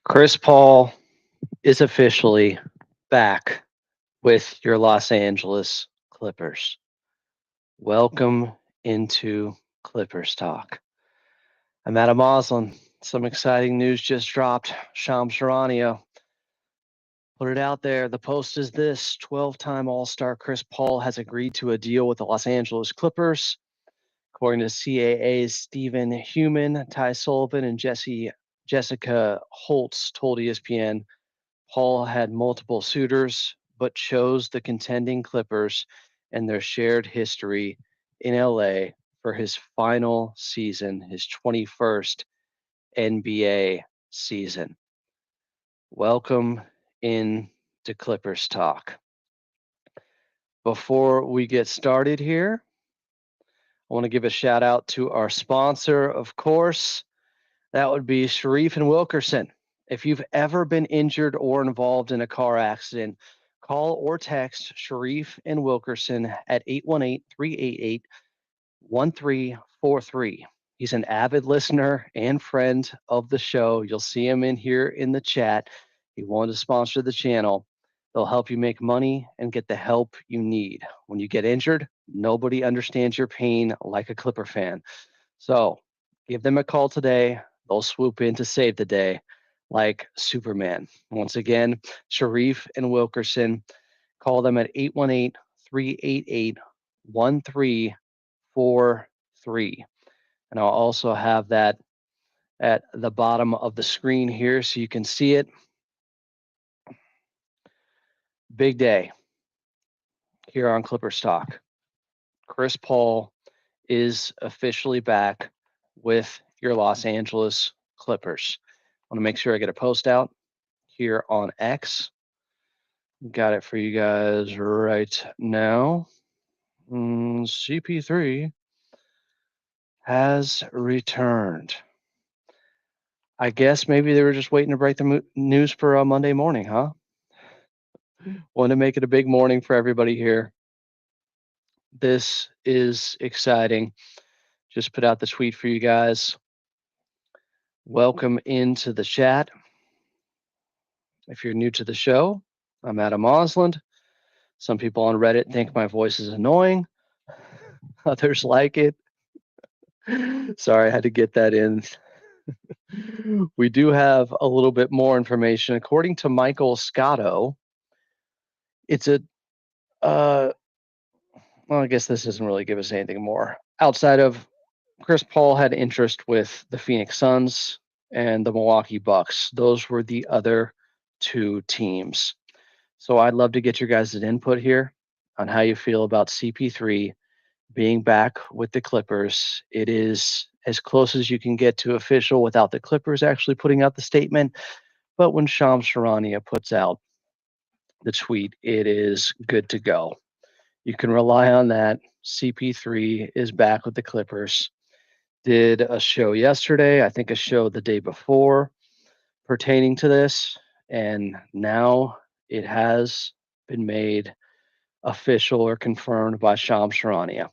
Chris Paul is officially back with your Los Angeles Clippers. Welcome into Clippers Talk. I'm Adam Moslin. Some exciting news just dropped. Shams Charania put it out there. The post is this: 12-time All-Star Chris Paul has agreed to a deal with the Los Angeles Clippers. According to CAA's Stephen Human, Ty Sullivan, and Jessica Holtz told ESPN, Paul had multiple suitors, but chose the contending Clippers and their shared history in LA for his final season, his 21st NBA season. Welcome in to Clippers Talk. Before we get started here, I want to give a shout out to our sponsor, of course. That would be Sharif and Wilkerson. If you've ever been injured or involved in a car accident, call or text Sharif and Wilkerson at 818-388-1343. He's an avid listener and friend of the show. You'll see him in here in the chat. He wanted to sponsor the channel. They'll help you make money and get the help you need. When you get injured, nobody understands your pain like a Clipper fan. So give them a call today. They'll swoop in to save the day like Superman. Once again, Sharif and Wilkerson, call them at 818-388-1343. And I'll also have that at the bottom of the screen here so you can see it. Big day here on Clippers Talk. Chris Paul is officially back with your Los Angeles Clippers. I want to make sure I get a post out here on X. Got it for you guys right now. CP3 has returned. I guess maybe they were just waiting to break the news for a Monday morning, huh? Want to make it a big morning for everybody here. This is exciting. Just put out the tweet for you guys. Welcome into the chat. If you're new to the show, I'm Adam Osland. Some people on Reddit think my voice is annoying. Others like it. Sorry, I had to get that in. We do have a little bit more information. According to Michael Scotto, it's a, well, I guess this doesn't really give us anything more. Outside of Chris Paul had interest with the Phoenix Suns and the Milwaukee Bucks. Those were the other two teams. So I'd love to get your guys' input here on how you feel about CP3 being back with the Clippers. It is as close as you can get to official without the Clippers actually putting out the statement. But when Shams Charania puts out the tweet, it is good to go. You can rely on that. CP3 is back with the Clippers. Did a show yesterday, I think a show the day before pertaining to this, and now it has been made official or confirmed by Shams Charania.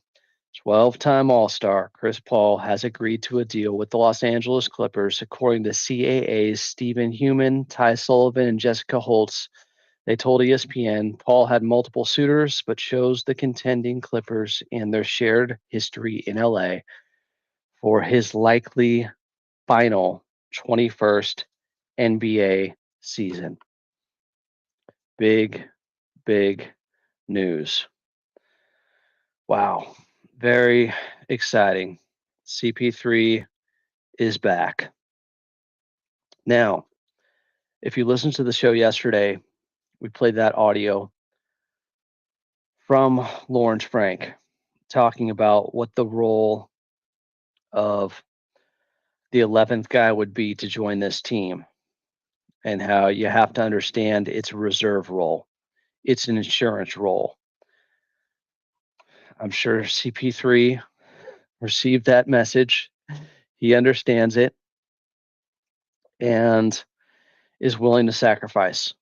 12-time All-Star Chris Paul has agreed to a deal with the Los Angeles Clippers, according to CAA's Stephen Human, Ty Sullivan, and Jessica Holtz. They told ESPN Paul had multiple suitors, but chose the contending Clippers and their shared history in LA for his likely final 21st NBA season. Big, big news. Wow. Very exciting. CP3 is back. Now, if you listened to the show yesterday, we played that audio from Lawrence Frank talking about what the role of the 11th guy would be to join this team and how you have to understand it's a reserve role. It's an insurance role. I'm sure CP3 received that message. He understands it and is willing to sacrifice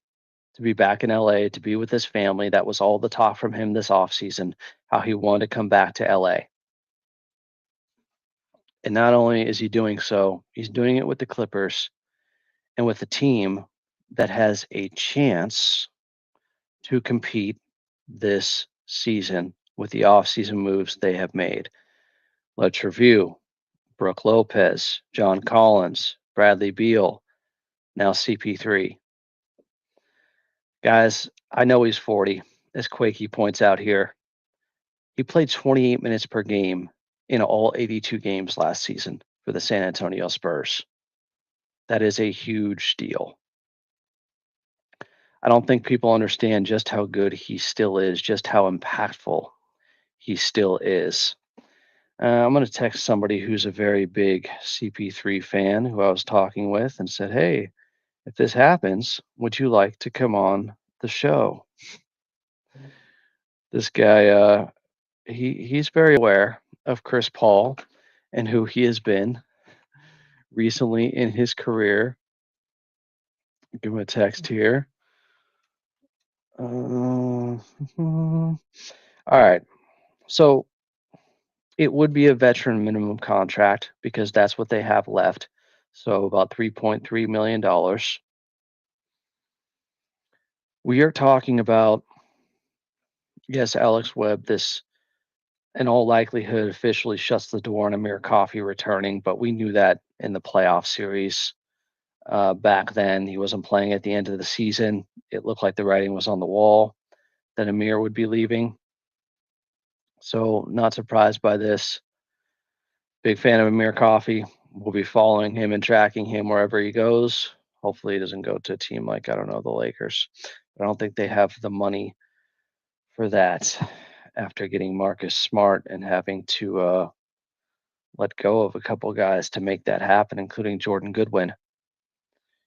to be back in LA, to be with his family. That was all the talk from him this offseason, how he wanted to come back to LA. And not only is he doing so, he's doing it with the Clippers. and with a team that has a chance to compete this season with the offseason moves they have made. Let's review Brooke Lopez, John Collins, Bradley Beal, now CP3. Guys, I know he's 40, as Quakey points out here. He played 28 minutes per game in all 82 games last season for the San Antonio Spurs. That is a huge deal. I don't think people understand just how good he still is, just how impactful he still is. I'm going to text somebody who's a very big CP3 fan who I was talking with and said, "Hey, if this happens, would you like to come on the show?" This guy, he's very aware of Chris Paul and who he has been recently in his career. Give him a text here. All right. So it would be a veteran minimum contract because that's what they have left. So about $3.3 million. We are talking about, yes, Alex Webb, this in all likelihood officially shuts the door on Amir Coffey returning, but we knew that in the playoff series back then. He wasn't playing at the end of the season. It looked like the writing was on the wall that Amir would be leaving. So not surprised by this. Big fan of Amir Coffey. We'll be following him and tracking him wherever he goes. Hopefully he doesn't go to a team like, I don't know, the Lakers. I don't think they have the money for that after getting Marcus Smart and having to let go of a couple guys to make that happen, including Jordan Goodwin.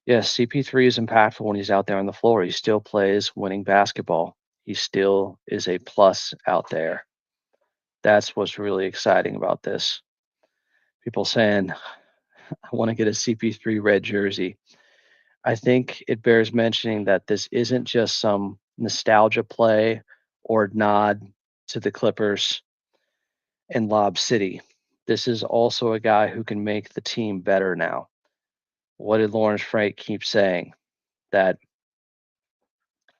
Yes, CP3 is impactful when he's out there on the floor. He still plays winning basketball. He still is a plus out there. That's what's really exciting about this. People saying, I want to get a CP3 red jersey. I think it bears mentioning that this isn't just some nostalgia play or nod to the Clippers and Lob City. This is also a guy who can make the team better now. What did Lawrence Frank keep saying? That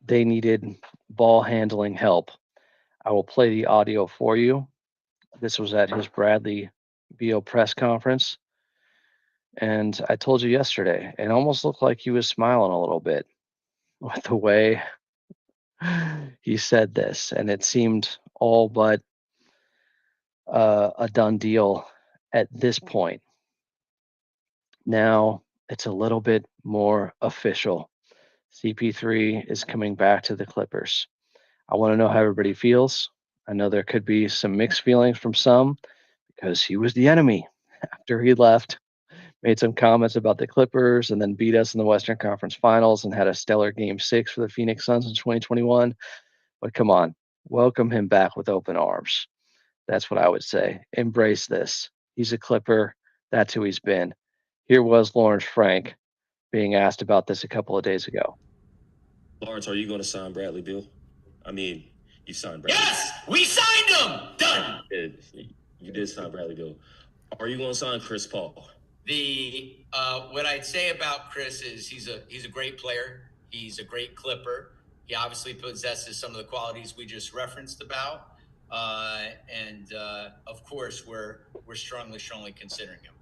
they needed ball handling help. I will play the audio for you. This was at his Bradley Beal press conference. And I told you yesterday, it almost looked like he was smiling a little bit with the way he said this. And it seemed all but a done deal at this point. Now it's a little bit more official. CP3 is coming back to the Clippers. I want to know how everybody feels. I know there could be some mixed feelings from some because he was the enemy after he left, made some comments about the Clippers, and then beat us in the Western Conference Finals and had a stellar Game 6 for the Phoenix Suns in 2021. But come on, welcome him back with open arms. That's what I would say. Embrace this. He's a Clipper. That's who he's been. Here was Lawrence Frank being asked about this a couple of days ago. Lawrence, are you going to sign Bradley Beal? I mean, you signed Bradley. Yes, we signed him. Done. You did sign Bradley Beal. Are you going to sign Chris Paul? What I'd say about Chris is he's a great player. He's a great Clipper. He obviously possesses some of the qualities we just referenced about, and of course we're strongly considering him.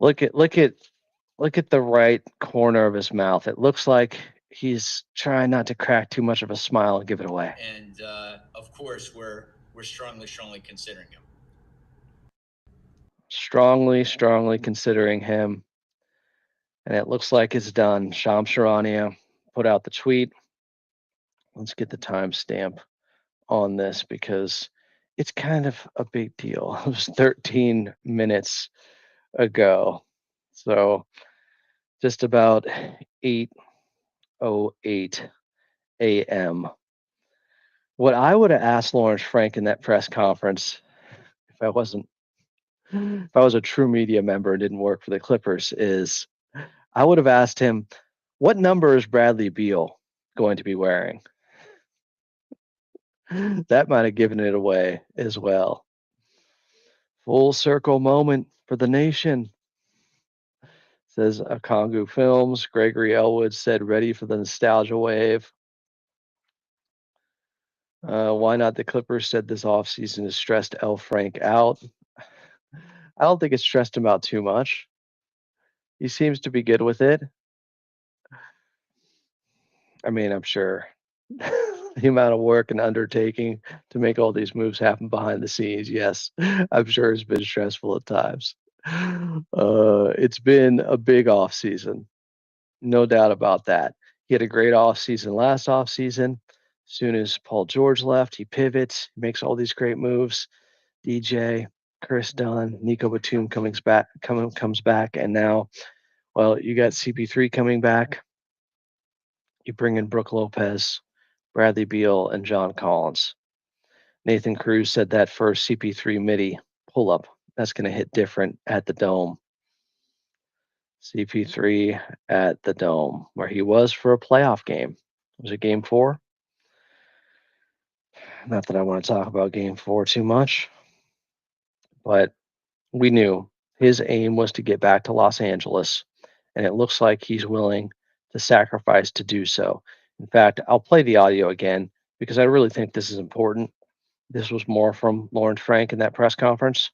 Look at the right corner of his mouth. It looks like he's trying not to crack too much of a smile and give it away. And of course we're strongly considering him. Strongly considering him. And it looks like it's done. Shams Charania put out the tweet. Let's get the timestamp on this because it's kind of a big deal. It was 13 minutes ago. So just about 8:08 a.m. What I would have asked Lawrence Frank in that press conference, if I was a true media member and didn't work for the Clippers, is I would have asked him, what number is Bradley Beal going to be wearing? That might have given it away as well. Full circle moment for the nation. Says Akongu Films. Gregory Elwood said, ready for the nostalgia wave. Why not the Clippers said this offseason has stressed L. Frank out. I don't think it stressed him out too much. He seems to be good with it. I mean, I'm sure the amount of work and undertaking to make all these moves happen behind the scenes, yes, I'm sure it's been stressful at times. It's been a big off season, no doubt about that. He had a great off season last off season. Soon as Paul George left, he pivots, makes all these great moves. DJ, Chris Dunn, Nico Batum comes back, and now, well, you got CP3 coming back. You bring in Brooke Lopez, Bradley Beal, and John Collins. Nathan Cruz said that first CP3 midi pull up, that's going to hit different at the Dome. CP3 at the Dome, where he was for a playoff game. Was it game 4? Not that I want to talk about game 4 too much, but we knew his aim was to get back to Los Angeles, and it looks like he's willing to sacrifice to do so. In fact, I'll play the audio again because I really think this is important. This was more from Lawrence Frank in that press conference.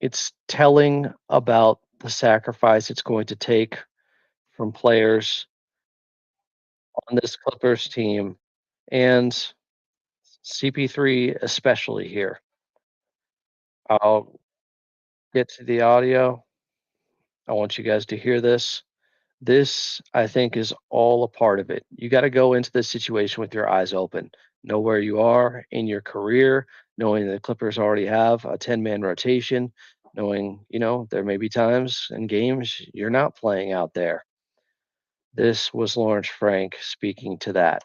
It's telling about the sacrifice it's going to take from players on this Clippers team and CP3 especially here. I'll get to the audio. I want you guys to hear this. This, I think, is all a part of it. You got to go into this situation with your eyes open, know where you are in your career, knowing the Clippers already have a 10-man rotation, knowing, there may be times and games you're not playing out there. This was Lawrence Frank speaking to that.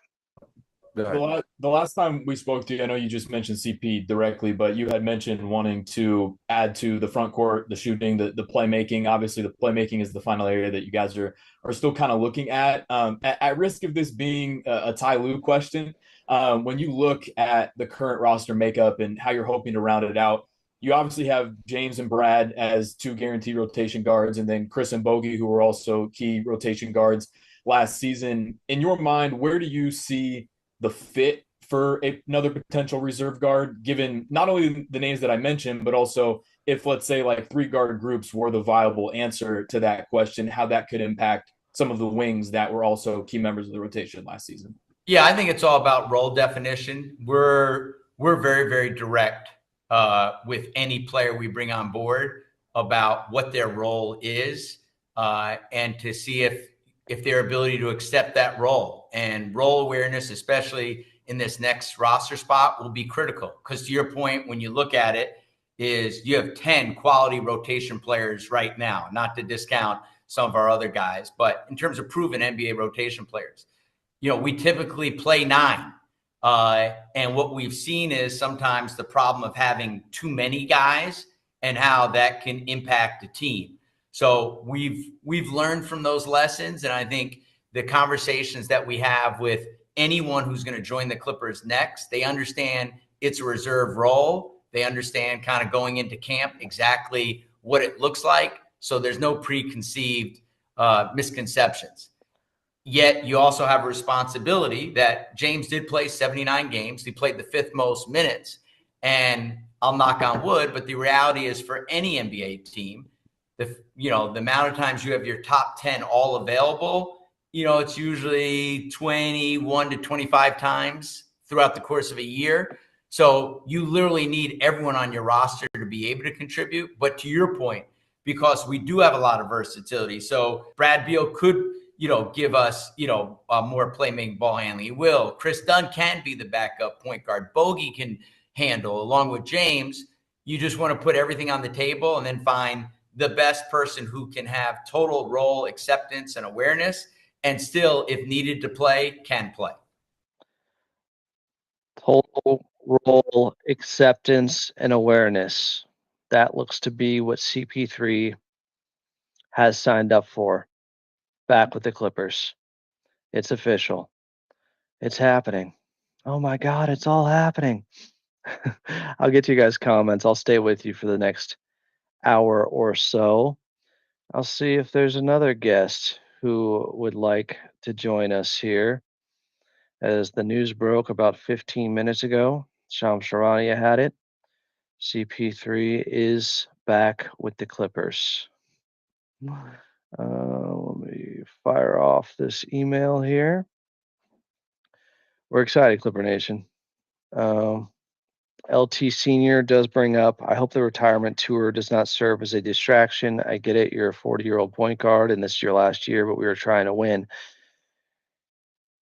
The last time we spoke to you, I know you just mentioned CP directly, but you had mentioned wanting to add to the front court, the shooting, the playmaking. Obviously, the playmaking is the final area that you guys are still kind of looking at. At risk of this being a Ty Lue question, when you look at the current roster makeup and how you're hoping to round it out, you obviously have James and Brad as 2 guaranteed rotation guards, and then Chris and Bogey, who were also key rotation guards last season. In your mind, where do you see the fit for another potential reserve guard, given not only the names that I mentioned, but also if, let's say, like 3 guard groups were the viable answer to that question, how that could impact some of the wings that were also key members of the rotation last season? Yeah, I think it's all about role definition. We're very, very direct with any player we bring on board about what their role is, and to see if their ability to accept that role and role awareness, especially in this next roster spot, will be critical. Because to your point, when you look at it, is you have 10 quality rotation players right now, not to discount some of our other guys, but in terms of proven NBA rotation players, we typically play 9. And what we've seen is sometimes the problem of having too many guys and how that can impact the team. So we've learned from those lessons. And I think the conversations that we have with anyone who's going to join the Clippers next, they understand it's a reserve role. They understand kind of going into camp exactly what it looks like. So there's no preconceived misconceptions. Yet you also have a responsibility that James did play 79 games. He played the 5th most minutes. And I'll knock on wood, but the reality is for any NBA team, the amount of times you have your top 10 all available, it's usually 21 to 25 times throughout the course of a year. So you literally need everyone on your roster to be able to contribute. But to your point, because we do have a lot of versatility. So Brad Beal could, give us, more playmaking, ball handling. He will. Chris Dunn can be the backup point guard. Bogey can handle along with James. You just want to put everything on the table and then find the best person who can have total role acceptance and awareness, and still, if needed to play, can play. Total role acceptance and awareness. That looks to be what CP3 has signed up for back with the Clippers. It's official. It's happening. Oh my God, it's all happening. I'll get to you guys' comments. I'll stay with you for the next hour or so. I'll see if there's another guest who would like to join us here. As the news broke about 15 minutes ago, Shams Charania had it. CP3 is back with the Clippers. Let me fire off this email here. We're excited, Clipper Nation. LT Senior does bring up, I hope the retirement tour does not serve as a distraction. I get it, you're a 40-year-old point guard and this is your last year, but we were trying to win.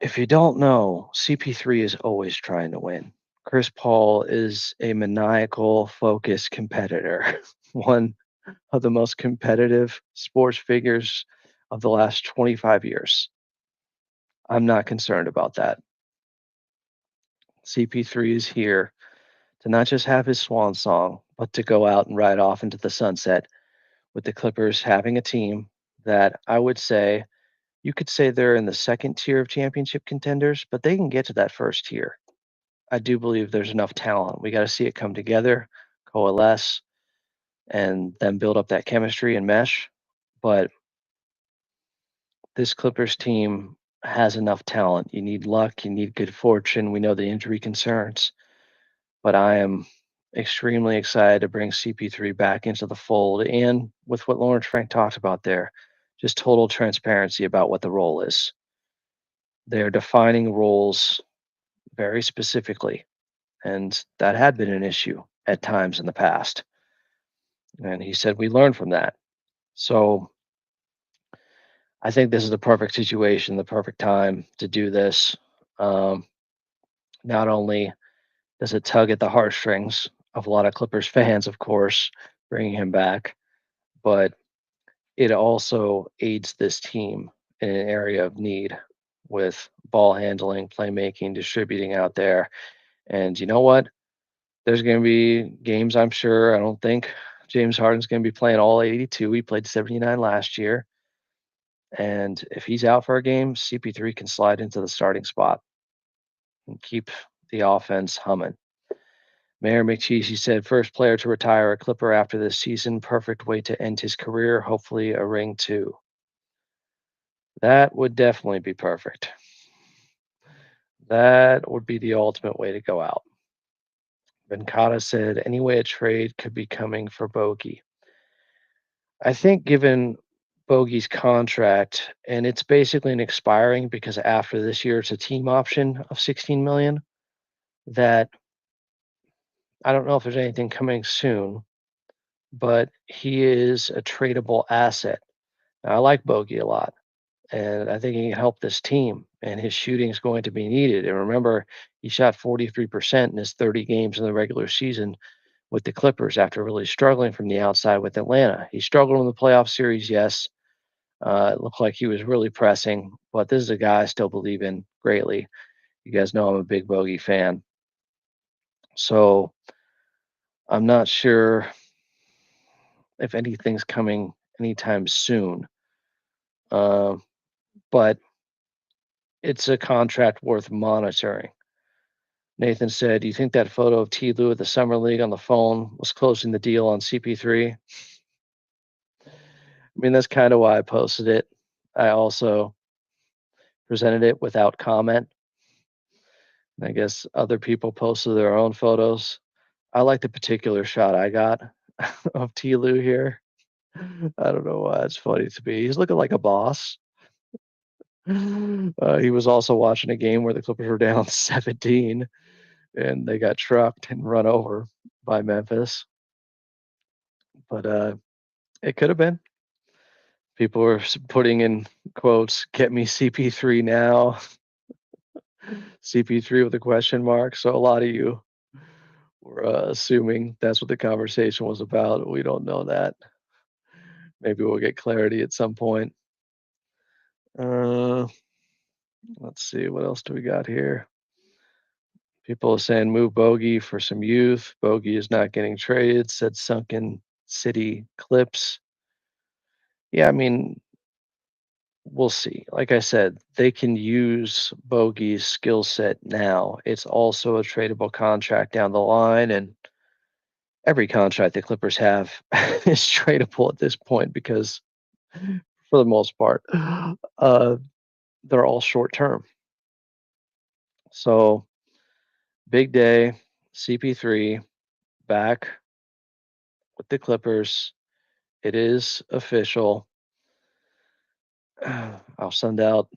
If you don't know, CP3 is always trying to win. Chris Paul is a maniacal, focused competitor, one of the most competitive sports figures of the last 25 years. I'm not concerned about that. CP3 is here to not just have his swan song, but to go out and ride off into the sunset with the Clippers having a team that I would say you could say they're in the second tier of championship contenders, but they can get to that first tier. I do believe there's enough talent. We got to see it come together, coalesce, and then build up that chemistry and mesh. But this Clippers team has enough talent. You need luck, you need good fortune. We know the injury concerns, but I am extremely excited to bring CP3 back into the fold. And with what Lawrence Frank talked about there, just total transparency about what the role is. They're defining roles very specifically, and that had been an issue at times in the past. And he said we learned from that. So I think this is the perfect situation, the perfect time to do this. Um, Not only does it tug at the heartstrings of a lot of Clippers fans, of course, bringing him back, but it also aids this team in an area of need with ball handling, playmaking, distributing out there. And you know what? There's going to be games, I'm sure. I don't think James Harden's going to be playing all 82. He played 79 last year. And if he's out for a game, CP3 can slide into the starting spot and keep the offense humming. Mayor McCheesy said, first player to retire a Clipper after this season. Perfect way to end his career. Hopefully a ring too. That would definitely be perfect. That would be the ultimate way to go out. Venkata said, anyway, a trade could be coming for Bogey. I think given Bogey's contract, and it's basically an expiring because after this year it's a team option of 16 million, that I don't know if there's anything coming soon, but he is a tradable asset. Now, I like Bogey a lot, and I think he can help this team, and his shooting is going to be needed. And remember, he shot 43% in his 30 games in the regular season with the Clippers after really struggling from the outside with Atlanta. He struggled in the playoff series, yes. It looked like he was really pressing, but this is a guy I still believe in greatly. You guys know I'm a big Bogey fan. So I'm not sure if anything's coming anytime soon. But it's a contract worth monitoring. Nathan said, do you think that photo of T. Lue at the Summer League on the phone was closing the deal on CP3? I mean, that's kind of why I posted it. I also presented it without comment. I guess other people posted their own photos. I like the particular shot I got of T. Lue here. I don't know why it's funny to me. He's looking like a boss. He was also watching a game where the Clippers were down 17 and they got trucked and run over by Memphis. But it could have been. People were putting in quotes, get me CP3 now. CP3 with a question mark. So a lot of you were assuming that's what the conversation was about. We don't know that. Maybe we'll get clarity at some point. Let's see, what else do we got here? People are saying move Bogey for some youth. Bogey is not getting traded, said Sunken City Clips. Yeah, I mean, we'll see. Like I said, they can use Bogey's skill set now. It's also a tradable contract down the line. And every contract the Clippers have is tradable at this point because, for the most part, they're all short term. So, big day, CP3 back with the Clippers. It is official. I'll send out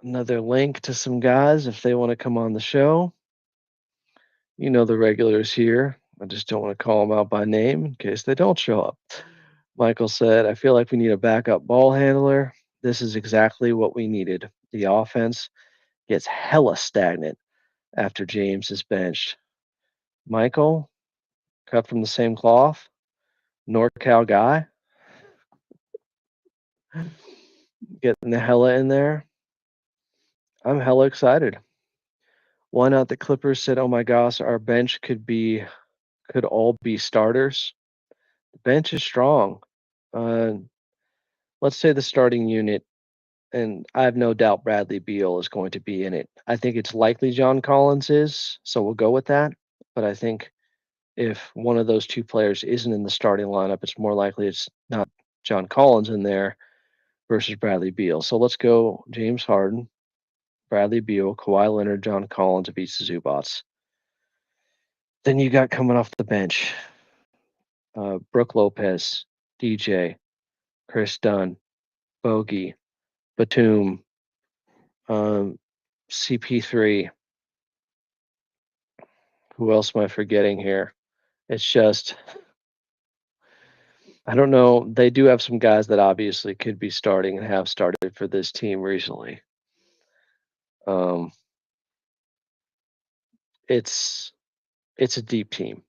another link to some guys if they want to come on the show. You know the regulars here. I just don't want to call them out by name in case they don't show up. Michael said, I feel like we need a backup ball handler. This is exactly what we needed. The offense gets hella stagnant after James is benched. Michael, cut from the same cloth, NorCal guy, getting the hella in there. I'm hella excited. Why not? The Clippers said, "Oh my gosh, our bench could all be starters." The bench is strong. Uh, let's say the starting unit, and I have no doubt Bradley Beal is going to be in it. I think it's likely John Collins is, so we'll go with that. But I think if one of those two players isn't in the starting lineup, it's more likely it's not John Collins in there versus Bradley Beal. So let's go James Harden, Bradley Beal, Kawhi Leonard, John Collins beats the Zubats. Then you got coming off the bench, Brooke Lopez, DJ, Chris Dunn, Bogey, Batum, CP3. Who else am I forgetting here? It's just, I don't know. They do have some guys that obviously could be starting and have started for this team recently. Um, it's a deep team.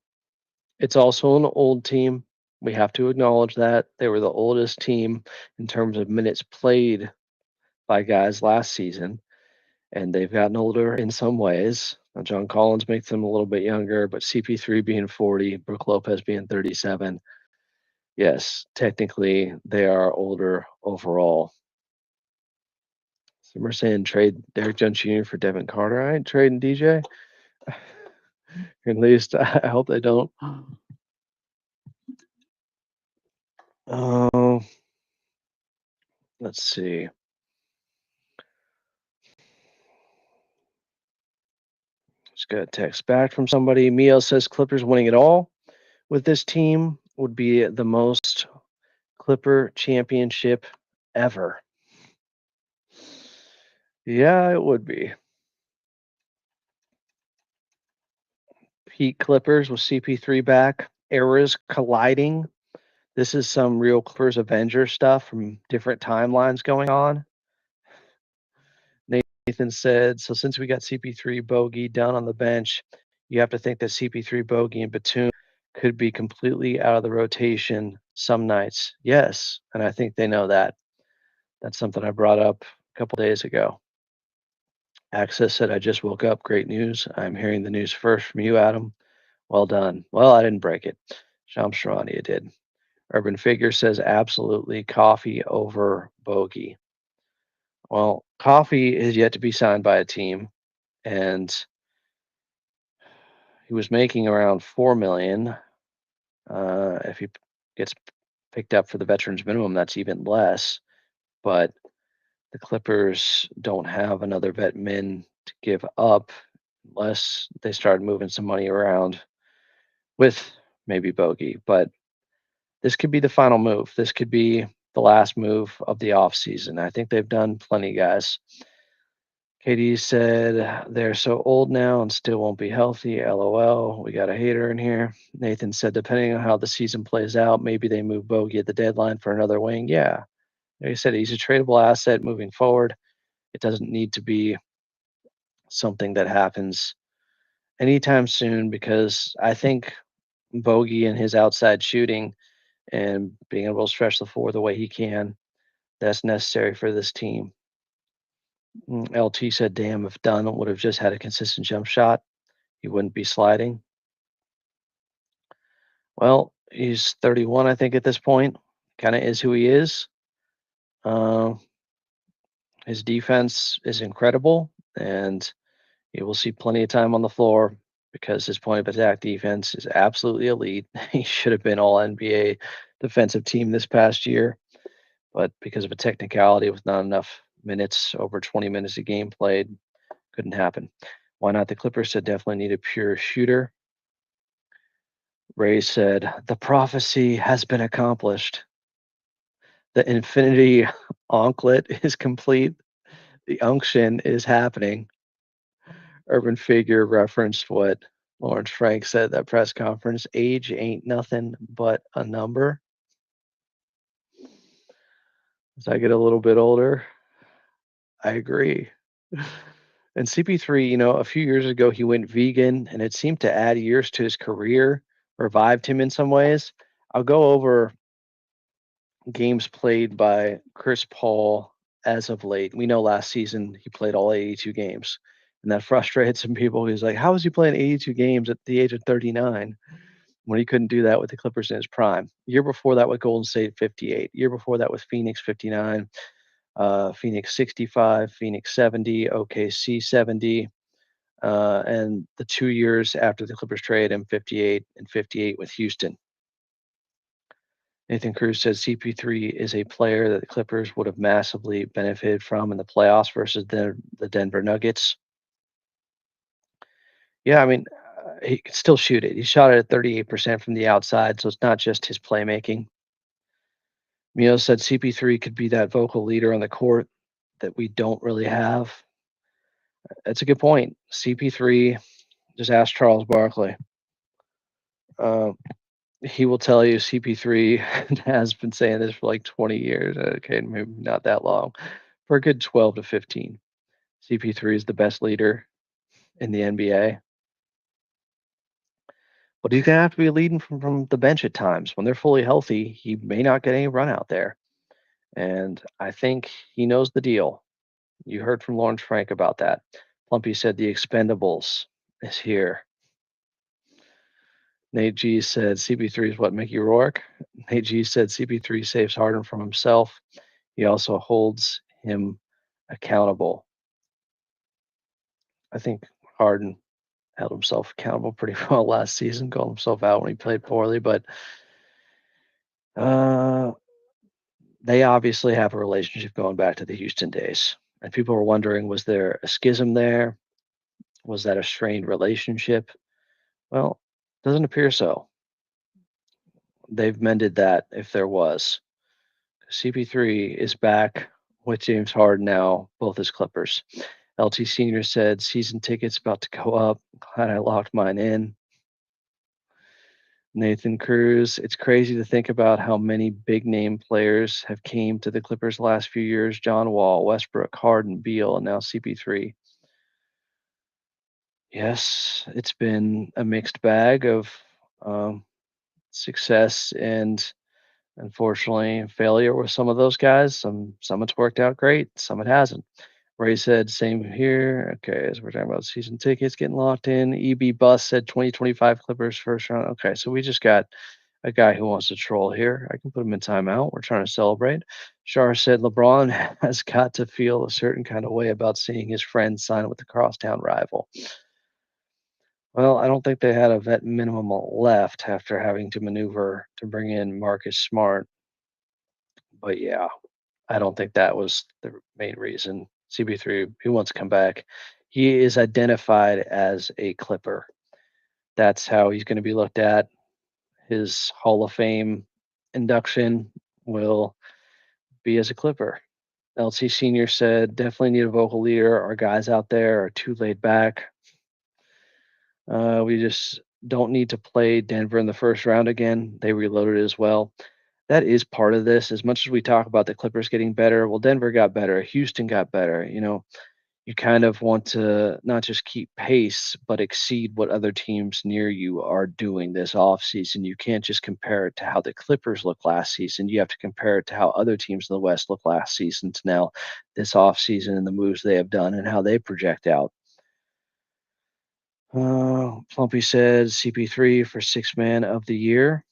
It's also an old team. We have to acknowledge that they were the oldest team in terms of minutes played by guys last season, and they've gotten older in some ways. Now, John Collins makes them a little bit younger, but CP3 being 40, Brooke Lopez being 37, yes, technically they are older overall. Some are saying trade Derek Jones Jr. for Devin Carter. I ain't trading DJ. At least I hope they don't. Oh, let's see. Just got a text back from somebody. Mio says Clippers winning it all with this team would be the most Clipper championship ever. Yeah, it would be. Peak Clippers with CP3 back, eras colliding. This is some real Clippers Avenger stuff from different timelines going on. Nathan said, so since we got CP3 Bogey down on the bench, you have to think that CP3 Bogey and Batum could be completely out of the rotation some nights. Yes, and I think they know that. That's something I brought up a couple days ago. Access said, I just woke up. Great news. I'm hearing the news first from you, Adam. Well done. Well, I didn't break it. Shams Sharania did. Urban Figure says, absolutely coffee over Bogey. Well, Coffee is yet to be signed by a team, and he was making around $4 million. If he gets picked up for the veterans minimum, that's even less. But the Clippers don't have another vet min to give up unless they start moving some money around with maybe Bogey. But this could be the final move. This could be the last move of the offseason. I think they've done plenty, guys. KD said they're so old now and still won't be healthy. LOL. We got a hater in here. Nathan said, depending on how the season plays out, maybe they move Bogey at the deadline for another wing. Yeah. Like I said, he's a tradable asset moving forward. It doesn't need to be something that happens anytime soon because I think Bogey and his outside shooting and being able to stretch the floor the way he can, that's necessary for this team. LT said, damn, if Dunn would have just had a consistent jump shot, he wouldn't be sliding. Well, he's 31, I think, at this point. Kind of is who he is. His defense is incredible, and he will see plenty of time on the floor. because his point of attack defense is absolutely elite. He should have been all NBA defensive team this past year, but because of a technicality with not enough minutes, over 20 minutes a game played, couldn't happen. Why not? The Clippers said definitely need a pure shooter. Ray said, the prophecy has been accomplished. The infinity onklet is complete. The unction is happening. Urban Figure referenced what Lawrence Frank said at that press conference. Age ain't nothing but a number. As I get a little bit older, I agree. And CP3, a few years ago, he went vegan and it seemed to add years to his career, revived him in some ways. I'll go over games played by Chris Paul as of late. We know last season he played all 82 games, and that frustrated some people. He's like, how is he playing 82 games at the age of 39 when he couldn't do that with the Clippers in his prime? Year before that with Golden State, 58. Year before that with Phoenix, 59. Phoenix 65, Phoenix 70, OKC 70. And the 2 years after the Clippers trade him, 58 and 58 with Houston. Nathan Cruz says CP3 is a player that the Clippers would have massively benefited from in the playoffs versus the Denver Nuggets. Yeah, I mean, he can still shoot it. He shot it at 38% from the outside, so it's not just his playmaking. Mio said CP3 could be that vocal leader on the court that we don't really have. That's a good point. CP3, just ask Charles Barkley. He will tell you CP3 has been saying this for like 20 years. Okay, maybe not that long. For a good 12 to 15. CP3 is the best leader in the NBA. But he's going to have to be leading from the bench at times. When they're fully healthy, he may not get any run out there. And I think he knows the deal. You heard from Lawrence Frank about that. Plumpy said the expendables is here. Nate G said CP3 is what Mickey Rourke. Nate G said CP3 saves Harden from himself. He also holds him accountable. I think Harden held himself accountable pretty well last season, called himself out when he played poorly, but they obviously have a relationship going back to the Houston days. And people were wondering, was there a schism there? Was that a strained relationship? Well, doesn't appear so. They've mended that if there was. CP3 is back with James Harden now, both as Clippers. LT Senior said season tickets about to go up. Glad I locked mine in. Nathan Cruz, it's crazy to think about how many big name players have came to the Clippers last few years. John Wall, Westbrook, Harden, Beal, and now CP3. Yes, it's been a mixed bag of success and unfortunately failure with some of those guys. Some it's worked out great, some it hasn't. Ray said same here. Okay, as we're talking about season tickets getting locked in. EB Bus said 2025 Clippers first round. Okay, so we just got a guy who wants to troll here. I can put him in timeout. We're trying to celebrate. Shar said LeBron has got to feel a certain kind of way about seeing his friend sign with the crosstown rival. Well, I don't think they had a vet minimum left after having to maneuver to bring in Marcus Smart. But yeah, I don't think that was the main reason. CB3, he wants to come back. He is identified as a Clipper. That's how he's going to be looked at. His Hall of Fame induction will be as a Clipper. LC Senior said, definitely need a vocal leader. Our guys out there are too laid back. We just don't need to play Denver in the first round again. They reloaded as well. That is part of this. As much as we talk about the Clippers getting better, well, Denver got better. Houston got better. You kind of want to not just keep pace, but exceed what other teams near you are doing this offseason. You can't just compare it to how the Clippers looked last season. You have to compare it to how other teams in the West looked last season to now this offseason and the moves they have done and how they project out. Plumpy said CP3 for sixth man of the year.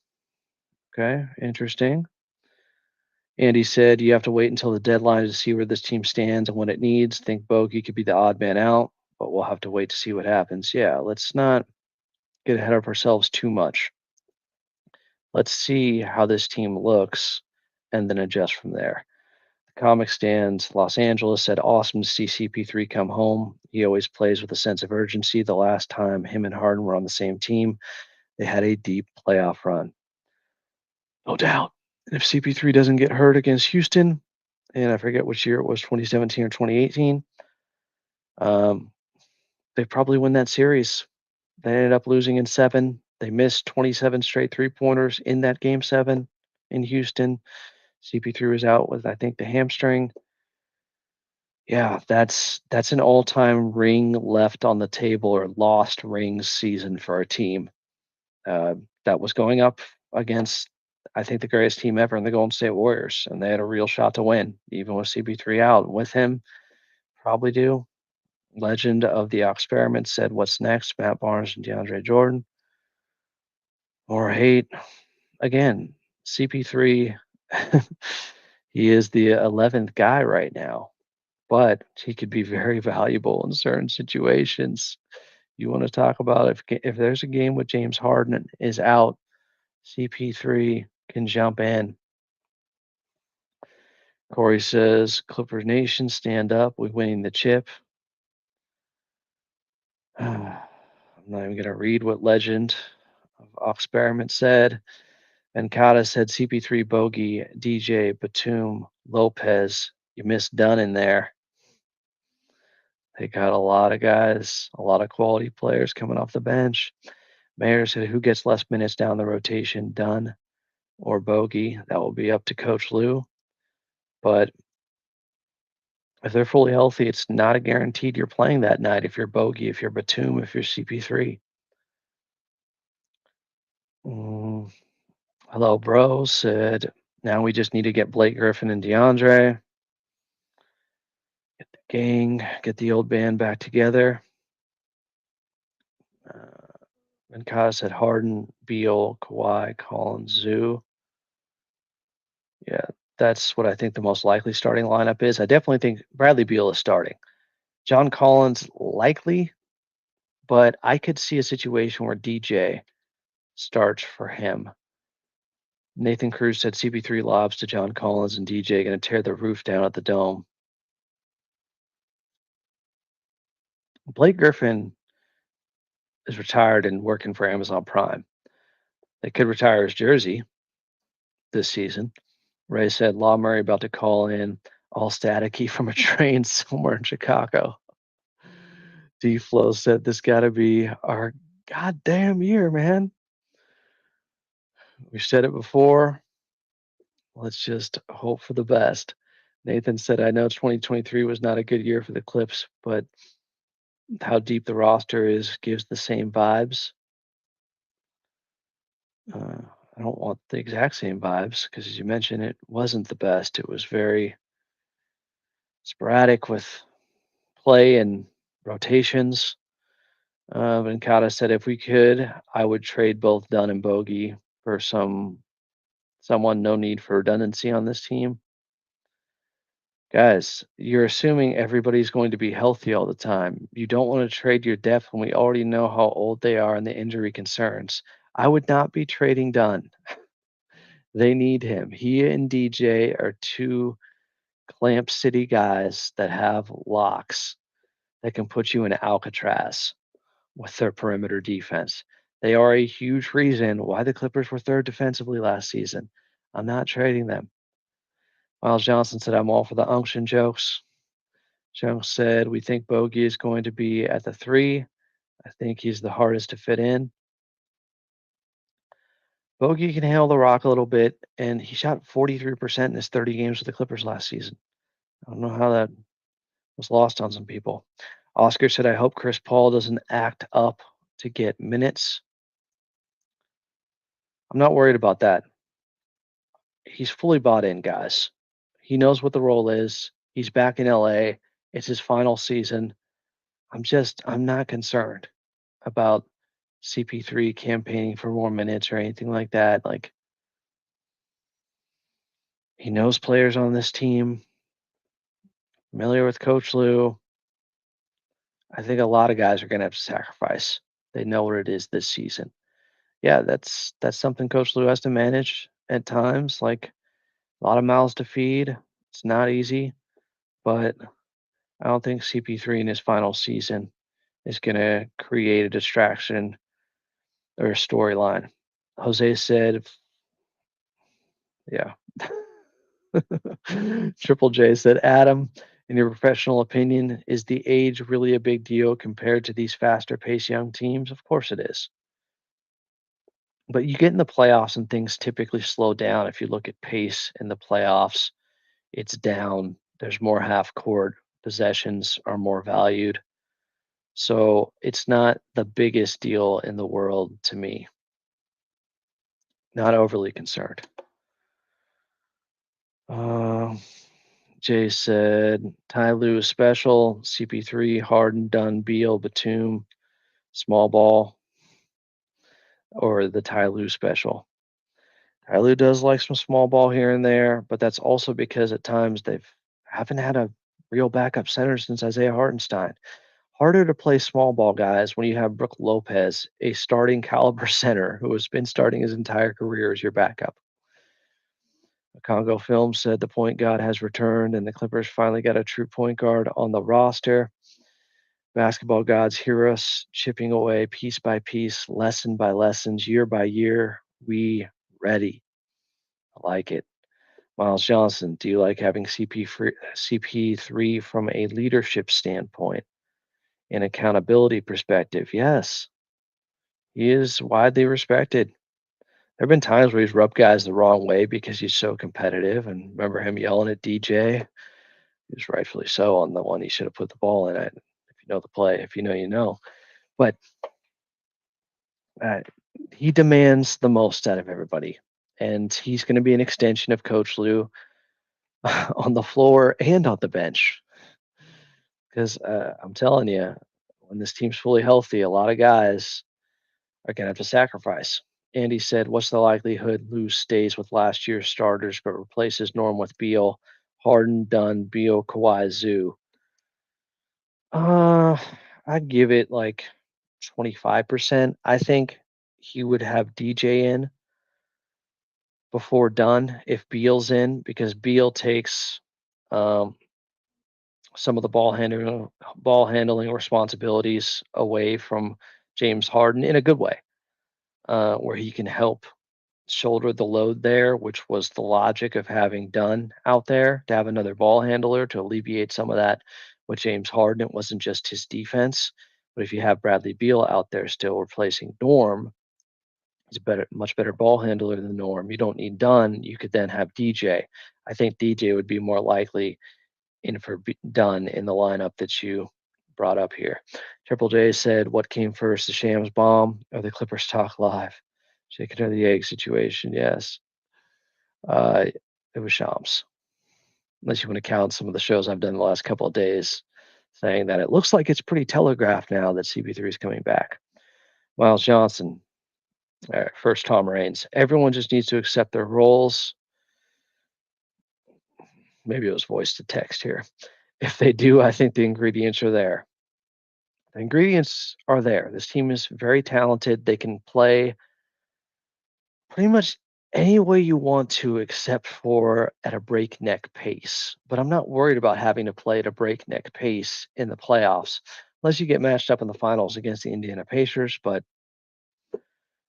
Okay, interesting. Andy said you have to wait until the deadline to see where this team stands and what it needs. Think Bogey could be the odd man out, but we'll have to wait to see what happens. Yeah, let's not get ahead of ourselves too much. Let's see how this team looks and then adjust from there. The comic stands Los Angeles said, awesome to see CP3 come home. He always plays with a sense of urgency. The last time him and Harden were on the same team, they had a deep playoff run. No doubt. And if CP3 doesn't get hurt against Houston, and I forget which year it was, 2017 or 2018, they probably win that series. They ended up losing in 7. They missed 27 straight three-pointers in that game 7 in Houston. CP3 was out with, I think, the hamstring. Yeah, that's an all-time ring left on the table or lost rings season for our team. That was going up against, I think, the greatest team ever in the Golden State Warriors, and they had a real shot to win, even with CP3 out. With him, probably do. Legend of the experiment said, "What's next?" Matt Barnes and DeAndre Jordan. More hate again. CP3, he is the 11th guy right now, but he could be very valuable in certain situations. You want to talk about if there's a game with James Harden is out, CP3 can jump in. Corey says, Clippers Nation, stand up. We're winning the chip. I'm not even going to read what legend of experiment said. Venkata said CP3, Bogey, DJ, Batum, Lopez. You missed Dunn in there. They got a lot of guys, a lot of quality players coming off the bench. Mayor said, who gets less minutes down the rotation, Dunn or Bogey? That will be up to Coach Lou. But if they're fully healthy, it's not a guaranteed you're playing that night if you're Bogey, if you're Batum, if you're CP3. Hello, bro, said, now we just need to get Blake Griffin and DeAndre. Get the gang, get the old band back together. Venkata said Harden, Beal, Kawhi, Collins, Zoo. Yeah, that's what I think the most likely starting lineup is. I definitely think Bradley Beal is starting. John Collins likely, but I could see a situation where DJ starts for him. Nathan Cruz said CP3 lobs to John Collins and DJ going to tear the roof down at the Dome. Blake Griffin is retired and working for Amazon Prime. They could retire his jersey this season. Ray said Law Murray about to call in all staticky from a train somewhere in Chicago. D Flow said this got to be our goddamn year, man. We've said it before. Let's just hope for the best. Nathan said, I know 2023 was not a good year for the Clips, but how deep the roster is gives the same vibes. I don't want the exact same vibes because, as you mentioned, it wasn't the best. It was very sporadic with play and rotations. Venkata said, if we could, I would trade both Dunn and Bogey for someone. No need for redundancy on this team. Guys, you're assuming everybody's going to be healthy all the time. You don't want to trade your depth when we already know how old they are and the injury concerns. I would not be trading Dunn. They need him. He and DJ are two Clamp City guys that have locks that can put you in Alcatraz with their perimeter defense. They are a huge reason why the Clippers were third defensively last season. I'm not trading them. Miles Johnson said, I'm all for the unction jokes. Jones said, we think Bogey is going to be at the 3. I think he's the hardest to fit in. Bogey can handle the rock a little bit, and he shot 43% in his 30 games with the Clippers last season. I don't know how that was lost on some people. Oscar said, I hope Chris Paul doesn't act up to get minutes. I'm not worried about that. He's fully bought in, guys. He knows what the role is. He's back in LA. It's his final season. I'm not concerned about CP3 campaigning for more minutes or anything like that. Like, he knows players on this team, familiar with Coach Lou. I think a lot of guys are going to have to sacrifice. They know what it is this season. Yeah, that's something Coach Lou has to manage at times. Like a lot of mouths to feed. It's not easy, but I don't think CP3 in his final season is going to create a distraction or a storyline. Jose said, yeah. Triple J said, Adam, in your professional opinion, is the age really a big deal compared to these faster paced young teams? Of course it is. But you get in the playoffs and things typically slow down. If you look at pace in the playoffs, it's down. There's more half court. Possessions are more valued. So it's not the biggest deal in the world to me. Not overly concerned. Jay said, Ty Lue is special. CP3, Harden, Dunn, Beal, Batum, small ball, or the Ty Lue special. Ty Lue does like some small ball here and there, but that's also because at times they've haven't had a real backup center since Isaiah Hartenstein. Harder to play small ball guys when you have Brook Lopez, a starting caliber center who has been starting his entire career as your backup. Congo Film said the point guard has returned and the Clippers finally got a true point guard on the roster. Basketball gods hear us chipping away piece by piece, lesson by lessons, year by year. We ready. I like it. Miles Johnson, do you like having CP3 from a leadership standpoint and accountability perspective? Yes. He is widely respected. There have been times where he's rubbed guys the wrong way because he's so competitive. And remember him yelling at DJ? He was rightfully so on the one he should have put the ball in. If you know the play, if you know, you know. But uh, he demands the most out of everybody. And he's going to be an extension of Coach Lou on the floor and on the bench. Because I'm telling you, when this team's fully healthy, a lot of guys are going to have to sacrifice. Andy said, what's the likelihood Lou stays with last year's starters but replaces Norm with Beal, Harden, Dunn, Beal, Kawhi, Zoo? I'd give it like 25%. I think he would have DJ in before Dunn if Beal's in because Beal takes um, some of the ball handling responsibilities away from James Harden in a good way, where he can help shoulder the load there, which was the logic of having Dunn out there to have another ball handler to alleviate some of that with James Harden. It wasn't just his defense, but if you have Bradley Beal out there still replacing Norm, he's a much better ball handler than Norm. You don't need Dunn. You could then have DJ. I think DJ would be more likely in for Dunn in the lineup that you brought up here. Triple J said, what came first, the Shams bomb or the Clippers talk live? Chicken or the egg situation, yes. It was Shams. Unless you want to count some of the shows I've done the last couple of days saying that it looks like it's pretty telegraphed now that CP3 is coming back. Miles Johnson, first Tom Raines. Everyone just needs to accept their roles. Maybe it was voice to text here. If they do, I think the ingredients are there. The ingredients are there. This team is very talented. They can play pretty much any way you want to, except for at a breakneck pace. But I'm not worried about having to play at a breakneck pace in the playoffs, unless you get matched up in the finals against the Indiana Pacers. But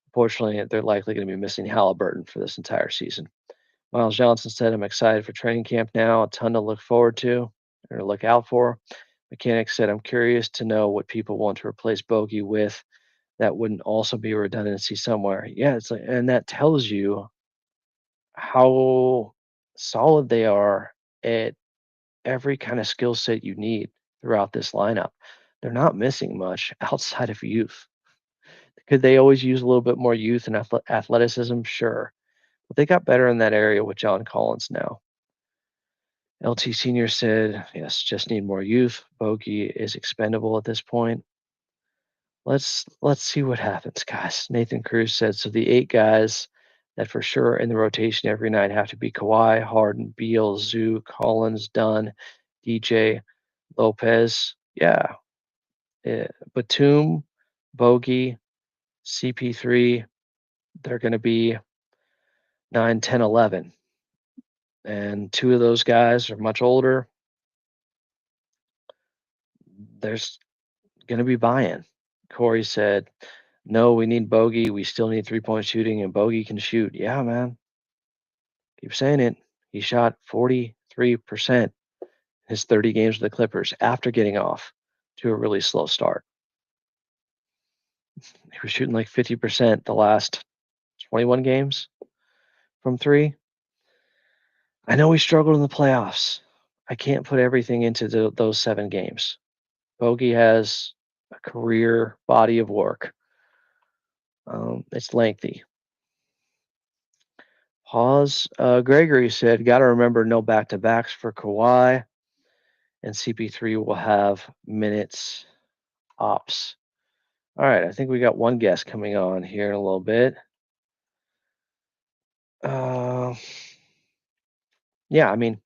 unfortunately, they're likely going to be missing Halliburton for this entire season. Miles Johnson said, I'm excited for training camp now. A ton to look forward to or look out for. Mechanic said, I'm curious to know what people want to replace Bogey with. That wouldn't also be a redundancy somewhere. Yeah, it's like, and that tells you how solid they are at every kind of skill set you need throughout this lineup. They're not missing much outside of youth. Could they always use a little bit more youth and athleticism? Sure. But they got better in that area with John Collins now. LT Senior said, yes, just need more youth. Bogey is expendable at this point. Let's see what happens, guys. Nathan Cruz said, so the 8 guys that for sure in the rotation every night have to be Kawhi, Harden, Beal, Zoo, Collins, Dunn, DJ, Lopez. Yeah. Batum, Bogey, CP3, they're going to be 9, 10, 11. And two of those guys are much older. There's going to be buy-in. Corey said, no, we need Bogey. We still need three-point shooting, and Bogey can shoot. Yeah, man. Keep saying it. He shot 43% his 30 games with the Clippers after getting off to a really slow start. He was shooting like 50% the last 21 games from three. I know he struggled in the playoffs. I can't put everything into those 7 games. Bogey has a career body of work. It's lengthy. Pause. Gregory said, got to remember no back-to-backs for Kawhi, and CP3 will have minutes ops. All right, I think we got one guest coming on here in a little bit. Yeah, I mean,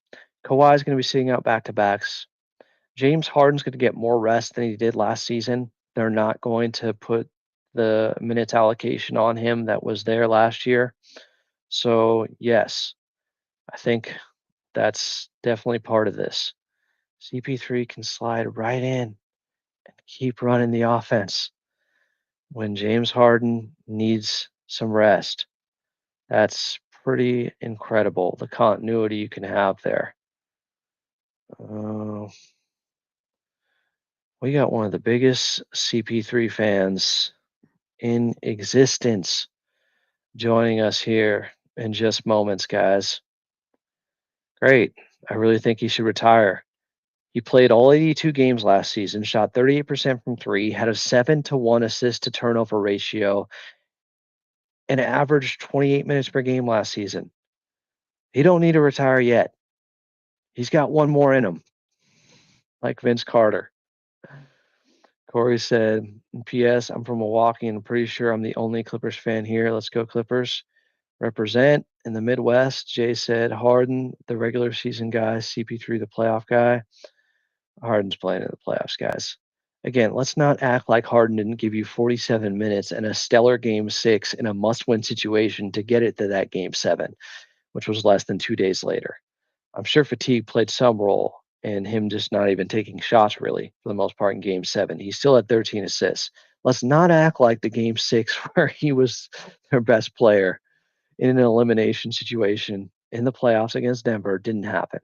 Kawhi's going to be sitting out back-to-backs. James Harden's going to get more rest than he did last season. They're not going to put the minutes allocation on him that was there last year. So, yes, I think that's definitely part of this. CP3 can slide right in and keep running the offense when James Harden needs some rest. That's pretty incredible, the continuity you can have there. We got one of the biggest CP3 fans in existence joining us here in just moments, guys. Great. I really think he should retire. He played all 82 games last season, shot 38% from three, had a 7-to-1 assist to turnover ratio, and averaged 28 minutes per game last season. He don't need to retire yet. He's got one more in him, like Vince Carter. Corey said, P.S. I'm from Milwaukee and I'm pretty sure I'm the only Clippers fan here. Let's go Clippers. Represent in the Midwest. Jay said, Harden, the regular season guy, CP3, the playoff guy. Harden's playing in the playoffs, guys. Again, let's not act like Harden didn't give you 47 minutes and a stellar game 6 in a must-win situation to get it to that game 7, which was less than 2 days later. I'm sure fatigue played some role in him just not even taking shots really for the most part in game 7. He still had 13 assists. Let's not act like the game 6 where he was their best player in an elimination situation in the playoffs against Denver didn't happen.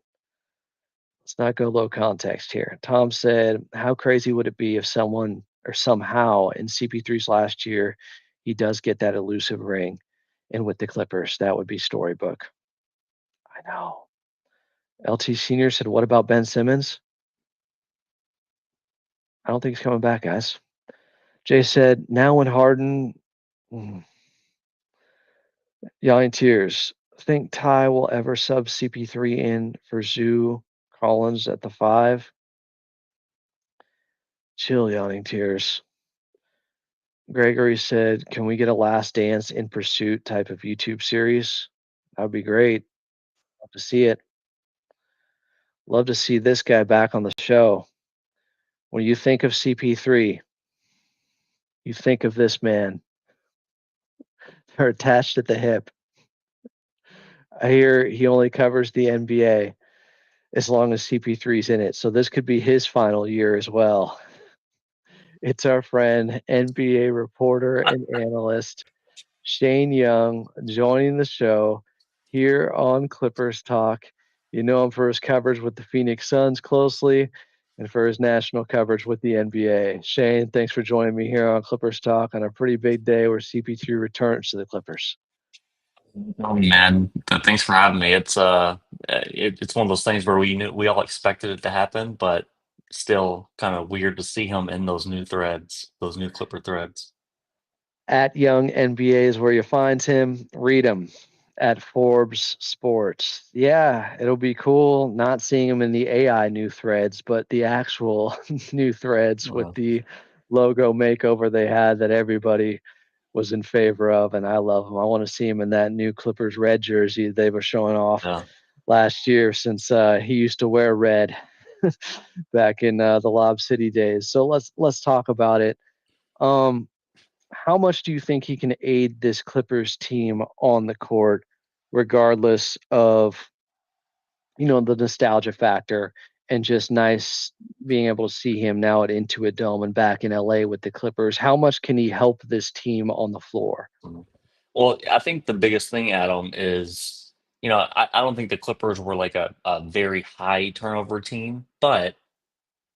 Let's not go low context here. Tom said, how crazy would it be if someone or somehow in CP3's last year, he does get that elusive ring and with the Clippers, that would be storybook. I know. LT Senior said, what about Ben Simmons? I don't think he's coming back, guys. Jay said, now when Harden, yawning tears, think Ty will ever sub CP3 in for Zoo Collins at the 5? Chill, yawning tears. Gregory said, can we get a Last Dance in Pursuit type of YouTube series? That would be great. Love to see it. Love to see this guy back on the show. When you think of CP3, you think of this man. They're attached at the hip. I hear he only covers the NBA as long as CP3's in it. So this could be his final year as well. It's our friend, NBA reporter and analyst, Shane Young, joining the show here on Clippers Talk. You know him for his coverage with the Phoenix Suns closely and for his national coverage with the NBA. Shane, thanks for joining me here on Clippers Talk on a pretty big day where CP3 returns to the Clippers. Oh man, thanks for having me. It's it's one of those things where we all expected it to happen, but still kind of weird to see him in those new threads, those new Clipper threads. At Young NBA is where you find him. Read him at Forbes Sports. Yeah, it'll be cool not seeing him in the AI new threads, but the actual new threads with the logo makeover they had that everybody was in favor of, and I love him. I want to see him in that new Clippers red jersey they were showing off last year, since he used to wear red back in the Lob City days. So let's talk about it. How much do you think he can aid this Clippers team on the court, regardless of, the nostalgia factor and just nice being able to see him now at Intuit Dome and back in LA with the Clippers? How much can he help this team on the floor? Well, I think the biggest thing, Adam, is, I don't think the Clippers were like a very high turnover team, but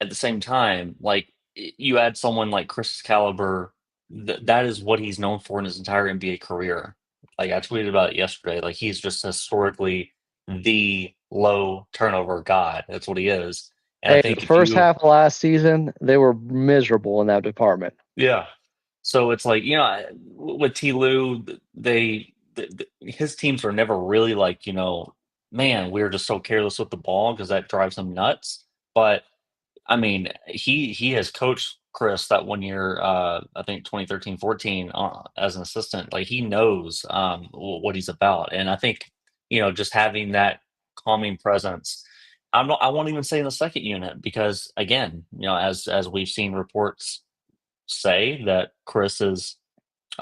at the same time, like you add someone like Chris caliber, that is what he's known for in his entire NBA career. Like I tweeted about it yesterday. Like he's just historically the low turnover god. That's what he is. And I Hey, think the if first you, half of last season, they were miserable in that department. yeah. So it's like, with T. Lue, his teams are never really like, man, we're just so careless with the ball because that drives him nuts. But I mean, he has coached Chris that one year, I think 2013-14 as an assistant. Like he knows what he's about, and I think just having that calming presence. I won't even say in the second unit because again, as we've seen reports say that Chris is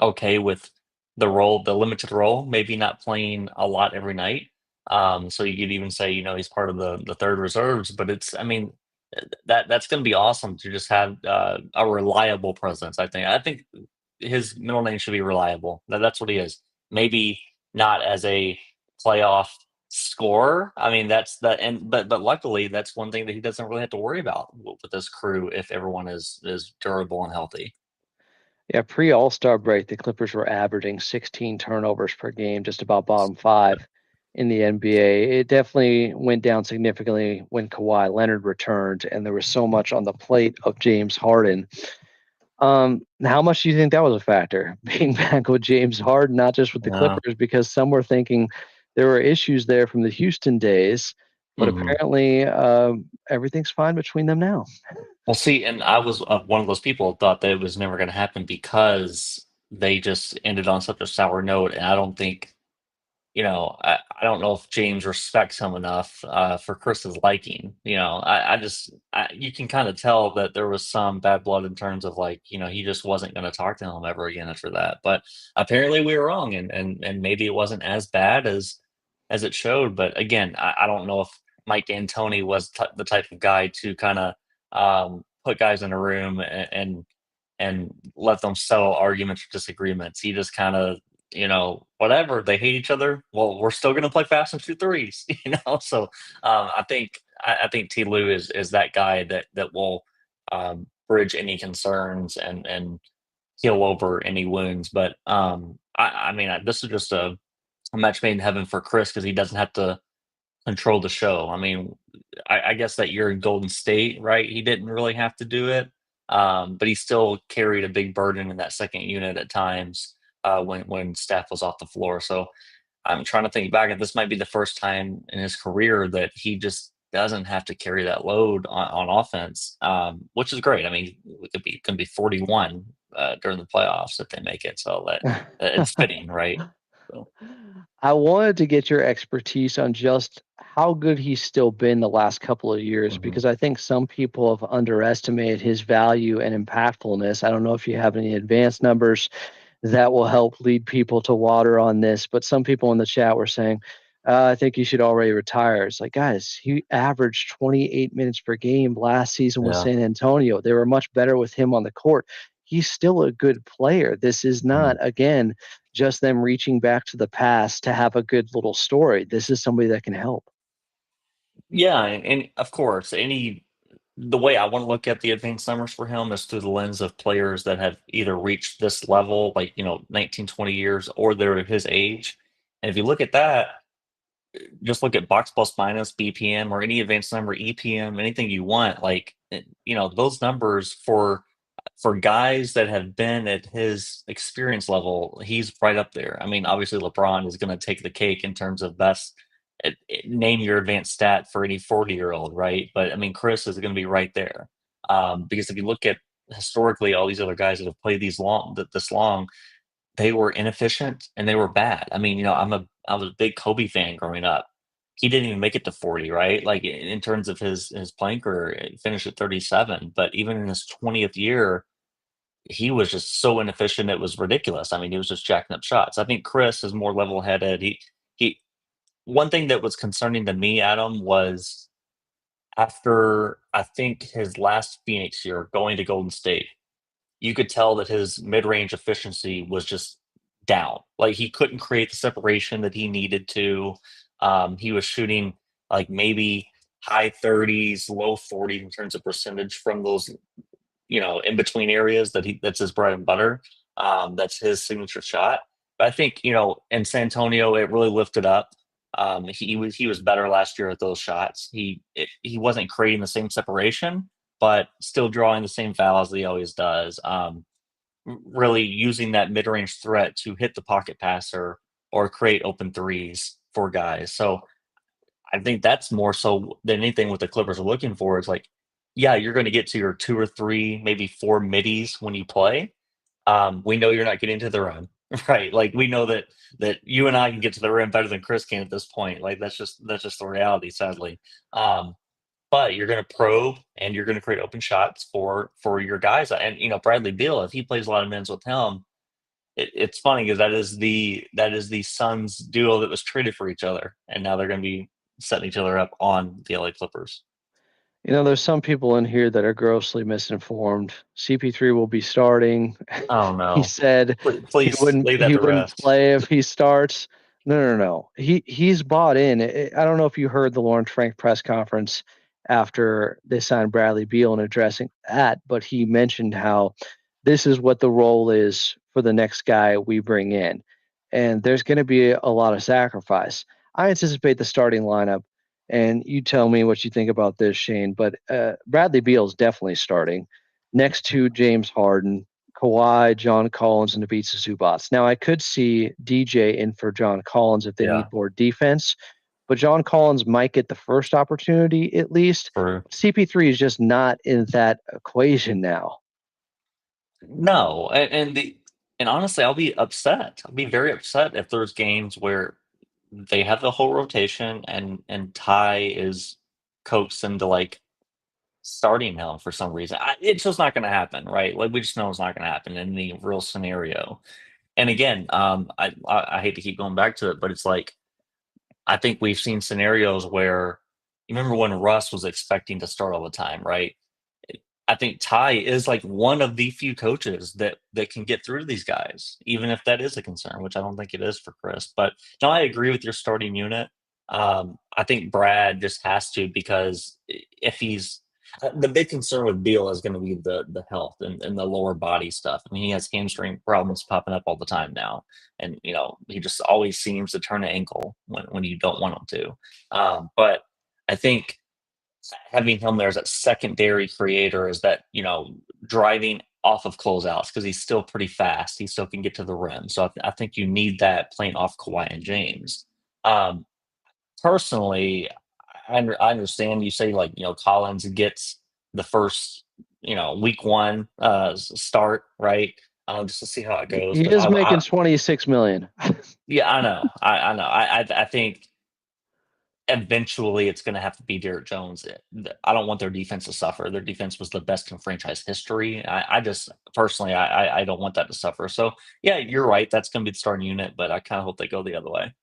okay with the limited role, maybe not playing a lot every night. So you could even say, he's part of the third reserves, but I mean, that's going to be awesome to just have a reliable presence. I think his middle name should be reliable. That's what he is. Maybe not as a playoff scorer. I mean, that's that, and but luckily, that's one thing that he doesn't really have to worry about with this crew if everyone is durable and healthy. Yeah, pre All-Star break, the Clippers were averaging 16 turnovers per game, just about bottom five in the NBA. It definitely went down significantly when Kawhi Leonard returned, and there was so much on the plate of James Harden. How much do you think that was a factor, being back with James Harden, not just with the Yeah. Clippers, because some were thinking there were issues there from the Houston days, but Mhm. apparently everything's fine between them now. Well, see, and I was one of those people who thought that it was never going to happen because they just ended on such a sour note, and I don't think, I don't know if James respects him enough for Chris's liking. You can kind of tell that there was some bad blood in terms of like, he just wasn't going to talk to him ever again after that. But apparently we were wrong, and maybe it wasn't as bad as it showed. But again, I don't know if Mike D'Antoni was the type of guy to kind of put guys in a room and let them settle arguments or disagreements. He just kind of, whatever, they hate each other. Well, we're still going to play fast and shoot threes, So I think T. Lue is that guy that will bridge any concerns and heal over any wounds. But I mean, this is just a match made in heaven for Chris because he doesn't have to control the show. I mean, I guess that year in Golden State, right? He didn't really have to do it, but he still carried a big burden in that second unit at times when Steph was off the floor. So I'm trying to think back, and this might be the first time in his career that he just doesn't have to carry that load on offense, which is great. I mean, it can be 41 during the playoffs if they make it. So it's fitting, right? So, I wanted to get your expertise on just how good he's still been the last couple of years, mhm. because I think some people have underestimated his value and impactfulness. I don't know if you have any advanced numbers that will help lead people to water on this, but some people in the chat were saying, I think he should already retire. It's like, guys, he averaged 28 minutes per game last season with Yeah. San Antonio. They were much better with him on the court. He's still a good player. This is not, again, just them reaching back to the past to have a good little story. This is somebody that can help. Yeah, and of course, the way I want to look at the advanced numbers for him is through the lens of players that have either reached this level, like 19, 20 years, or they're his age. And if you look at that, just look at box plus minus, BPM, or any advanced number, EPM, anything you want. Like those numbers for guys that have been at his experience level, he's right up there. I mean, obviously LeBron is going to take the cake in terms of best name your advanced stat for any 40-year-old, right? But I mean, Chris is going to be right there. Because if you look at historically all these other guys that have played this long, they were inefficient and they were bad. I mean, I was a big Kobe fan growing up. He didn't even make it to 40, right? Like in terms of his playing career, he finished at 37. But even in his 20th year, he was just so inefficient. It was ridiculous. I mean, he was just jacking up shots. I think Chris is more level headed. He, one thing that was concerning to me, Adam, was after I think his last Phoenix year going to Golden State, you could tell that his mid-range efficiency was just down. Like he couldn't create the separation that he needed to. He was shooting like maybe high 30s, low 40s in terms of percentage from those, in between areas that's his bread and butter. That's his signature shot. But I think, in San Antonio, it really lifted up. He was better last year at those shots. He wasn't creating the same separation, but still drawing the same fouls that he always does. Really using that mid-range threat to hit the pocket passer or create open threes for guys. So I think that's more so than anything what the Clippers are looking for. It's like, yeah, you're going to get to your 2 or 3, maybe 4 middies when you play. We know you're not getting to the rim, right? Like we know that you and I can get to the rim better than Chris can at this point. Like that's just the reality, sadly. But you're going to probe and you're going to create open shots for your guys. And Bradley Beal, if he plays a lot of minutes with him, it's funny because that is the Suns duo that was traded for each other, and now they're going to be setting each other up on the LA Clippers. There's some people in here that are grossly misinformed. CP3 will be starting. Oh He no! said Please leave that he to wouldn't rest. play if he starts. No. He's bought in. I don't know if you heard the Lawrence Frank press conference after they signed Bradley Beal and addressing that, but he mentioned how this is what the role is for the next guy we bring in. And there's going to be a lot of sacrifice. I anticipate the starting lineup, and you tell me what you think about this, Shane, but Bradley Beal is definitely starting next to James Harden, Kawhi, John Collins, and Ivica Zubac. Now, I could see DJ in for John Collins if they Yeah, need more defense, but John Collins might get the first opportunity at least. true. CP3 is just not in that equation now. No, and honestly, I'll be upset. I'll be very upset if there's games where they have the whole rotation and Ty is coaxed into like starting him for some reason. It's just not going to happen, right? Like we just know it's not going to happen in the real scenario. And again, I hate to keep going back to it, but it's like I think we've seen scenarios where you remember when Russ was expecting to start all the time, right? I think Ty is like one of the few coaches that can get through to these guys, even if that is a concern, which I don't think it is for Chris. But no, I agree with your starting unit. I think Brad just has to because if he's the big concern with Beal is going to be the health and the lower body stuff. I mean, he has hamstring problems popping up all the time now, and he just always seems to turn an ankle when you don't want him to. But I think having him there as that secondary creator is that driving off of closeouts because he's still pretty fast. He still can get to the rim. So I think you need that playing off Kawhi and James. Um, Personally, I understand you say like Collins gets the first week one start right just to see how it goes. He But is making 26 million. yeah, I know, I know. I think eventually it's going to have to be Derek Jones. I don't want their defense to suffer. Their defense was the best in franchise history. I just personally, I don't want that to suffer. So yeah, you're right. That's going to be the starting unit, but I kind of hope they go the other way.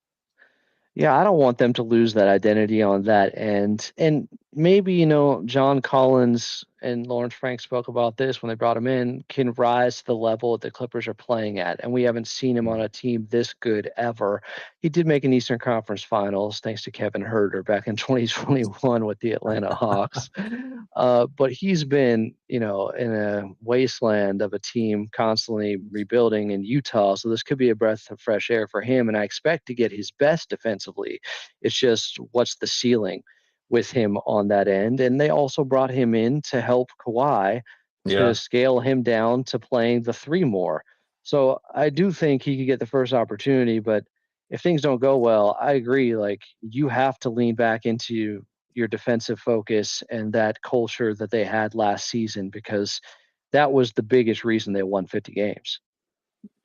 Yeah, I don't want them to lose that identity on that end. And maybe, John Collins and Lawrence Frank spoke about this when they brought him in, can rise to the level that the Clippers are playing at. And we haven't seen him on a team this good ever. He did make an Eastern Conference Finals thanks to Kevin Herter back in 2021 with the Atlanta Hawks. But he's been, in a wasteland of a team constantly rebuilding in Utah. So this could be a breath of fresh air for him. And I expect to get his best defensively. It's just what's the ceiling with him on that end. And they also brought him in to help Kawhi to Yeah. scale him down to playing the three more. So I do think he could get the first opportunity, but if things don't go well, I agree. Like you have to lean back into your defensive focus and that culture that they had last season because that was the biggest reason they won 50 games.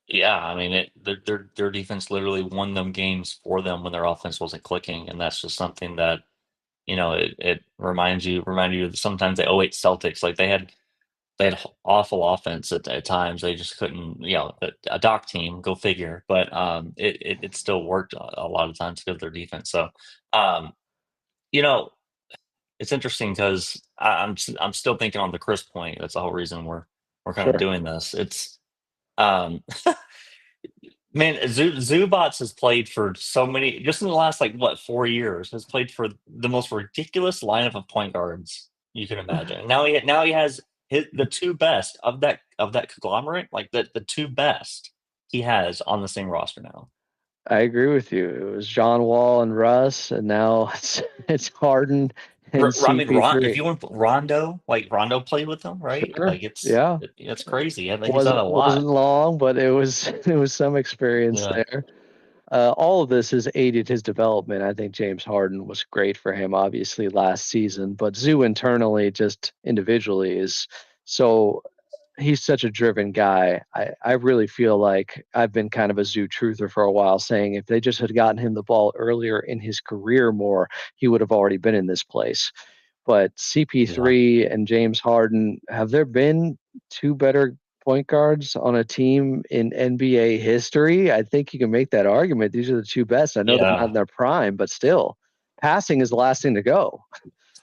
Yeah, I mean, their defense literally won them games for them when their offense wasn't clicking, and that's just something that it reminded you of sometimes the '08 Celtics. Like they had they had awful offense at times. They just couldn't, a doc team, go figure. But it still worked a lot of times because of their defense. So, um, you know, it's interesting because I'm still thinking on the Chris point. That's the whole reason we're kind of Sure. doing this. It's um, man, Zubats has played for so many, just in the last, like, what, 4 years, has played for the most ridiculous lineup of point guards you can imagine. Now he has the two best of that conglomerate, like the two best he has on the same roster now. I agree with you. It was John Wall and Russ, and now it's Harden and I mean, if CP3. you want to put Rondo, like Rondo played with them, right? Sure. Like Yeah. it's crazy. I think he's done Wasn't a wasn't lot. long, but it was it was some experience Yeah, there. All of this has aided his development. I think James Harden was great for him, obviously, last season, but Zoo internally, just individually, is so he's such a driven guy. I really feel like I've been kind of a Zoo truther for a while, saying if they just had gotten him the ball earlier in his career more, he would have already been in this place. But yeah, CP3 and James Harden, have there been two better point guards on a team in NBA history? I think you can make that argument. These are the two best. I know they're not yeah. in their prime, but still, passing is the last thing to go.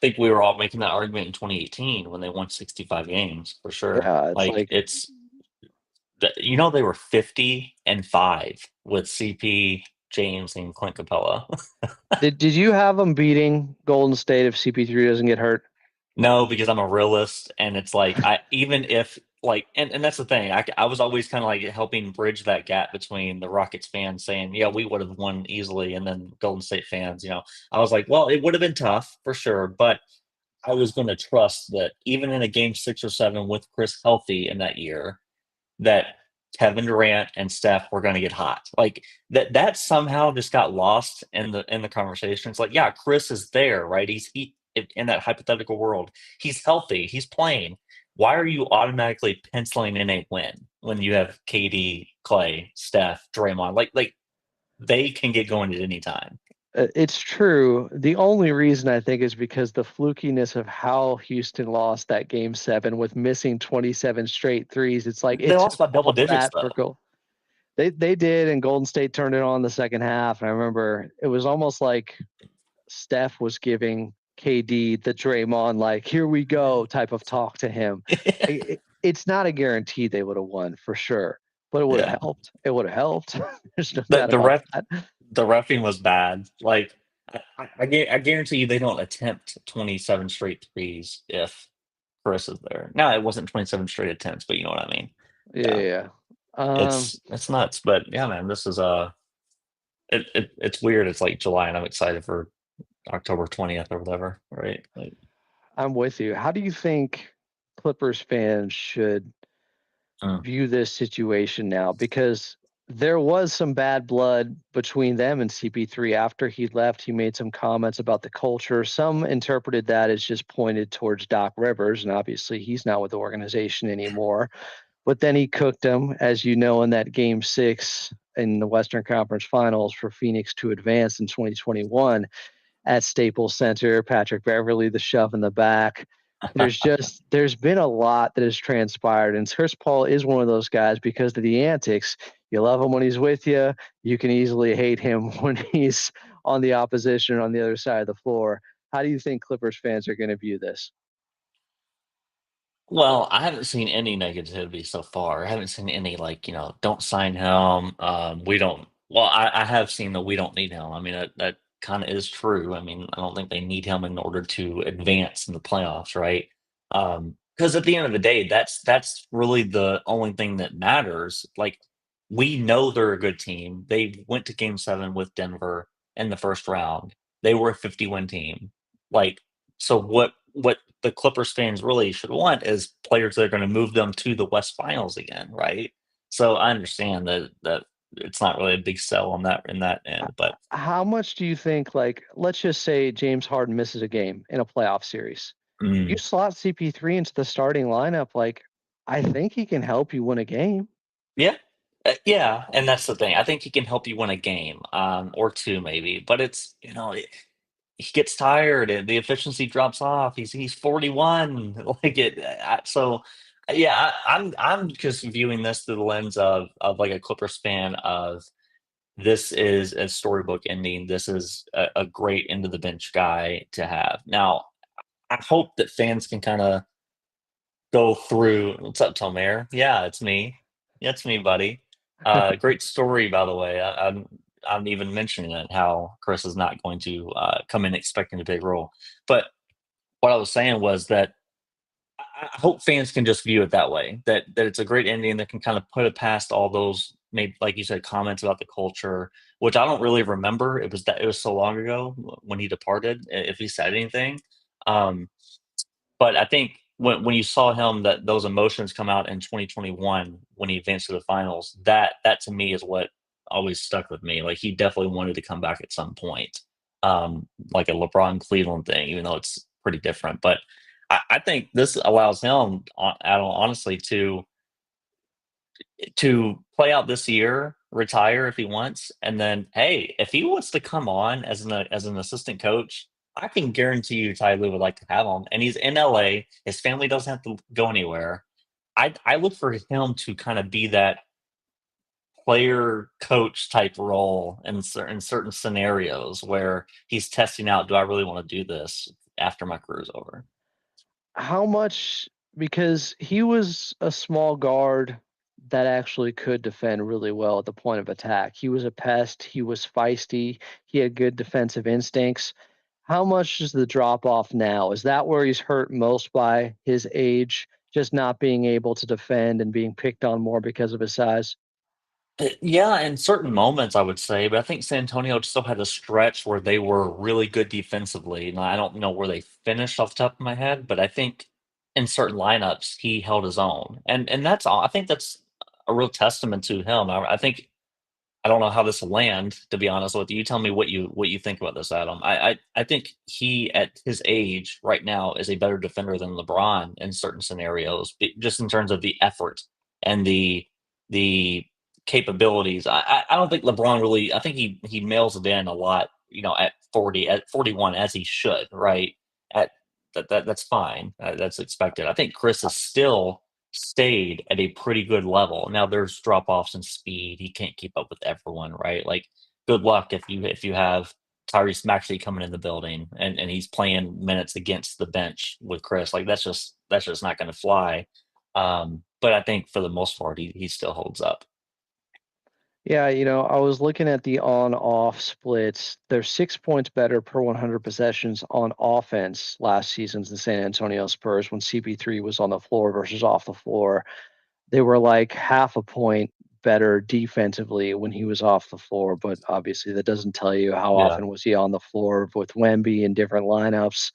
I think we were all making that argument in 2018 when they won 65 games for sure. Yeah, it's Like like, they were 50-5 with CP, James, and Clint Capella. did you have them beating Golden State if CP3 doesn't get hurt? No, because I'm a realist, and it's like I even if like and that's the thing. I was always kind of like helping bridge that gap between the Rockets fans saying, "Yeah, we would have won easily," and then Golden State fans, I was like, "Well, it would have been tough for sure," but I was going to trust that even in a game 6 or 7 with Chris healthy in that year, that Kevin Durant and Steph were going to get hot. Like that somehow just got lost in the conversation. It's like, yeah, Chris is there, right? He in that hypothetical world, he's healthy, he's playing. Why are you automatically penciling in a win when you have KD, Clay, Steph, Draymond? Like they can get going at any time. It's true. The only reason I think is because the flukiness of how Houston lost that game 7 with missing 27 straight threes. It's like They it took lost by double all digits that for though. goal. They did, and Golden State turned it on the second half. And I remember it was almost like Steph was giving KD the Draymond, like, here we go type of talk to him. It's not a guarantee they would have won for sure, but it would have Yeah. helped. It would have helped. There's no The doubt the about ref that. the roughing was bad. Like I guarantee you they don't attempt 27 straight threes if Chris is there. Now it wasn't 27 straight attempts, but you know what I mean. Yeah, Yeah. Um, it's nuts. But yeah, man, this is it's weird. It's like July, and I'm excited for October 20th or whatever. Right? Like, I'm with you. How do you think Clippers fans should mm, view this situation now? Because there was some bad blood between them and CP3 after he left. He made some comments about the culture. Some interpreted that as just pointed towards Doc Rivers, and obviously he's not with the organization anymore. But then he cooked him, as you know, in that game 6 in the Western Conference Finals for Phoenix to advance in 2021 at Staples Center. Patrick Beverly, the shove in the back. There's been a lot that has transpired, and Chris Paul is one of those guys because of the antics. You love him when he's with you. You can easily hate him when he's on the opposition on the other side of the floor. How do you think Clippers fans are going to view this? well, I haven't seen any negativity so far. I haven't seen any like don't sign him. We don't. Well, I have seen the we don't need him. I mean that kind of is true. I mean I don't think they need him in order to advance in the playoffs, right? Because at the end of the day, that's really the only thing that matters. Like we know they're a good team. They went to Game 7 with Denver in the first round. They were a 50-win team. Like so, what the Clippers fans really should want is players that are going to move them to the West Finals again, right? So I understand that it's not really a big sell on that in that end, but How much do you think, like, let's just say James Harden misses a game in a playoff series? You mm, slot CP3 into the starting lineup, like, I think he can help you win a game. yeah, yeah, and that's the thing. I think he can help you win a game, or two maybe, but it's he gets tired and the efficiency drops off. He's 41, like so. Yeah, I'm just viewing this through the lens of like a Clippers fan of this is a storybook ending. This is a great end of the bench guy to have. Now, I hope that fans can kind of go through. What's up, Tomer? Yeah, it's me. Yeah, it's me, buddy. Great story, by the way. I'm even mentioning it how Chris is not going to come in expecting a big role. But what I was saying was that I hope fans can just view it that way. That it's a great ending that can kind of put it past all those, maybe like you said, comments about the culture, which I don't really remember. It was so long ago when he departed, if he said anything. Um, but I think when you saw him, that those emotions come out in 2021 when he advanced to the finals, that to me is what always stuck with me. Like, he definitely wanted to come back at some point, like a LeBron Cleveland thing, even though it's pretty different. But I think this allows him, honestly, to play out this year, retire if he wants, and then, hey, if he wants to come on as an assistant coach, I can guarantee you Ty Lue would like to have him. And he's in LA. His family doesn't have to go anywhere. I look for him to kind of be that player coach type role in certain scenarios where he's testing out, do I really want to do this after my career's over? How much, because he was a small guard that actually could defend really well at the point of attack. He was a pest, he was feisty, he had good defensive instincts. How much is the drop off now? Is that where he's hurt most by his age, just not being able to defend and being picked on more because of his size? Yeah, in certain moments, I would say, but I think San Antonio still had a stretch where they were really good defensively. And I don't know where they finished off the top of my head, but I think in certain lineups he held his own, and that's all. I think that's a real testament to him. I think I don't know how this will land, to be honest with you. You tell me what you think about this, Adam. I think he, at his age right now, is a better defender than LeBron in certain scenarios, just in terms of the effort and the capabilities. I don't think LeBron really. I think he mails it in a lot. At 40, at 41, as he should, right? At that's fine. That's expected. I think Chris is still stayed at a pretty good level. Now there's drop offs in speed. He can't keep up with everyone, right? Like, good luck if you have Tyrese Maxey coming in the building and he's playing minutes against the bench with Chris. Like, that's just not going to fly. But I think for the most part, he still holds up. Yeah, I was looking at the on-off splits. They're 6 points better per 100 possessions on offense last season's the San Antonio Spurs when CP3 was on the floor versus off the floor. They were like half a point better defensively when he was off the floor, but obviously that doesn't tell you how Yeah. often was he on the floor with Wemby in different lineups.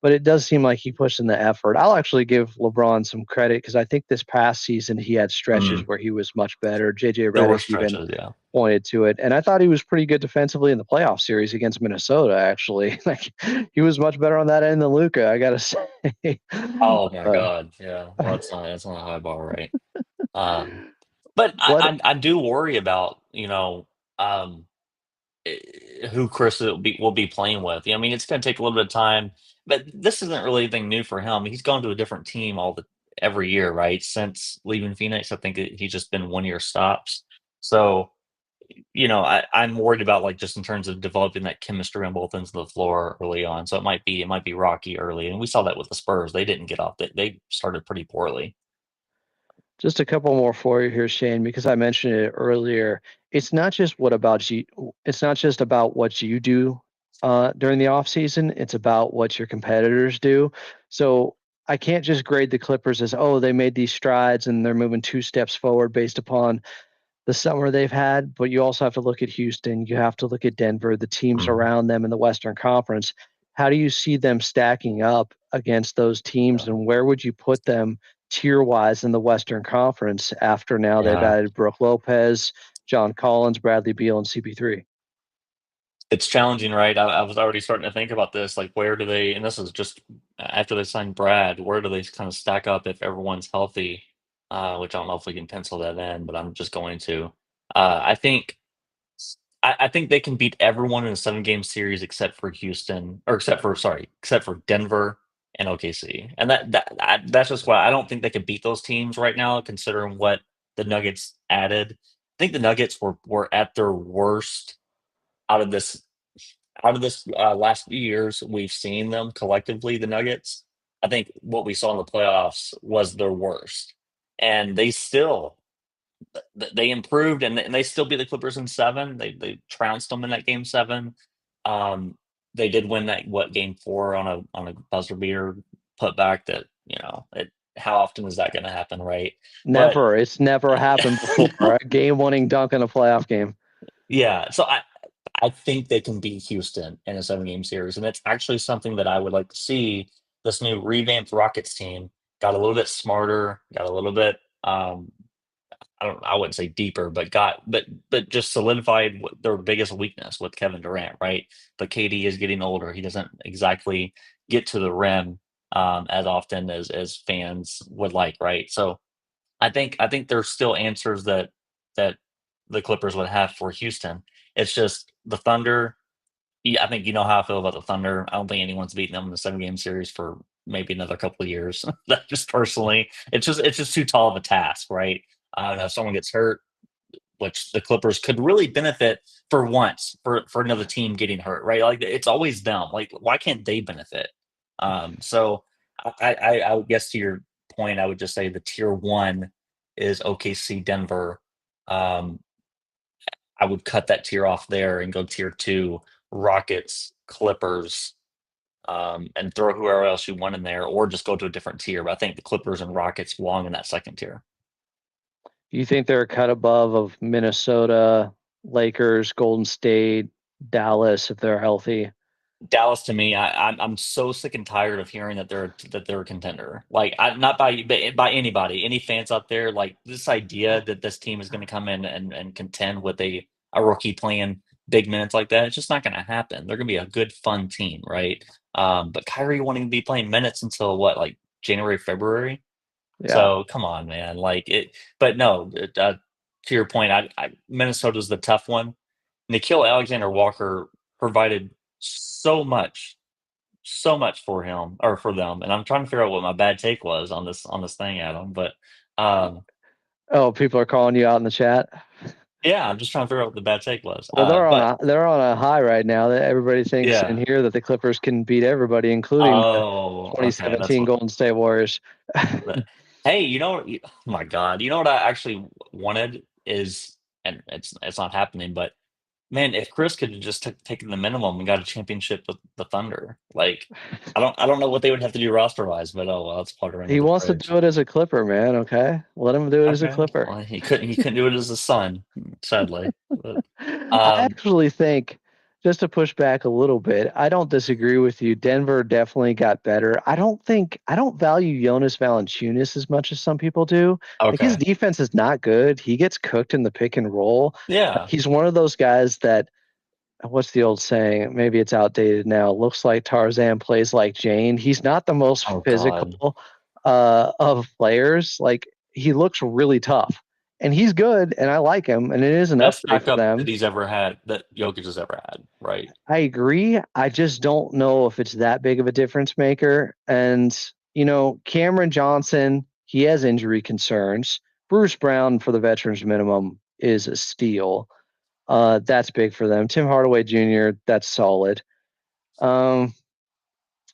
But it does seem like he pushed in the effort. I'll actually give LeBron some credit because I think this past season he had stretches Mm. where he was much better. JJ There were Redick even stretches, yeah. pointed to it, and I thought he was pretty good defensively in the playoff series against Minnesota. Actually, like he was much better on that end than Luca. I gotta say. Oh my uh, God, yeah. Well, that's not a high bar, right? Um, but what I do worry about um, who Chris will be playing with. I mean, it's going to take a little bit of time, but this isn't really anything new for him. He's gone to a different team every year, right? Since leaving Phoenix, I think he's just been 1 year stops. So I'm worried about, like, just in terms of developing that chemistry on both ends of the floor early on. So it might be rocky early, and we saw that with the Spurs. They didn't get off. They started pretty poorly. Just a couple more for you here, Shane, because I mentioned it earlier. It's not just what about you. It's not just about what you do during the off season. It's about what your competitors do. So I can't just grade the Clippers as, oh, they made these strides and they're moving 2 steps forward based upon the summer they've had, but you also have to look at Houston. You have to look at Denver, the teams Mhm. around them in the Western Conference. How do you see them stacking up against those teams, Yeah. and where would you put them tier wise in the Western Conference after now they've Yeah. added Brooke Lopez, John Collins, Bradley Beal, and CP3? It's challenging, right? I was already starting to think about this. Like, where do they? And this is just after they signed Brad. Where do they kind of stack up if everyone's healthy? Which I don't know if we can pencil that in, but I'm just going to. I think I think they can beat everyone in a 7 game series except for Houston, or except for Denver. and OKC, and that's just why I don't think they could beat those teams right now, considering what the Nuggets added. I think the Nuggets were at their worst out of this last few years. We've seen them collectively, the Nuggets. I think what we saw in the playoffs was their worst, and they still they improved, and they still beat the Clippers in 7. They trounced them in that game 7. Um, they did win that game 4 on a buzzer beater put back. That how often is that going to happen, right? But Never. It's never happened before. A game-winning dunk in a playoff game. yeah, so I think they can beat Houston in a 7-game series, and it's actually something that I would like to see. This new revamped Rockets team got a little bit smarter, got a little bit I wouldn't say deeper, but just solidified their biggest weakness with Kevin Durant, right? But KD is getting older. He doesn't exactly get to the rim as often as fans would like, right? So I think there's still answers that the Clippers would have for Houston. It's just the Thunder. Yeah, I think you know how I feel about the Thunder. I don't think anyone's beaten them in the 7-game series for maybe another couple of years. That just personally, it's just too tall of a task, right? If someone gets hurt, which the Clippers could really benefit for once for another team getting hurt, right? Like it's always them. Like why can't they benefit? So I would guess to your point, I would just say the tier 1 is OKC Denver. Um, I would cut that tier off there and go tier 2 Rockets, Clippers, and throw whoever else you want in there, or just go to a different tier. But I think the Clippers and Rockets belong in that second tier. Do you think they're a cut above of Minnesota, Lakers, Golden State, Dallas if they're healthy? Dallas to me, I'm so sick and tired of hearing that they're a contender. Like not by anybody, any fans out there. Like this idea that this team is going to come in and contend with a rookie playing big minutes like that, it's just not going to happen. They're going to be a good, fun team, right? But Kyrie wanting to be playing minutes until what, like January, February? Yeah. So come on, man. Like it, but no. To your point, Minnesota's the tough one. Nikhil Alexander Walker provided so much for him or for them, and I'm trying to figure out what my bad take was on this thing, Adam. But Oh, people are calling you out in the chat. yeah, I'm just trying to figure out what the bad take was. Well, But they're on a high right now. That everybody thinks in yeah. here that the Clippers can beat everybody, including the Oh, okay. That's 2017 what. Golden State Warriors. But, hey, oh my God, you know what I actually wanted is, and it's not happening, but man, if Chris could have just taken the minimum and got a championship with the Thunder, like I don't know what they would have to do roster wise, but oh well, it's water under He the wants to bridge. do it as a Clipper, man. Okay, let him do it as a Okay, Clipper. well he couldn't do it as a son, sadly. But I actually think, just to push back a little bit, I don't disagree with you. Denver definitely got better. I don't value Jonas Valanciunas as much as some people do. Like his okay, defense is not good. He gets cooked in the pick and roll. Like yeah. he's one of those guys that, what's the old saying? Maybe it's outdated now. Looks like Tarzan, plays like Jane. He's not the most Oh God, physical of players. Like he looks really tough, and he's good, and I like him, and it is an best upgrade for backup that them. he's ever had, that Jokic has ever had, right? I agree. I just don't know if it's that big of a difference maker. And, Cameron Johnson, he has injury concerns. Bruce Brown for the veterans minimum is a steal. That's big for them. Tim Hardaway Jr., that's solid. Um,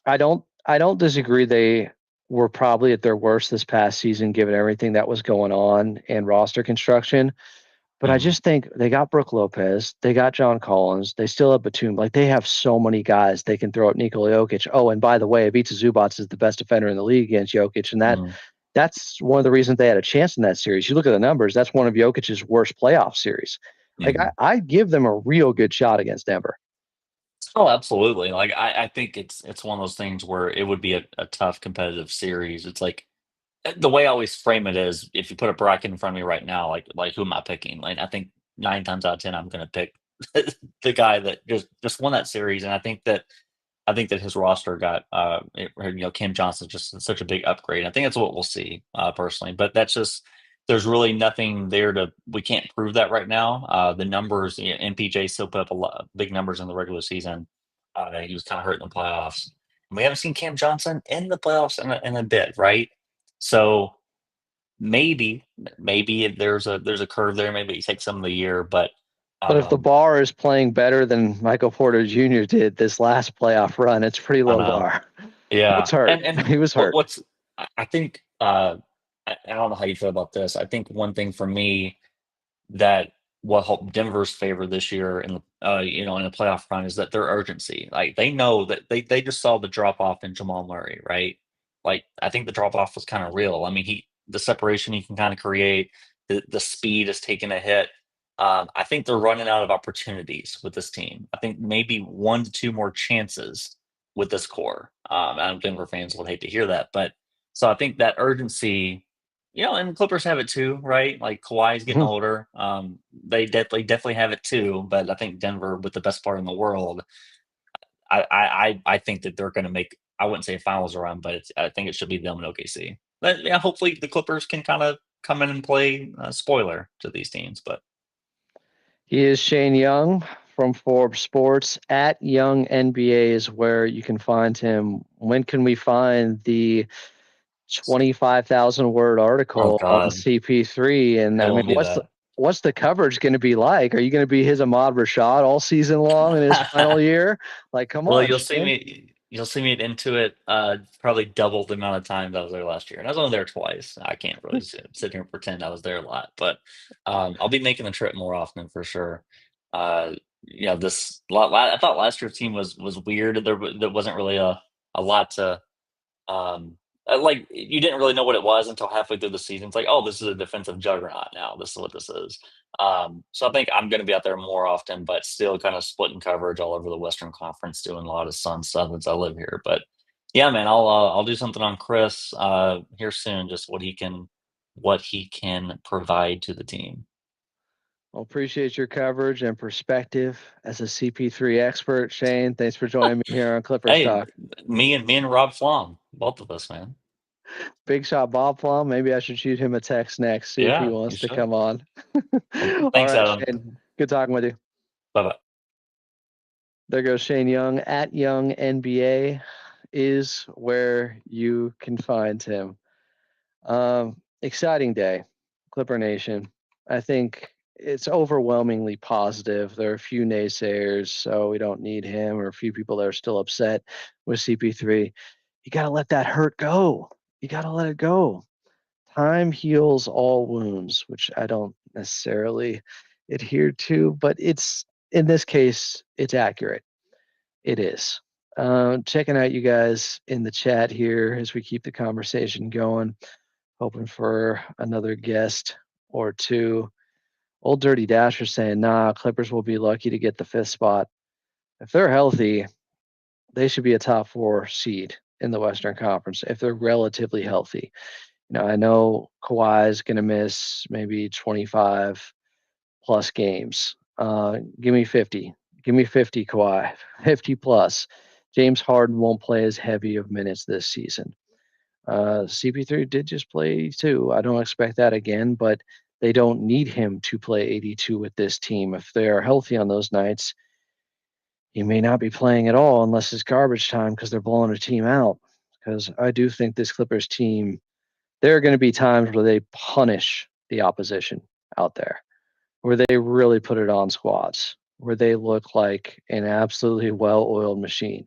I don't disagree. They were probably at their worst this past season, given everything that was going on and roster construction. But I Mhm. just think they got Brooke Lopez, they got John Collins, they still have Batum. Like they have so many guys they can throw at Nikola Jokic. Oh, and by the way, Ivica Zubac is the best defender in the league against Jokic, and Mhm. that's one of the reasons they had a chance in that series. You look at the numbers; that's one of Jokic's worst playoff series. Like Mhm. I give them a real good shot against Denver. Oh, absolutely. Like I think it's one of those things where it would be a tough competitive series. It's like the way I always frame it is, if you put a bracket in front of me right now, like who am I picking? Like I think 9 times out of 10, I'm going to pick the guy that just won that series, and I think that his roster got Cam Johnson just such a big upgrade. I think that's what we'll see personally, but that's just there's really nothing there to we can't prove that right now. The numbers, MPJ still put up a lot big numbers in the regular season. He was kind of hurt in the playoffs, We haven't seen Cam Johnson in the playoffs in a bit, right? So maybe if there's a curve there. Maybe he takes some of the year, but But if the um, bar is playing better than Michael Porter Jr. did this last playoff run, it's a pretty I low know. bar. He was Yeah, hurt. and He was hurt. what's I think I don't know how you feel about this. I think one thing for me that will help Denver's favor this year in the in the playoff run is that their urgency. Like they know that they just saw the drop off in Jamal Murray, right? Like I think the drop off was kind of real. I mean, the separation he can kind of create, the speed is taking a hit. I think they're running out of opportunities with this team. I think maybe 1 to 2 more chances with this core. I know Denver fans would hate to hear that, but so I think that urgency, and Clippers have it too, right? Like Kawhi's getting older. They definitely have it too. But I think Denver, with the best part in the world, I think that they're going to make. I wouldn't say a finals run, but I think it should be them and OKC. But yeah, hopefully the Clippers can kind of come in and play spoiler to these teams. But He is Shane Young from Forbes Sports. At Young NBA is where you can find him. When can we find the 25,000 word oh article on god, CP3? And it I mean, won't be that. what's the coverage going to be like? Are you going to be his Ahmad Rashad all season long in his final year? Like, come Well, on, Shane. you'll see me into it probably double the amount of times I was there last year. And I was only there twice. I can't really sit here and pretend I was there a lot, but I'll be making the trip more often for sure. This lot I thought last year's team was weird. There wasn't really a lot to um, like you didn't really know what it was until halfway through the season. It's like, oh, this is a defensive juggernaut now. This is what this is. So I think I'm going to be out there more often, but still kind of splitting coverage all over the Western Conference, doing a lot of Sun stuff as I live here. But yeah, man, I'll do something on Chris here soon. Just what he can provide to the team. Well, appreciate your coverage and perspective as a CP3 expert. Shane, thanks for joining me here on Clippers Hey, Talk. me and Rob Flom, both of us, man. Big shot Bob Plum. Maybe I should shoot him a text next, see if he Yeah, you wants to should. come on. Well, All thanks, right, Adam. Shane. Good talking with you. Bye bye. There goes Shane Young. At Young NBA is where you can find him. Exciting day, Clipper Nation. I think it's overwhelmingly positive. There are a few naysayers, so we don't need him, or a few people that are still upset with CP3. You got to let that hurt go. You got to let it go. Time heals all wounds, which I don't necessarily adhere to, but it's in this case, it's accurate. It is. Checking out you guys in the chat here as we keep the conversation going. Hoping for another guest or two. Old Dirty Dasher saying, nah, Clippers will be lucky to get the 5th spot. If they're healthy, they should be a top 4 seed in the Western Conference if they're relatively healthy. I know Kawhi is going to miss maybe 25 plus games. Give me 50. Give me 50, Kawhi. 50 plus. James Harden won't play as heavy of minutes this season. CP3 did just play 82. I don't expect that again, but they don't need him to play 82 with this team. If they are healthy on those nights, he may not be playing at all unless it's garbage time because they're blowing a team out. Because I do think this Clippers team, there are going to be times where they punish the opposition out there, where they really put it on squads, where they look like an absolutely well-oiled machine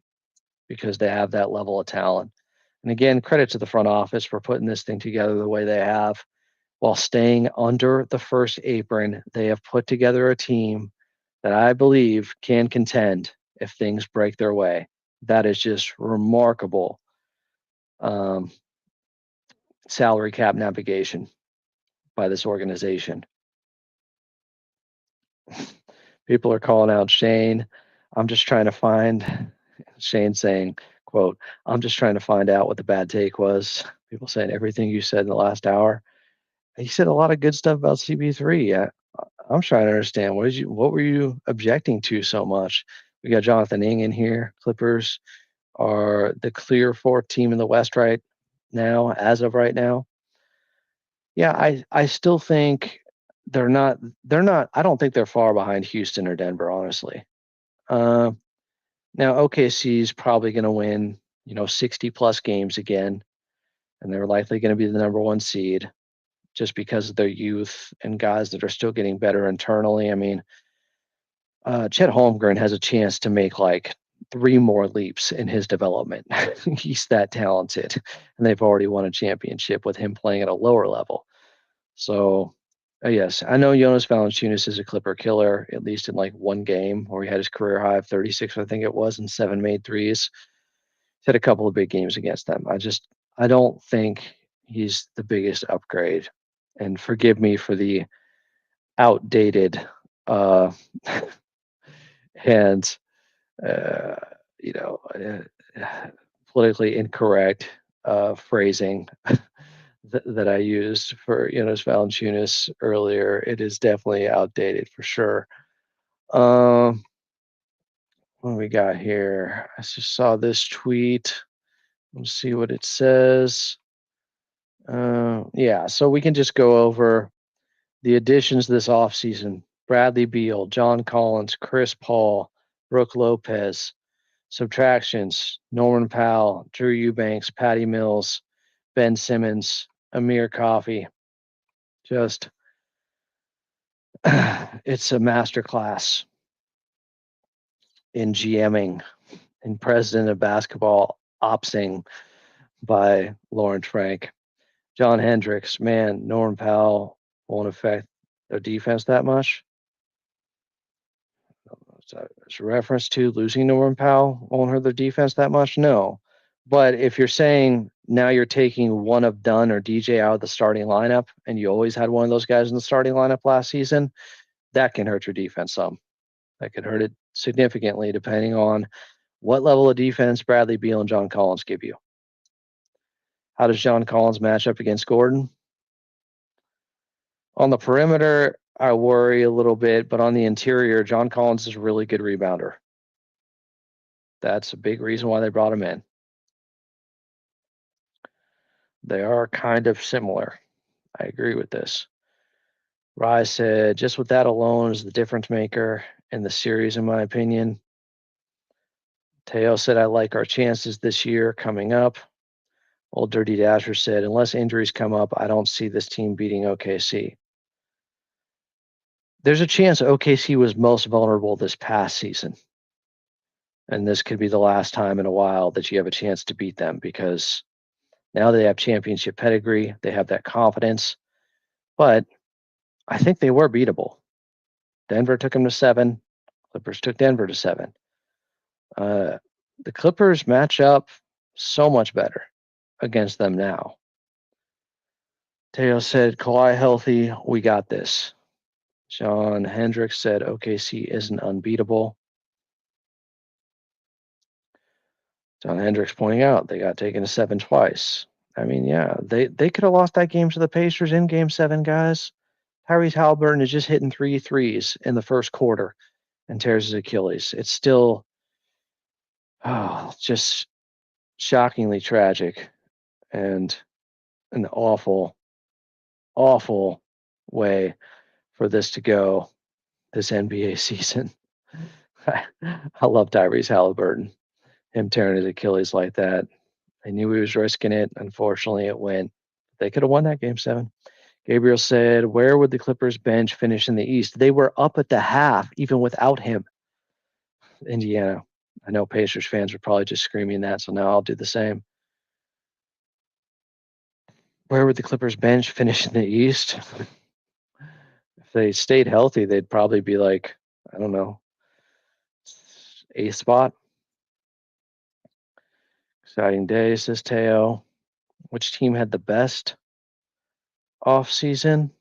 because they have that level of talent. And again, credit to the front office for putting this thing together the way they have. While staying under the first apron, they have put together a team that I believe can contend if things break their way. That is just remarkable salary cap navigation by this organization. People are calling out Shane. I'm just trying to find Shane saying, quote, I'm just trying to find out what the bad take was. People saying everything you said in the last hour. He said a lot of good stuff about CB3. I'm trying to understand what were you objecting to so much? We got Jonathan Ng in here. Clippers are the clear 4th team in the West right now, as of right now. Yeah, I still think they're not. I don't think they're far behind Houston or Denver, honestly. Now OKC is probably going to win 60 plus games again, and they're likely going to be the number 1 seed just because of their youth and guys that are still getting better internally. I mean, Chet Holmgren has a chance to make like 3 more leaps in his development. He's that talented, and they've already won a championship with him playing at a lower level. So, yes, I know Jonas Valanciunas is a Clipper killer, at least in like 1 game where he had his career high of 36, I think it was, and 7 made threes. He's had a couple of big games against them. I don't think he's the biggest upgrade. And forgive me for the outdated and uh, you know, politically incorrect phrasing that I used for Jonas Valanciunas earlier. It is definitely outdated for sure. What do we got here? I just saw this tweet. Let's see what it says. Yeah, so we can just go over the additions this offseason. Bradley Beal, John Collins, Chris Paul, Brooke Lopez. Subtractions: Norman Powell, Drew Eubanks, Patty Mills, Ben Simmons, Amir Coffey. Just, it's a masterclass in GMing and president of basketball opsing by Lawrence Frank. John Hendricks, man, Norman Powell won't affect their defense that much. There's a reference to losing Norman Powell won't hurt their defense that much? No. But if you're saying now you're taking one of Dunn or DJ out of the starting lineup, and you always had one of those guys in the starting lineup last season, that can hurt your defense some. That could hurt it significantly depending on what level of defense Bradley Beal and John Collins give you. How does John Collins match up against Gordon? On the perimeter, I worry a little bit, but on the interior, John Collins is a really good rebounder. That's a big reason why they brought him in. They are kind of similar. I agree with this. Rise said, just with that alone is the difference maker in the series, in my opinion. Teo said, I like our chances this year coming up. Old Dirty Dasher said, unless injuries come up, I don't see this team beating OKC. There's a chance OKC was most vulnerable this past season. And this could be the last time in a while that you have a chance to beat them, because now they have championship pedigree. They have that confidence. But I think they were beatable. Denver took them to 7. Clippers took Denver to 7. The Clippers match up so much better against them now. Teo said, Kawhi healthy, we got this. John Hendricks said, OKC isn't unbeatable. John Hendricks pointing out they got taken to 7 twice. I mean, yeah, they could have lost that game to the Pacers in Game 7, guys. Tyrese Halliburton is just hitting 3 threes in the first quarter and tears his Achilles. It's still just shockingly tragic and an awful, awful way for this to go this NBA season. I love Tyrese Halliburton. Him tearing his Achilles like that. I knew he was risking it. Unfortunately, it went. They could have won that Game 7. Gabriel said, where would the Clippers bench finish in the East? They were up at the half, even without him. Indiana. I know Pacers fans are probably just screaming that, so now I'll do the same. Where would the Clippers bench finish in the East? If they stayed healthy, they'd probably be like, I don't know, 8th spot. Exciting day, says Teo. Which team had the best off season?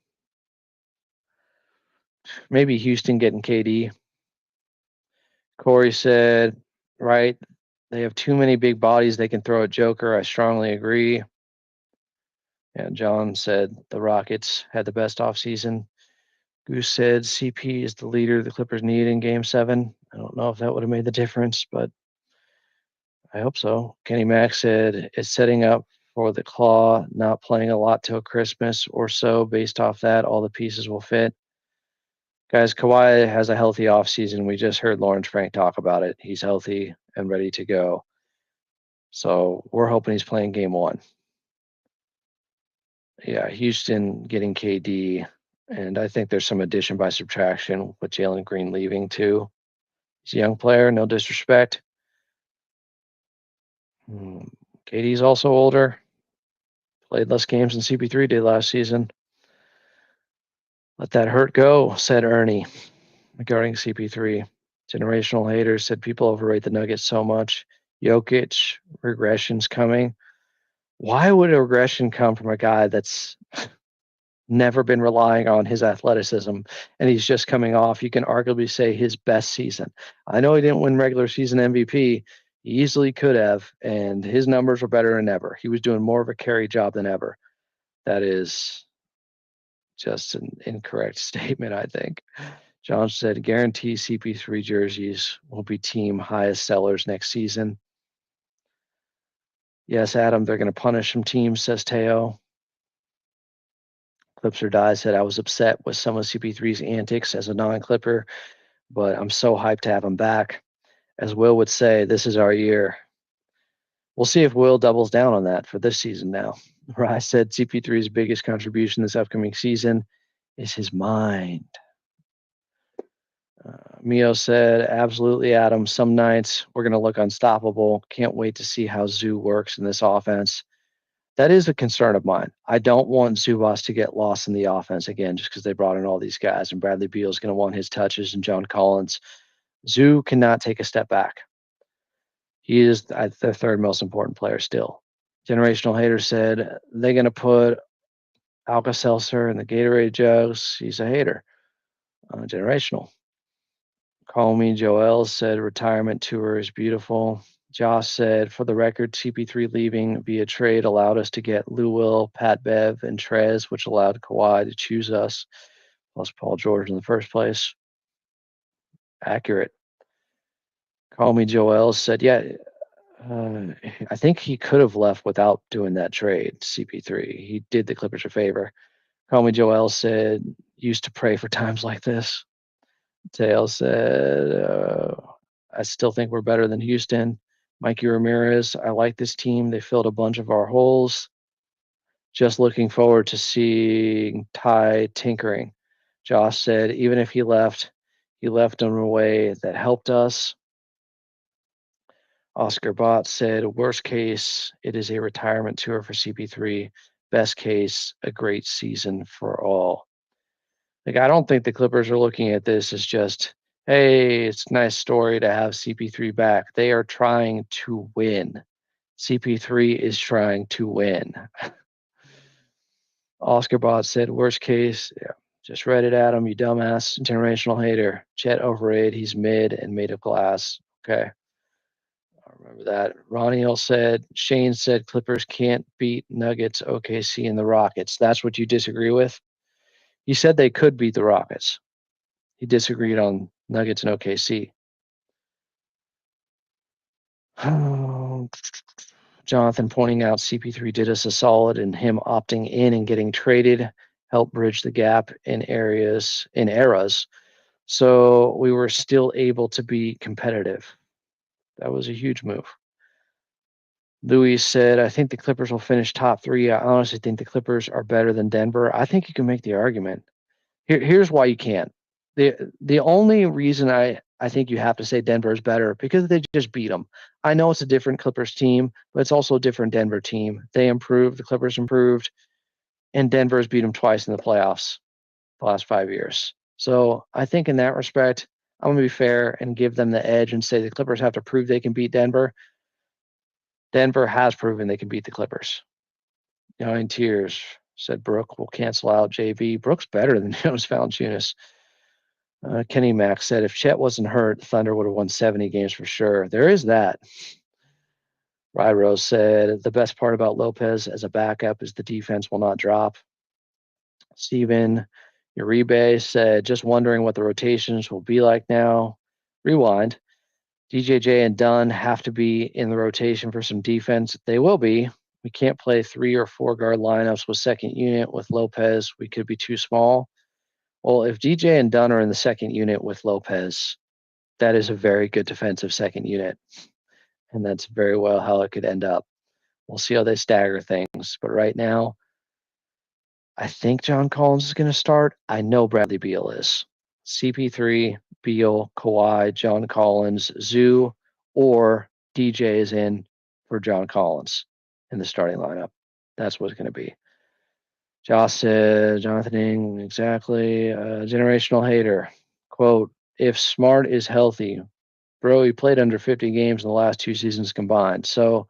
Maybe Houston getting KD. Corey said, right, they have too many big bodies they can throw at Joker. I strongly agree. And John said the Rockets had the best offseason. Goose said CP is the leader the Clippers need in Game 7. I don't know if that would have made the difference, but I hope so. Kenny Mack said it's setting up for the Claw, not playing a lot till Christmas or so. Based off that, all the pieces will fit. Guys, Kawhi has a healthy offseason. We just heard Lawrence Frank talk about it. He's healthy and ready to go. So we're hoping he's playing game 1. Yeah, Houston getting KD, and I think there's some addition by subtraction with Jalen Green leaving too. He's a young player, no disrespect. KD's also older. Played less games than CP3 did last season. Let that hurt go, said Ernie regarding CP3. Generational haters said people overrate the Nuggets so much. Jokic, regression's coming. Why would a regression come from a guy that's never been relying on his athleticism and he's just coming off, you can arguably say, his best season? I know he didn't win regular season MVP. He easily could have, and his numbers were better than ever. He was doing more of a carry job than ever. That is just an incorrect statement, I think. John said, guarantee CP3 jerseys will be team highest sellers next season. Yes, Adam, they're going to punish some teams, says Teo. Clips or Die said, I was upset with some of CP3's antics as a non-Clipper, but I'm so hyped to have him back. As Will would say, this is our year. We'll see if Will doubles down on that for this season now. Rye said CP3's biggest contribution this upcoming season is his mind. Mio said, absolutely, Adam. Some nights we're going to look unstoppable. Can't wait to see how Zoo works in this offense. That is a concern of mine. I don't want Zubas to get lost in the offense again just because they brought in all these guys, and Bradley Beal is going to want his touches and John Collins. Zoo cannot take a step back. He is the third most important player still. Generational Hater said, they're going to put Alka-Seltzer in the Gatorade jugs. He's a hater. Generational. Call Me Joel said, retirement tour is beautiful. Josh said, for the record, CP3 leaving via trade allowed us to get Lou Will, Pat Bev, and Trez, which allowed Kawhi to choose us, plus Paul George in the first place. Accurate. Call Me Joel said, yeah, I think he could have left without doing that trade, CP3. He did the Clippers a favor. Call Me Joel said, used to pray for times like this. Tail said, I still think we're better than Houston. Mikey Ramirez, I like this team. They filled a bunch of our holes. Just looking forward to seeing Ty tinkering. Josh said, even if he left in a way that helped us. Oscar Bott said, worst case, it is a retirement tour for CP3. Best case, a great season for all. Like, I don't think the Clippers are looking at this as just, hey, it's a nice story to have CP3 back. They are trying to win. CP3 is trying to win. Oscar Bot said, worst case, yeah, just read it, Adam, you dumbass, generational hater. Chet overrated, he's mid and made of glass. Okay. I remember that. Ronnie Hill said, Shane said Clippers can't beat Nuggets, OKC, and the Rockets. That's what you disagree with? He said they could beat the Rockets. He disagreed on Nuggets and OKC. Jonathan pointing out CP3 did us a solid, and him opting in and getting traded helped bridge the gap in eras. So we were still able to be competitive. That was a huge move. Louis said, I think the Clippers will finish top 3. I honestly think the Clippers are better than Denver. I think you can make the argument. Here's why you can't. The only reason I think you have to say Denver is better because they just beat them. I know it's a different Clippers team, but it's also a different Denver team. They improved, the Clippers improved, and Denver's beat them twice in the playoffs the last 5 years. So I think in that respect, I'm going to be fair and give them the edge and say the Clippers have to prove they can beat Denver. Denver has proven they can beat the Clippers. 9 tears, said Brooke. We'll cancel out JV. Brooke's better than Jonas Valanciunas. Kenny Mack said, if Chet wasn't hurt, Thunder would have won 70 games for sure. There is that. Rye Rose said, the best part about Lopez as a backup is the defense will not drop. Steven Uribe said, just wondering what the rotations will be like now. Rewind. DJJ and Dunn have to be in the rotation for some defense. They will be. We can't play 3 or 4 guard lineups with second unit with Lopez. We could be too small. Well, if DJ and Dunn are in the second unit with Lopez, that is a very good defensive second unit. and that's very well how it could end up. We'll see how they stagger things. But right now, I think John Collins is going to start. I know Bradley Beal is. CP3, Beal, Kawhi, John Collins, Zoo, or DJ is in for John Collins in the starting lineup. That's what it's going to be. Josh said, Jonathan Ing, exactly. Generational hater. Quote, if Smart is healthy, bro, he played under 50 games in the last 2 seasons combined. So,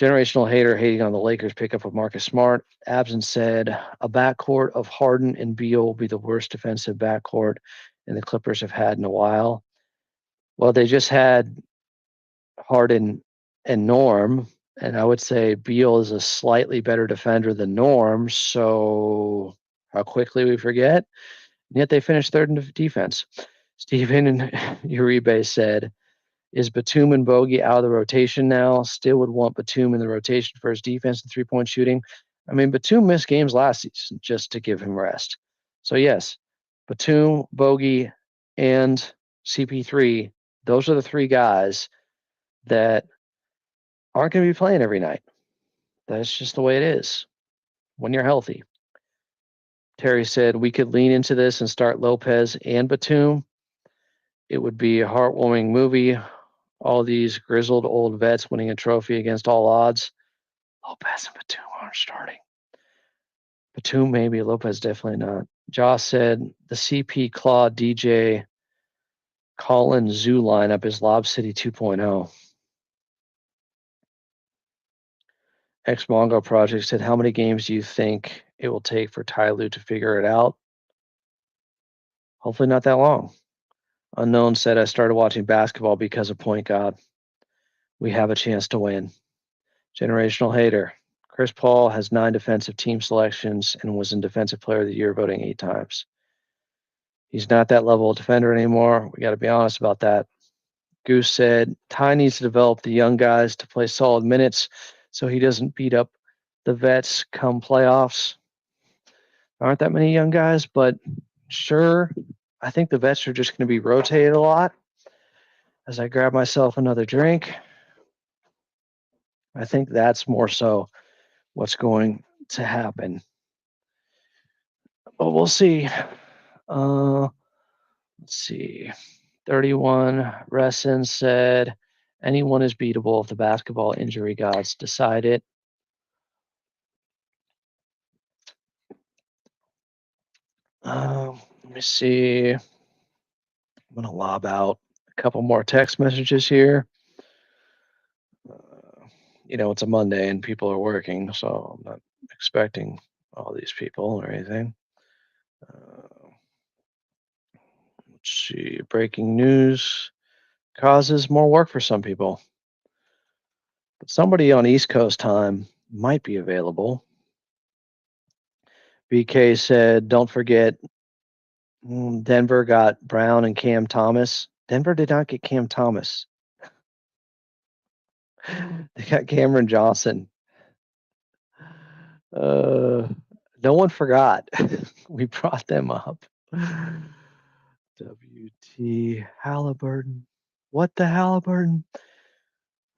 generational hater hating on the Lakers pickup of Marcus Smart. Absent said, a backcourt of Harden and Beal will be the worst defensive backcourt and the Clippers have had in a while. Well, they just had Harden and Norm, and I would say Beal is a slightly better defender than Norm. So how quickly we forget. And yet they finished third in defense. Steven Uribe said, is Batum and Bogey out of the rotation now? Still would want Batum in the rotation for his defense and three-point shooting. I mean, Batum missed games last season just to give him rest. So yes, Batum, Bogey, and CP3, those are the 3 guys that aren't going to be playing every night. That's just the way it is when you're healthy. Terry said we could lean into this and start Lopez and Batum. It would be a heartwarming movie. All these grizzled old vets winning a trophy against all odds. Lopez and Batum aren't starting. Batum maybe, Lopez definitely not. Josh said the CP Claw DJ Collins Zoo lineup is Lob City 2.0. X Mongo Project said, how many games do you think it will take for Ty Lue to figure it out? Hopefully not that long. Unknown said, I started watching basketball because of Point God. We have a chance to win. Generational hater. Chris Paul has 9 defensive team selections and was in Defensive Player of the Year voting 8 times. He's not that level of defender anymore. We got to be honest about that. Goose said, Ty needs to develop the young guys to play solid minutes so he doesn't beat up the vets come playoffs. There aren't that many young guys, but sure, I think the vets are just going to be rotated a lot. As I grab myself another drink, I think that's more so what's going to happen. But we'll see. Let's see. 31 Resson said, anyone is beatable if the basketball injury gods decide it. Let me see. I'm going to lob out a couple more text messages here. It's a Monday and people are working, so I'm not expecting all these people or anything. Let's see. Breaking news causes more work for some people. But somebody on East Coast time might be available. BK said, don't forget, Denver got Brown and Cam Thomas. Denver did not get Cam Thomas. They got Cameron Johnson. No one forgot. We brought them up. WT Halliburton. What the Halliburton?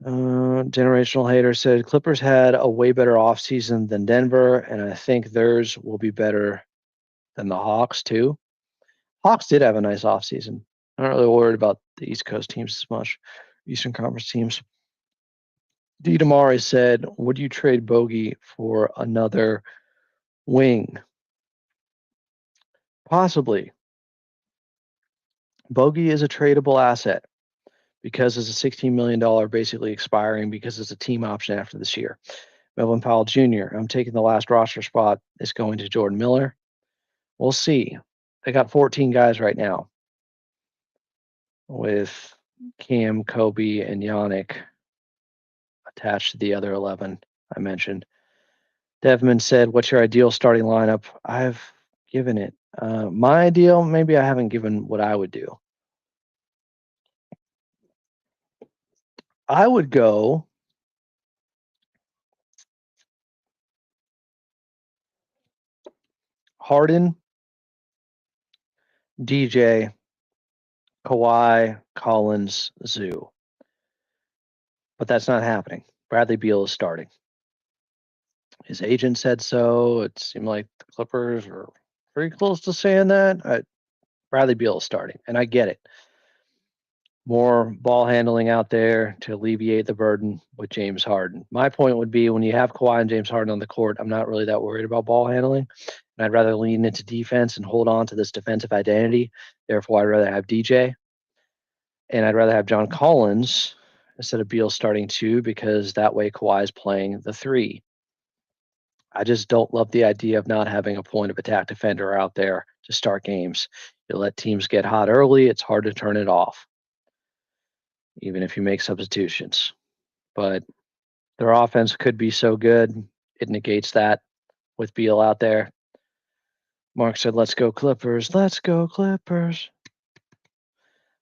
Generational hater said Clippers had a way better offseason than Denver, and I think theirs will be better than the Hawks too. Hawks did have a nice offseason. I'm not really worried about the East Coast teams as much, Eastern Conference teams. D. Damari said, would you trade Bogey for another wing? Possibly. Bogey is a tradable asset because it's a $16 million basically expiring because it's a team option after this year. Melvin Powell Jr., I'm taking the last roster spot. It's going to Jordan Miller. We'll see. They got 14 guys right now with Cam, Kobe, and Yannick attached to the other 11 I mentioned. Devman said, what's your ideal starting lineup? I've given it. My ideal, maybe I haven't given what I would do. I would go Harden, DJ, Kawhi, Collins, Zoo. but that's not happening. Bradley Beal is starting. His agent said so. It seemed like the Clippers are pretty close to saying that. Bradley Beal is starting, and I get it. More ball handling out there to alleviate the burden with James Harden. My point would be when you have Kawhi and James Harden on the court, I'm not really that worried about ball handling. And I'd rather lean into defense and hold on to this defensive identity. Therefore, I'd rather have DJ. And I'd rather have John Collins instead of Beal starting 2 because that way Kawhi is playing the 3. I just don't love the idea of not having a point of attack defender out there to start games. You let teams get hot early, it's hard to turn it off, even if you make substitutions. But their offense could be so good, it negates that with Beal out there. Mark said, let's go Clippers. Let's go Clippers.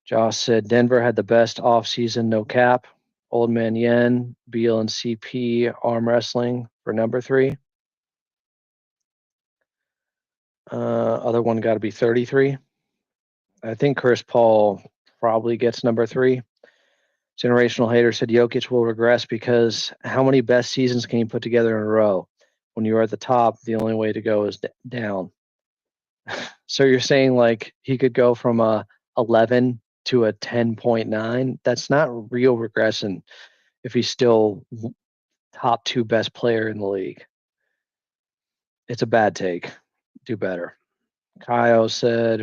Josh said, Denver had the best offseason, no cap. Old Man Yen, Beal, and CP arm wrestling for number 3. Other one got to be 33. I think Chris Paul probably gets number 3. Generational Hater said Jokic will regress because how many best seasons can you put together in a row? When you're at the top, the only way to go is down. So you're saying like he could go from a 11 to a 10.9? That's not real regression if he's still top 2 best player in the league. It's a bad take. Do better. Kai said,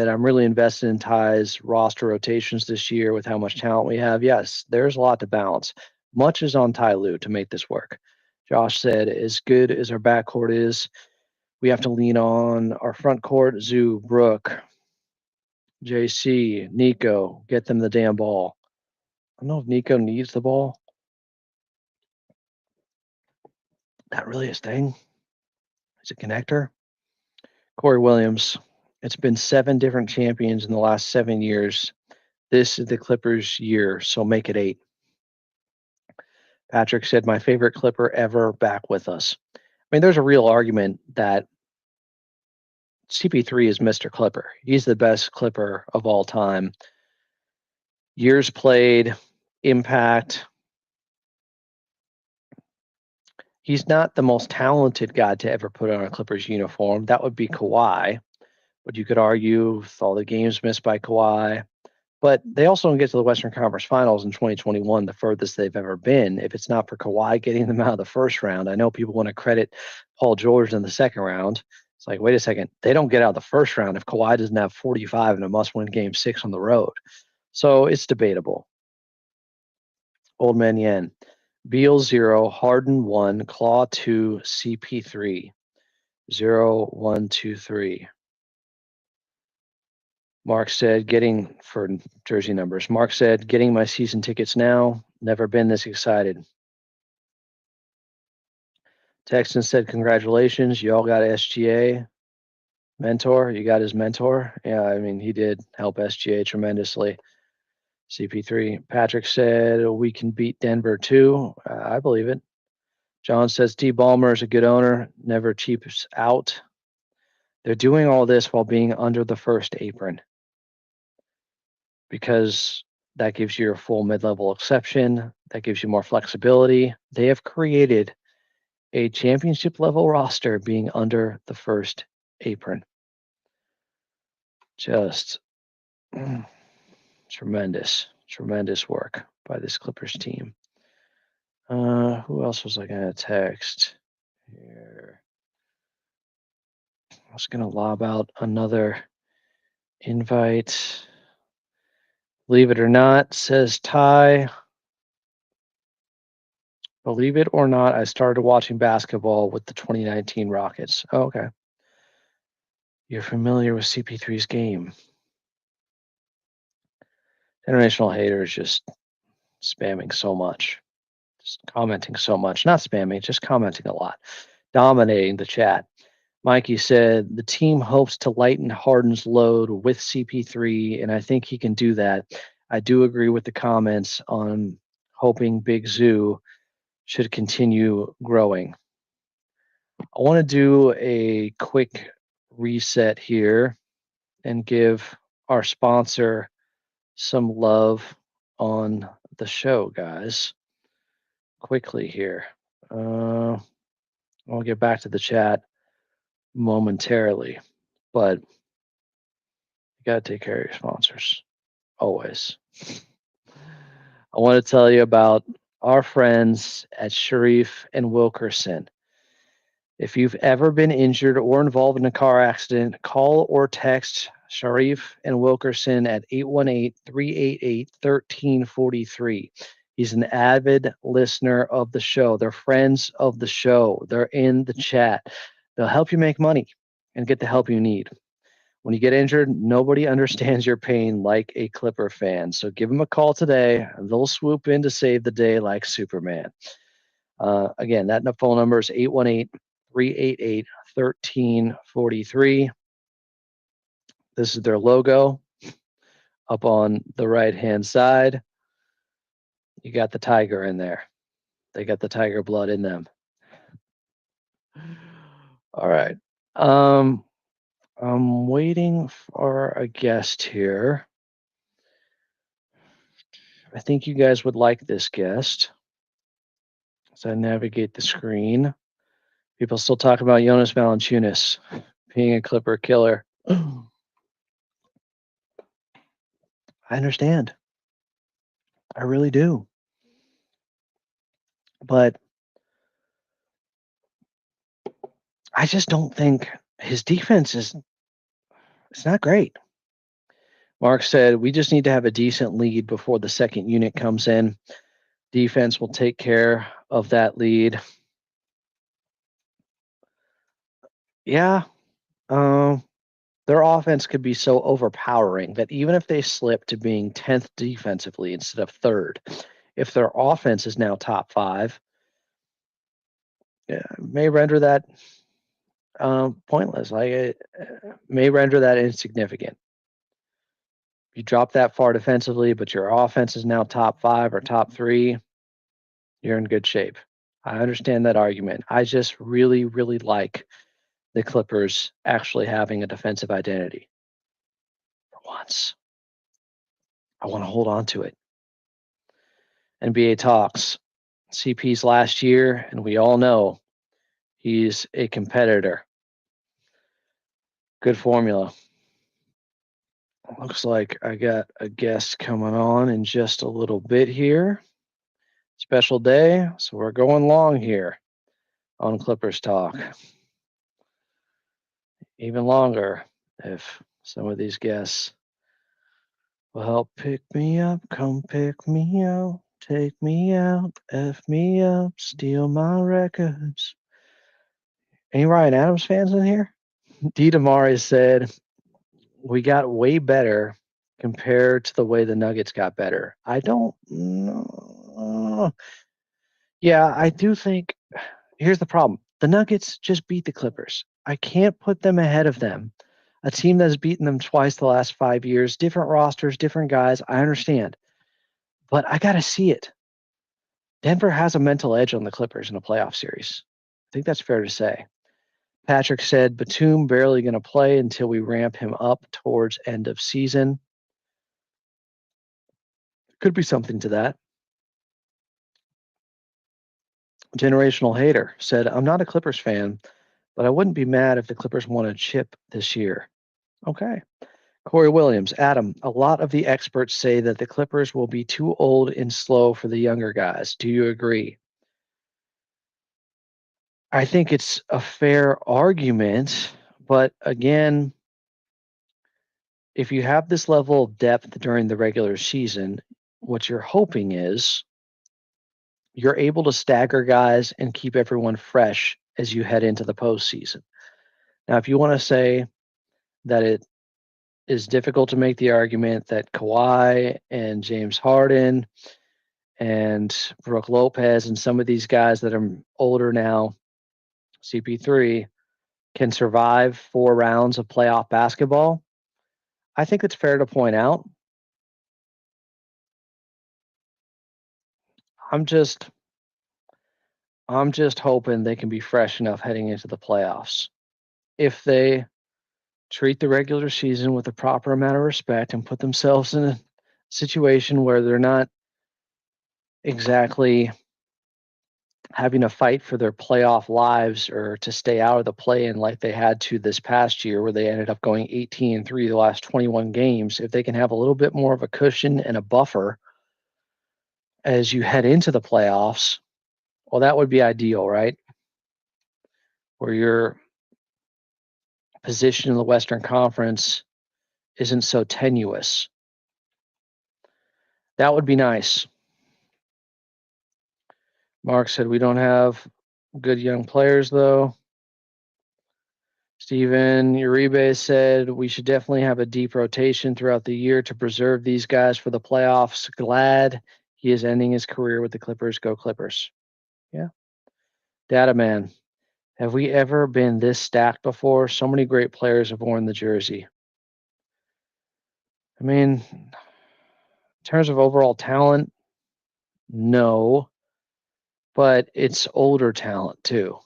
I'm really invested in Ty's roster rotations this year with how much talent we have. Yes, there's a lot to balance. Much is on Ty Lue to make this work. Josh said, as good as our backcourt is, we have to lean on our front court. Zoo, Brooke, JC, Nico, get them the damn ball. I don't know if Nico needs the ball. Not really his thing. He's a connector. Corey Williams, it's been 7 different champions in the last 7 years. This is the Clippers' year, so make it 8. Patrick said, my favorite Clipper ever back with us. I mean, there's a real argument that CP3 is Mr. Clipper. He's the best Clipper of all time. Years played, impact. He's not the most talented guy to ever put on a Clippers uniform. That would be Kawhi. But you could argue with all the games missed by Kawhi. But they also don't get to the Western Conference Finals in 2021, the furthest they've ever been, if it's not for Kawhi getting them out of the first round. I know people want to credit Paul George in the second round. It's like, wait a second. They don't get out of the first round if Kawhi doesn't have 45 and a must-win game 6 on the road. So it's debatable. Old Man Yen. Beal 0, Harden 1, Claw 2, CP3. 0, 1, 2, 3. Mark said, getting for jersey numbers. Mark said, getting my season tickets now. Never been this excited. Texan said, congratulations. You all got SGA. Mentor. You got his mentor. Yeah, I mean, he did help SGA tremendously. CP3. Patrick said, we can beat Denver too. I believe it. John says, T. Ballmer is a good owner. Never cheaps out. They're doing all this while being under the first apron, because that gives you a full mid-level exception. That gives you more flexibility. They have created a championship level roster being under the first apron. Just tremendous work by this Clippers team. Who else was I going to text here? I was going to lob out another invite. Believe it or not, says Ty. Believe it or not, I started watching basketball with the 2019 Rockets. Oh, okay. You're familiar with CP3's game. Generational Hater is just spamming so much. Just commenting so much. Not spamming, just commenting a lot. Dominating the chat. Mikey said, the team hopes to lighten Harden's load with CP3, and I think he can do that. I do agree with the comments on hoping Big Zoo should continue growing. I want to do a quick reset here and give our sponsor some love on the show, guys, quickly here. I'll get back to the chat momentarily, but you got to take care of your sponsors, always. I want to tell you about our friends at Sharif and Wilkerson. If you've ever been injured or involved in a car accident, call or text Sharif and Wilkerson at 818-388-1343. He's an avid listener of the show. They're friends of the show. They're in the chat. They'll help you make money and get the help you need. When you get injured, nobody understands your pain like a Clipper fan. So give them a call today, and they'll swoop in to save the day like Superman. Again, that phone number is 818-388-1343. This is their logo up on the right-hand side. You got the tiger in there. They got the tiger blood in them. All right. I'm waiting for a guest here. I think you guys would like this guest. As I navigate the screen, people still talk about Jonas Valanciunas being a Clipper killer. I understand. I really do. But I just don't think his defense it's not great. Mark said, we just need to have a decent lead before the second unit comes in. Defense will take care of that lead. Yeah. Their offense could be so overpowering that even if they slip to being 10th defensively instead of 3rd, if their offense is now top 5, may render that pointless. Like it may render that insignificant. You drop that far defensively, but your offense is now top 5 or top 3, you're in good shape. I understand that argument. I just really, really like the Clippers actually having a defensive identity. For once, I want to hold on to it. NBA talks. CP's last year, and we all know he's a competitor. Good formula. Looks like I got a guest coming on in just a little bit here. Special day, so we're going long here on Clippers Talk. Even longer if some of these guests will help pick me up, come pick me up, take me out, F me up, steal my records. Any Ryan Adams fans in here? D. Damari said, we got way better compared to the way the Nuggets got better. I don't know. Yeah, I do think here's the problem. The Nuggets just beat the Clippers. I can't put them ahead of them. A team that's beaten them twice the last 5 years, different rosters, different guys. I understand. But I got to see it. Denver has a mental edge on the Clippers in a playoff series. I think that's fair to say. Patrick said, Batum barely going to play until we ramp him up towards end of season. Could be something to that. Generational Hater said, I'm not a Clippers fan, but I wouldn't be mad if the Clippers won a chip this year. Okay. Corey Williams, Adam, a lot of the experts say that the Clippers will be too old and slow for the younger guys. Do you agree? I think it's a fair argument, but again, if you have this level of depth during the regular season, what you're hoping is you're able to stagger guys and keep everyone fresh as you head into the postseason. Now, if you want to say that it is difficult to make the argument that Kawhi and James Harden and Brooke Lopez and some of these guys that are older now, CP3, can survive 4 rounds of playoff basketball, I think it's fair to point out. I'm just hoping they can be fresh enough heading into the playoffs. If they treat the regular season with the proper amount of respect and put themselves in a situation where they're not exactly having to fight for their playoff lives or to stay out of the play-in like they had to this past year, where they ended up going 18-3 the last 21 games. If they can have a little bit more of a cushion and a buffer as you head into the playoffs, well, that would be ideal, right? Where your position in the Western Conference isn't so tenuous. That would be nice. Mark said we don't have good young players, though. Steven Uribe said we should definitely have a deep rotation throughout the year to preserve these guys for the playoffs. Glad he is ending his career with the Clippers. Go Clippers. Yeah. Data man. Have we ever been this stacked before? So many great players have worn the jersey. I mean, in terms of overall talent, no. But it's older talent too.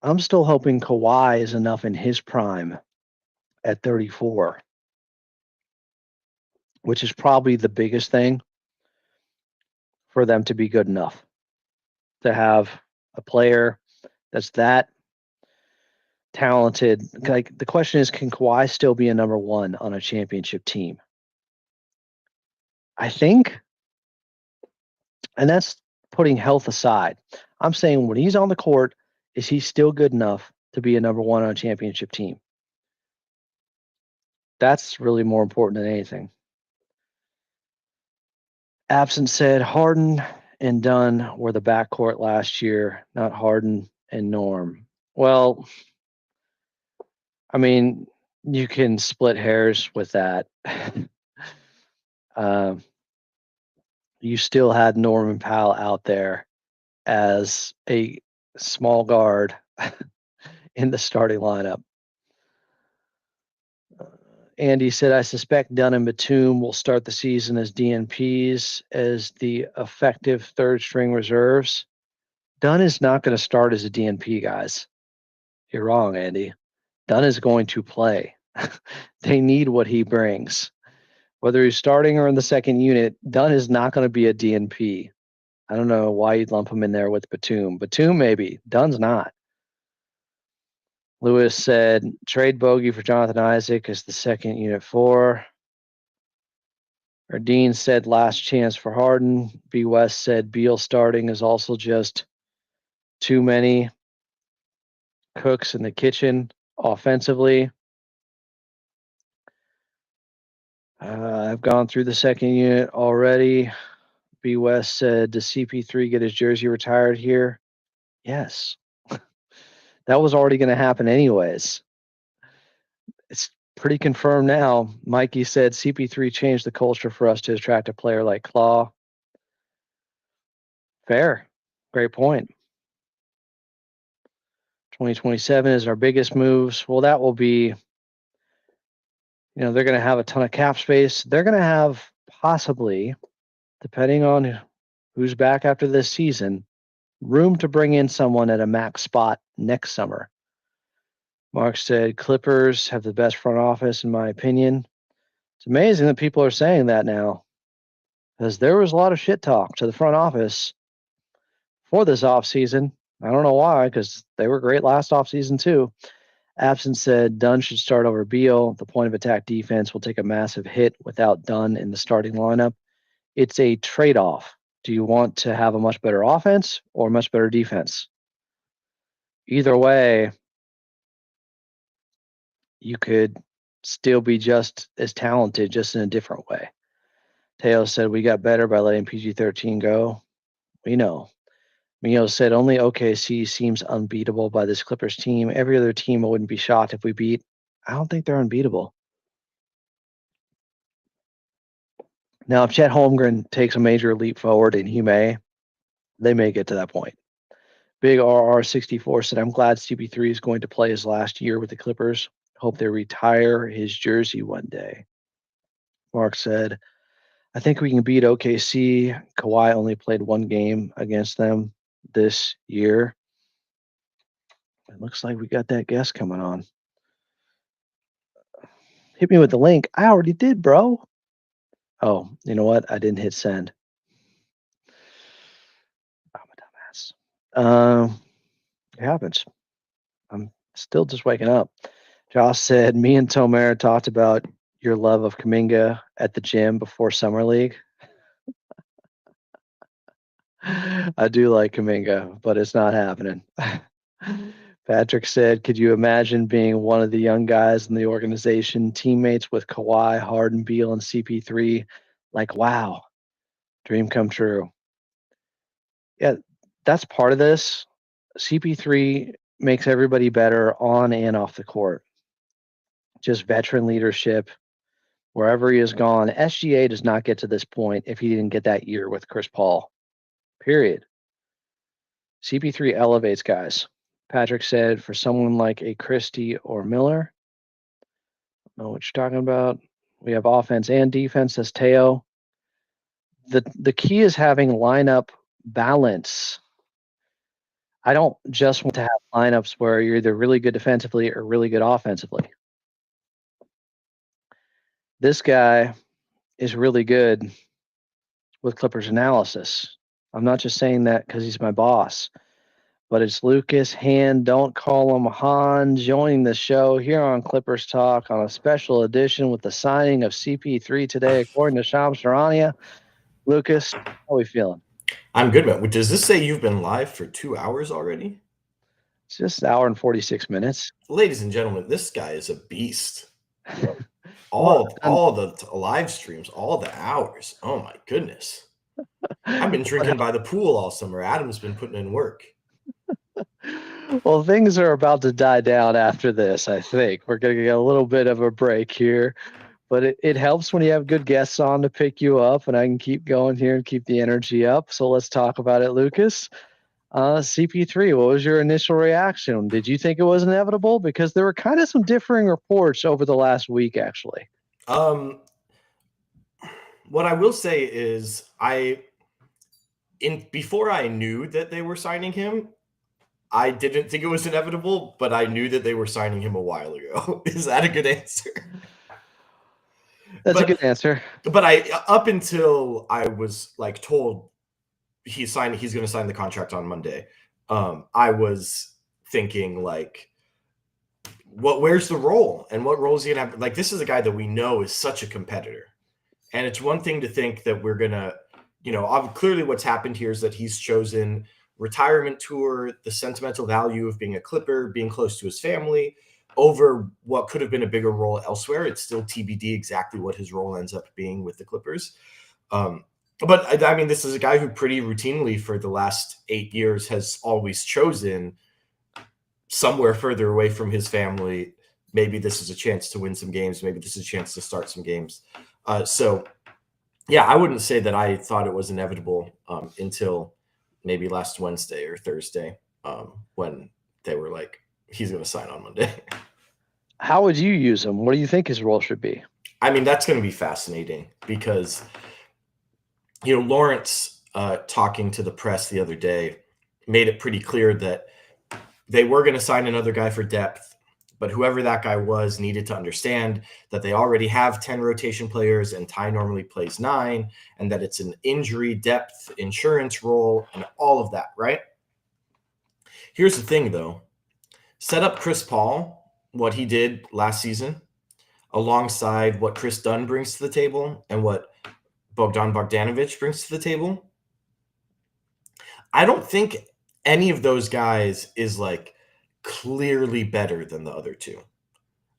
I'm still hoping Kawhi is enough in his prime at 34, which is probably the biggest thing for them to be good enough to have a player that's that talented. Like, the question is, can Kawhi still be a number one on a championship team? I think, and that's putting health aside. I'm saying when he's on the court, is he still good enough to be a number one on a championship team? That's really more important than anything. Absent said Harden and Dunn were the backcourt last year, not Harden and Norm. Well, I mean, you can split hairs with that. You still had Norman Powell out there as a small guard in the starting lineup. Andy said, I suspect Dunn and Batum will start the season as DNPs as the effective third string reserves. Dunn is not going to start as a DNP, guys. You're wrong, Andy. Dunn is going to play. They need what he brings. Whether he's starting or in the second unit, Dunn is not going to be a DNP. I don't know why you'd lump him in there with Batum. Batum, maybe. Dunn's not. Lewis said, trade Bogey for Jonathan Isaac as the second unit 4. Or Dean said, last chance for Harden. B. West said, Beal starting is also just too many cooks in the kitchen offensively. I've gone through the second unit already. B. West said, does CP3 get his jersey retired here? Yes. That was already going to happen anyways. It's pretty confirmed now. Mikey said CP3 changed the culture for us to attract a player like Claw. Fair. Great point. 2027 is our biggest moves. Well, that will be, they're going to have a ton of cap space. They're going to have possibly, depending on who's back after this season, room to bring in someone at a max spot next summer. Mark said, Clippers have the best front office, in my opinion. It's amazing that people are saying that now, because there was a lot of shit talk to the front office for this offseason. I don't know why, because they were great last offseason too. Absent said Dunn should start over Beal. The point of attack defense will take a massive hit without Dunn in the starting lineup. It's a trade-off. Do you want to have a much better offense or much better defense? Either way, you could still be just as talented, just in a different way. Teo said we got better by letting PG-13 go. We know. Mio said only OKC seems unbeatable by this Clippers team. Every other team I wouldn't be shocked if we beat. I don't think they're unbeatable. Now, if Chet Holmgren takes a major leap forward, and they may get to that point. Big RR64 said, I'm glad CP3 is going to play his last year with the Clippers. Hope they retire his jersey one day. Mark said, I think we can beat OKC. Kawhi only played one game against them this year. It looks like we got that guest coming on. Hit me with the link. I already did, bro. Oh, you know what? I didn't hit send. I'm a dumbass. It happens. I'm still just waking up. Josh said, me and Tomer talked about your love of Kaminga at the gym before Summer League. I do like Kaminga, but it's not happening. Patrick said, could you imagine being one of the young guys in the organization, teammates with Kawhi, Harden, Beal, and CP3? Like, wow, dream come true. Yeah, that's part of this. CP3 makes everybody better on and off the court. Just veteran leadership. Wherever he has gone, SGA does not get to this point if he didn't get that year with Chris Paul. Period. CP3 elevates guys. Patrick said for someone like a Christie or Miller, I don't know what you're talking about. We have offense and defense, says Teo. The key is having lineup balance. I don't just want to have lineups where you're either really good defensively or really good offensively. This guy is really good with Clippers analysis. I'm not just saying that because he's my boss, but it's Lucas Hann, don't call him Han, joining the show here on Clippers Talk on a special edition with the signing of CP3 today, according to Shams Charania. Lucas, how are we feeling? I'm good, man. Does this say you've been live for 2 hours already? It's just an hour and 46 minutes. Ladies and gentlemen, this guy is a beast. Well, all the live streams, all the hours. Oh my goodness. I've been drinking by the pool all summer. Adam's been putting in work. Well, things are about to die down after this, I think. We're going to get a little bit of a break here, but it helps when you have good guests on to pick you up, and I can keep going here and keep the energy up. So let's talk about it, Lucas. CP3, what was your initial reaction? Did you think it was inevitable? Because there were kind of some differing reports over the last week, actually. What I will say is before I knew that they were signing him, I didn't think it was inevitable, but I knew that they were signing him a while ago. Is that a good answer? That's a good answer. But up until I was like told he's going to sign the contract on Monday, I was thinking like, where's the role and what role is he gonna have? Like, this is a guy that we know is such a competitor, and it's one thing to think that we're gonna, clearly what's happened here is that he's chosen retirement tour, the sentimental value of being a Clipper, being close to his family, over what could have been a bigger role elsewhere. It's still TBD exactly what his role ends up being with the Clippers. But I mean, this is a guy who pretty routinely for the last 8 years has always chosen somewhere further away from his family. Maybe this is a chance to win some games. Maybe this is a chance to start some games. So, yeah, I wouldn't say that I thought it was inevitable until maybe last Wednesday or Thursday when they were like, he's going to sign on Monday. How would you use him? What do you think his role should be? I mean, that's going to be fascinating because, Lawrence talking to the press the other day made it pretty clear that they were going to sign another guy for depth, but whoever that guy was needed to understand that they already have 10 rotation players and Ty normally plays 9, and that it's an injury depth insurance role and all of that, right? Here's the thing, though. Set up Chris Paul, what he did last season, alongside what Chris Dunn brings to the table and what Bogdan Bogdanovic brings to the table. I don't think any of those guys is like clearly better than the other two.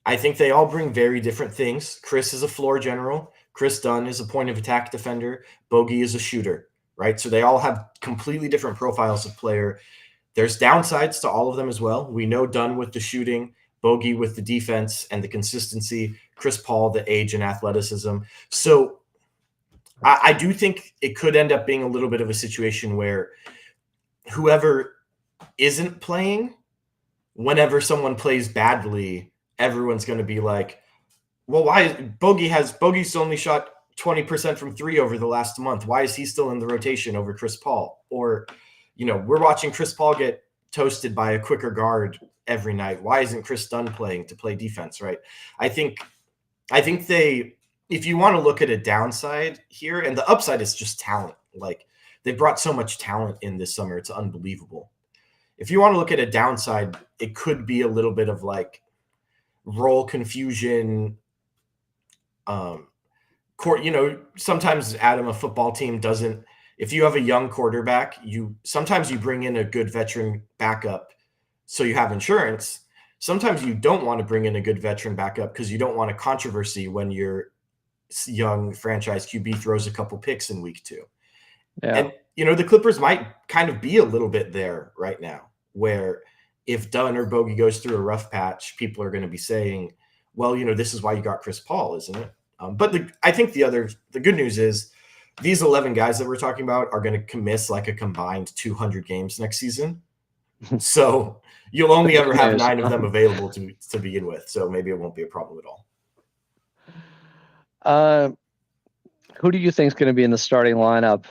I think they all bring very different things. Chris is a floor general. Chris Dunn is a point of attack defender. Bogey is a shooter, right? So they all have completely different profiles of player. There's downsides to all of them as well. We know Dunn with the shooting, Bogey with the defense and the consistency, Chris Paul, the age and athleticism. So I do think it could end up being a little bit of a situation where whoever isn't playing, whenever someone plays badly, everyone's going to be like, well, why Bogey's only shot 20% from 3 over the last month. Why is he still in the rotation over Chris Paul? Or, we're watching Chris Paul get toasted by a quicker guard every night. Why isn't Chris Dunn playing to play defense, right? I think they if you want to look at a downside here, and the upside is just talent. Like, they brought so much talent in this summer. It's unbelievable. If you want to look at a downside, it could be a little bit of like role confusion. Sometimes, Adam, a football team doesn't, if you have a young quarterback, sometimes you bring in a good veteran backup so you have insurance. Sometimes you don't want to bring in a good veteran backup because you don't want a controversy when your young franchise QB throws a couple picks in week 2. Yeah. And, the Clippers might kind of be a little bit there right now, where if Dunn or Bogey goes through a rough patch, people are going to be saying, well, this is why you got Chris Paul, isn't it? But I think the good news is these 11 guys that we're talking about are going to commit like a combined 200 games next season. So you'll only ever have 9 of them available to begin with. So maybe it won't be a problem at all. Who do you think is going to be in the starting lineup,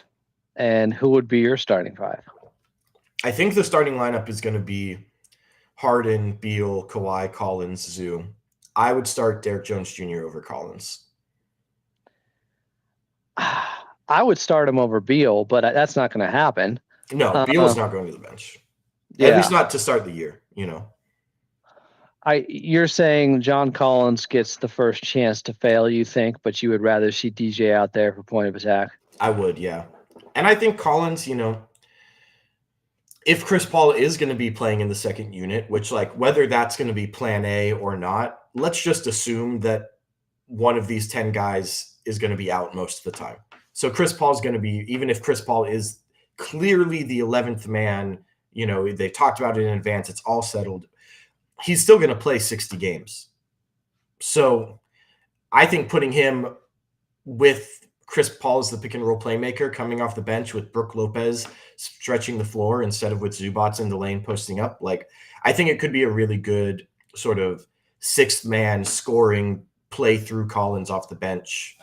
and who would be your starting 5? I think the starting lineup is going to be Harden, Beal, Kawhi, Collins, Zoo. I would start Derek Jones Jr. over Collins. I would start him over Beal, but that's not going to happen. No, Beal is not going to the bench. Yeah. At least not to start the year, You're saying John Collins gets the first chance to fail, you think, but you would rather see DJ out there for point of attack? I would, yeah. And I think Collins, if Chris Paul is going to be playing in the second unit, which, like, whether that's going to be plan A or not, let's just assume that one of these 10 guys is going to be out most of the time. So Chris Paul's going to be, even if Chris Paul is clearly the 11th man, they talked about it in advance, it's all settled, he's still going to play 60 games. So I think putting him with Chris Paul as the pick and roll playmaker coming off the bench with Brook Lopez stretching the floor instead of with Zubats in the lane posting up, like, I think it could be a really good sort of 6th man scoring play through Collins off the bench.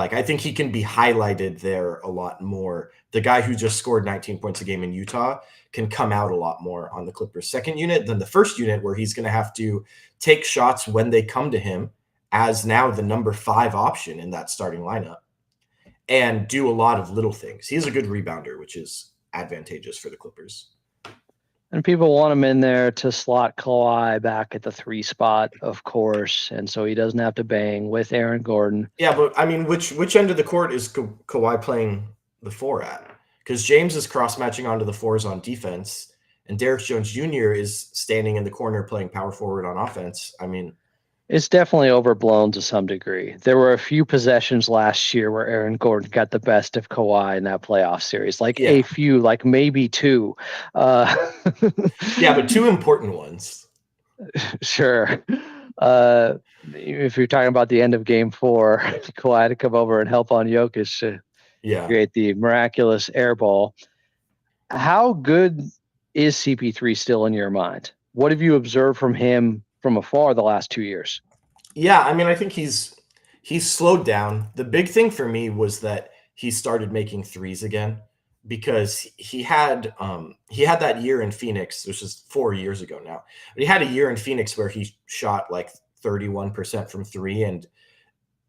I think he can be highlighted there a lot more. The guy who just scored 19 points a game in Utah can come out a lot more on the Clippers' second unit than the first unit, where he's going to have to take shots when they come to him as now the number 5 option in that starting lineup and do a lot of little things. He's a good rebounder, which is advantageous for the Clippers. And people want him in there to slot Kawhi back at the 3 spot, of course, and so he doesn't have to bang with Aaron Gordon. Yeah, but I mean, which end of the court is Kawhi playing the 4 at? Because James is cross-matching onto the 4s on defense, and Derek Jones Jr. is standing in the corner playing power forward on offense. I mean, it's definitely overblown to some degree. There were a few possessions last year where Aaron Gordon got the best of Kawhi in that playoff series. A few, like maybe 2. Yeah, but 2 important ones. Sure. If you're talking about the end of game 4, Kawhi to come over and help on Jokic to create the miraculous air ball. How good is CP3 still in your mind? What have you observed from him from afar the last 2 years? Yeah, I mean, I think he's slowed down. The big thing for me was that he started making threes again, because he had that year in Phoenix, which is 4 years ago now. But he had a year in Phoenix where he shot like 31% from 3, and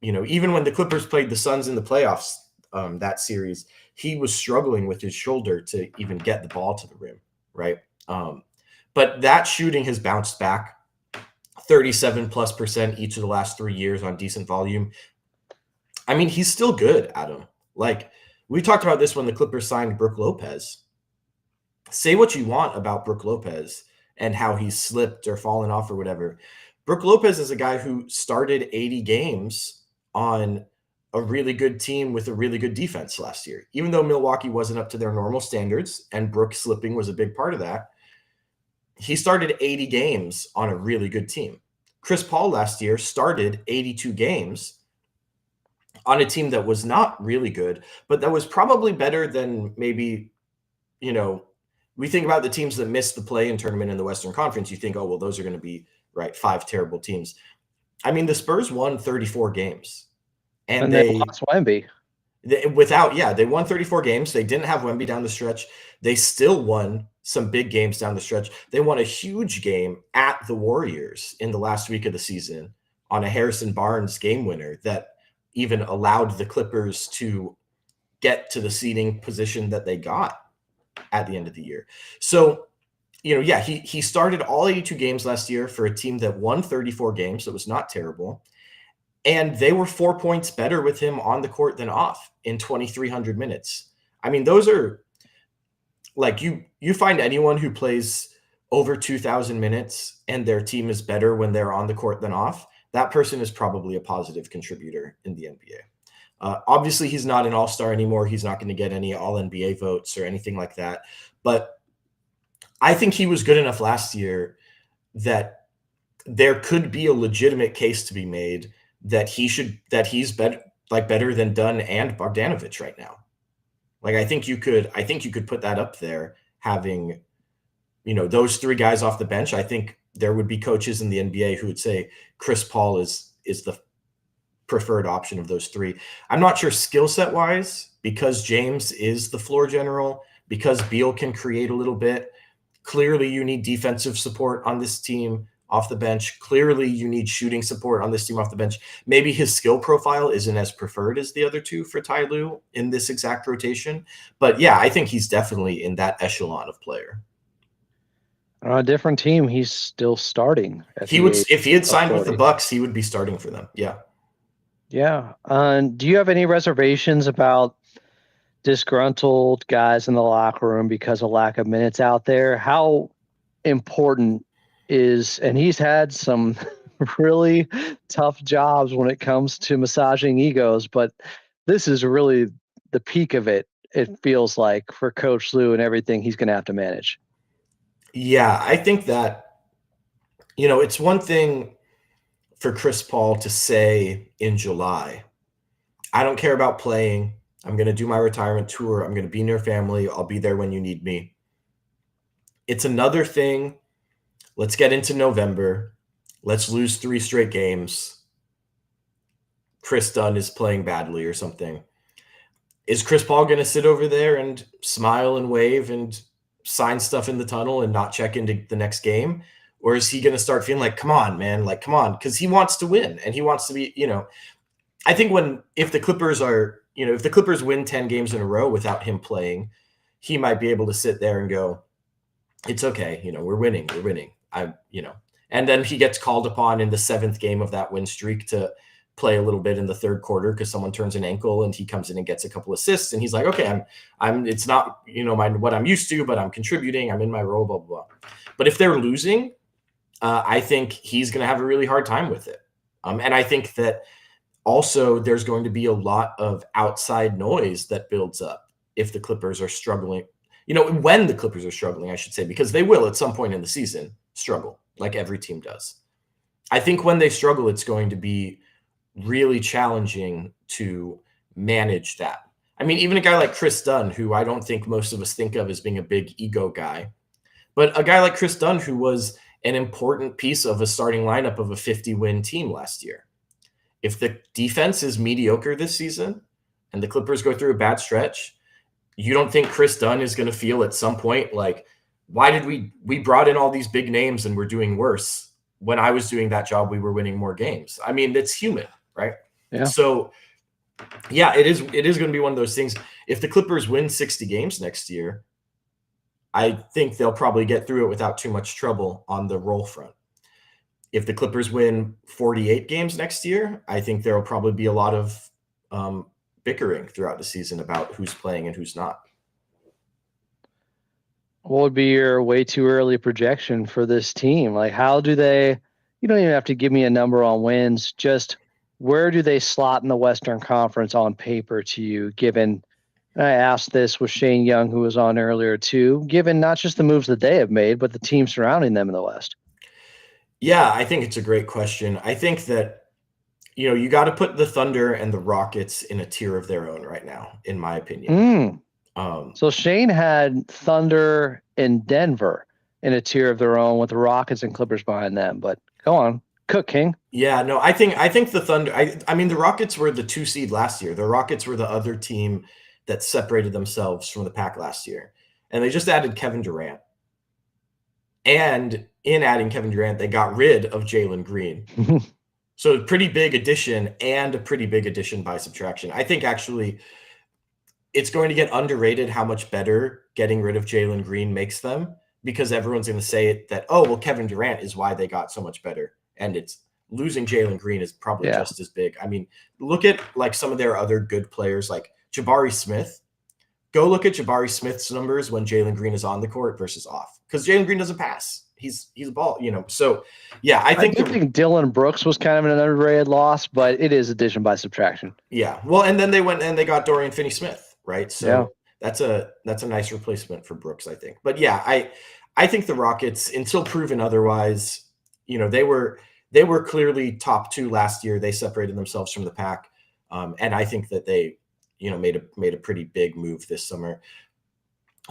even when the Clippers played the Suns in the playoffs that series, he was struggling with his shoulder to even get the ball to the rim, right? But that shooting has bounced back. 37+% each of the last 3 years on decent volume. I mean, he's still good, Adam. Like, we talked about this when the Clippers signed Brook Lopez. Say what you want about Brook Lopez and how he's slipped or fallen off or whatever. Brook Lopez is a guy who started 80 games on a really good team with a really good defense last year. Even though Milwaukee wasn't up to their normal standards and Brook slipping was a big part of that, he started 80 games on a really good team. Chris Paul last year started 82 games on a team that was not really good, but that was probably better than maybe, we think about the teams that missed the play-in tournament in the Western Conference. You think, oh, well, those are going to be, 5 terrible teams. I mean, the Spurs won 34 games. And they lost Wemby. They won 34 games. They didn't have Wemby down the stretch. They still won some big games down the stretch. They won a huge game at the Warriors in the last week of the season on a Harrison Barnes game winner that even allowed the Clippers to get to the seeding position that they got at the end of the year. So, yeah, he started all 82 games last year for a team that won 34 games. So it was not terrible. And they were 4 points better with him on the court than off in 2,300 minutes. I mean, those are like you find anyone who plays over 2,000 minutes and their team is better when they're on the court than off. That person is probably a positive contributor in the NBA. Obviously, he's not an all-star anymore. He's not going to get any all-NBA votes or anything like that. But I think he was good enough last year that there could be a legitimate case to be made that he's better than Dunn and Bogdanovich right now. Like I think you could put that up there, having those three guys off the bench. I think there would be coaches in the NBA who would say Chris Paul is the preferred option of those three. I'm not sure skill set wise, because James is the floor general, because Beal can create a little bit. Clearly you need defensive support on this team off the bench. Clearly you need shooting support on this team off the bench. Maybe his skill profile isn't as preferred as the other two for Ty Lue in this exact rotation. But yeah, I think he's definitely in that echelon of player. On a different team, he's still starting. If he had signed with the Bucks, he would be starting for them. Yeah. Yeah. Do you have any reservations about disgruntled guys in the locker room because of lack of minutes out there? How important is, and he's had some really tough jobs when it comes to massaging egos, but this is really the peak of it, it feels like, for Coach Lue and everything he's going to have to manage. Yeah, I think that, it's one thing for Chris Paul to say in July, I don't care about playing. I'm going to do my retirement tour. I'm going to be near family. I'll be there when you need me. It's another thing. Let's get into November. Let's lose 3 straight games. Chris Dunn is playing badly or something. Is Chris Paul going to sit over there and smile and wave and sign stuff in the tunnel and not check into the next game? Or is he going to start feeling like, come on, man, like, come on, because he wants to win and he wants to be, I think if the Clippers win 10 games in a row without him playing, he might be able to sit there and go, it's okay. We're winning. And then he gets called upon in the 7th game of that win streak to play a little bit in the 3rd quarter because someone turns an ankle and he comes in and gets a couple assists and he's like, okay, it's not, what I'm used to, but I'm contributing. I'm in my role, blah, blah, blah. But if they're losing, I think he's going to have a really hard time with it. And I think that also there's going to be a lot of outside noise that builds up if the Clippers are struggling, when the Clippers are struggling, I should say, because they will at some point in the season struggle like every team does. I think when they struggle, it's going to be really challenging to manage that. I mean, even a guy like Chris Dunn, who I don't think most of us think of as being a big ego guy, but a guy like Chris Dunn, who was an important piece of a starting lineup of a 50-win team last year. If the defense is mediocre this season and the Clippers go through a bad stretch, you don't think Chris Dunn is going to feel at some point like, why did we brought in all these big names and we're doing worse? When I was doing that job, we were winning more games. I mean, it's human, right? Yeah. So yeah, it is going to be one of those things. If the Clippers win 60 games next year, I think they'll probably get through it without too much trouble on the roll front. If the Clippers win 48 games next year, I think there will probably be a lot of bickering throughout the season about who's playing and who's not. What would be your way too early projection for this team? Like, how do they, you don't even have to give me a number on wins, just where do they slot in the Western Conference on paper to you, given, and I asked this with Shane Young, who was on earlier too, given not just the moves that they have made, but the team surrounding them in the West? Yeah, I think it's a great question. I think that, you got to put the Thunder and the Rockets in a tier of their own right now, in my opinion. So Shane had Thunder and Denver in a tier of their own with the Rockets and Clippers behind them. But go on, Cook King. Yeah, no, I think the Thunder. I mean, the Rockets were the 2 seed last year. The Rockets were the other team that separated themselves from the pack last year, and they just added Kevin Durant. And in adding Kevin Durant, they got rid of Jalen Green. So a pretty big addition and a pretty big addition by subtraction. I think actually it's going to get underrated how much better getting rid of Jalen Green makes them, because everyone's going to say that, oh, well, Kevin Durant is why they got so much better. And it's losing Jalen Green is probably just as big. I mean, look at like some of their other good players like Jabari Smith. Go look at Jabari Smith's numbers when Jalen Green is on the court versus off, because Jalen Green doesn't pass. He's a ball, you know. So yeah, I think Dylan Brooks was kind of an underrated loss, but it is addition by subtraction. Yeah. Well, and then they went and they got Dorian Finney-Smith, right? So that's a nice replacement for Brooks, I think. But yeah, I think the Rockets, until proven otherwise, you know, they were clearly top 2 last year. They separated themselves from the pack, and I think that they, you know, made a pretty big move this summer.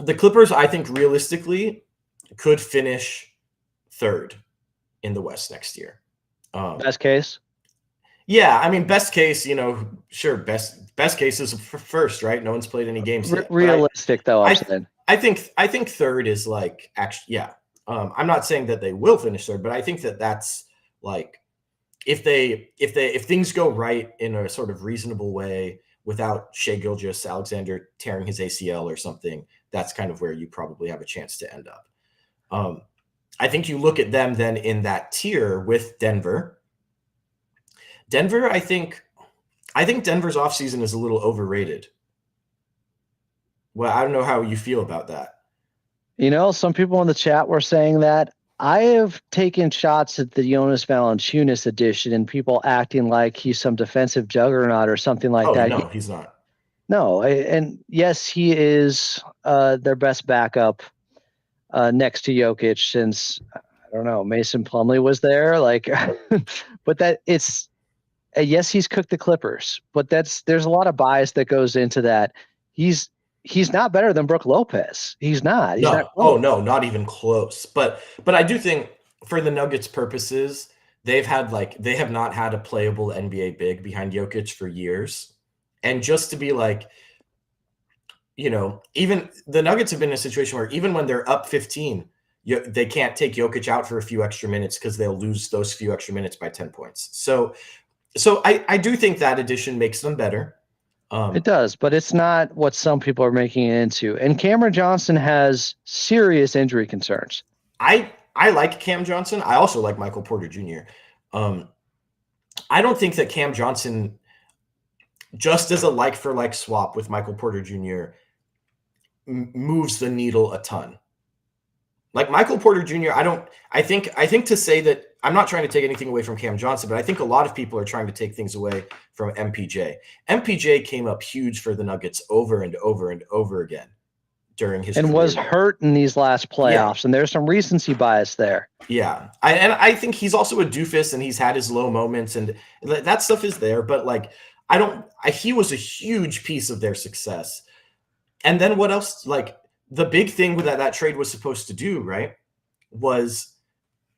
The Clippers, I think, realistically, could finish 3rd in the West next year. Best case. Yeah, I mean, best case, you know, sure, best case is first, right? No one's played any games yet. Realistic, though, I'm saying. I think 3rd is like actually, yeah. I'm not saying that they will finish 3rd, but I think that that's like if things go right in a sort of reasonable way without Shai Gilgeous-Alexander tearing his ACL or something, that's kind of where you probably have a chance to end up. I think you look at them then in that tier with Denver. I think Denver's offseason is a little overrated. Well, I don't know how you feel about that. You know, some people in the chat were saying that. I have taken shots at the Jonas Valanciunas edition and people acting like he's some defensive juggernaut or something like that. No, he's not. No, and yes, he is their best backup next to Jokic since, I don't know, Mason Plumlee was there. Like, but that it's, yes, he's cooked the Clippers, but there's a lot of bias that goes into that. He's not better than Brook Lopez. He's not. He's not close. No, not even close. But I do think for the Nuggets purposes, they have not had a playable NBA big behind Jokic for years. And just to be like, you know, even the Nuggets have been in a situation where even when they're up 15, they can't take Jokic out for a few extra minutes because they'll lose those few extra minutes by 10 points. So I do think that addition makes them better. It does, but it's not what some people are making it into. And Cameron Johnson has serious injury concerns. I like Cam Johnson. I also like Michael Porter Jr. I don't think that Cam Johnson, just as a like-for-like swap with Michael Porter Jr., moves the needle a ton. Like Michael Porter Jr., I think to say that, I'm not trying to take anything away from Cam Johnson, but I think a lot of people are trying to take things away from MPJ. MPJ came up huge for the Nuggets over and over and over again during his and was hurt in these last playoffs, and there's some recency bias there. Yeah, I think he's also a doofus, and he's had his low moments, and that stuff is there. But like, he was a huge piece of their success. And then what else? Like the big thing that trade was supposed to do, right, was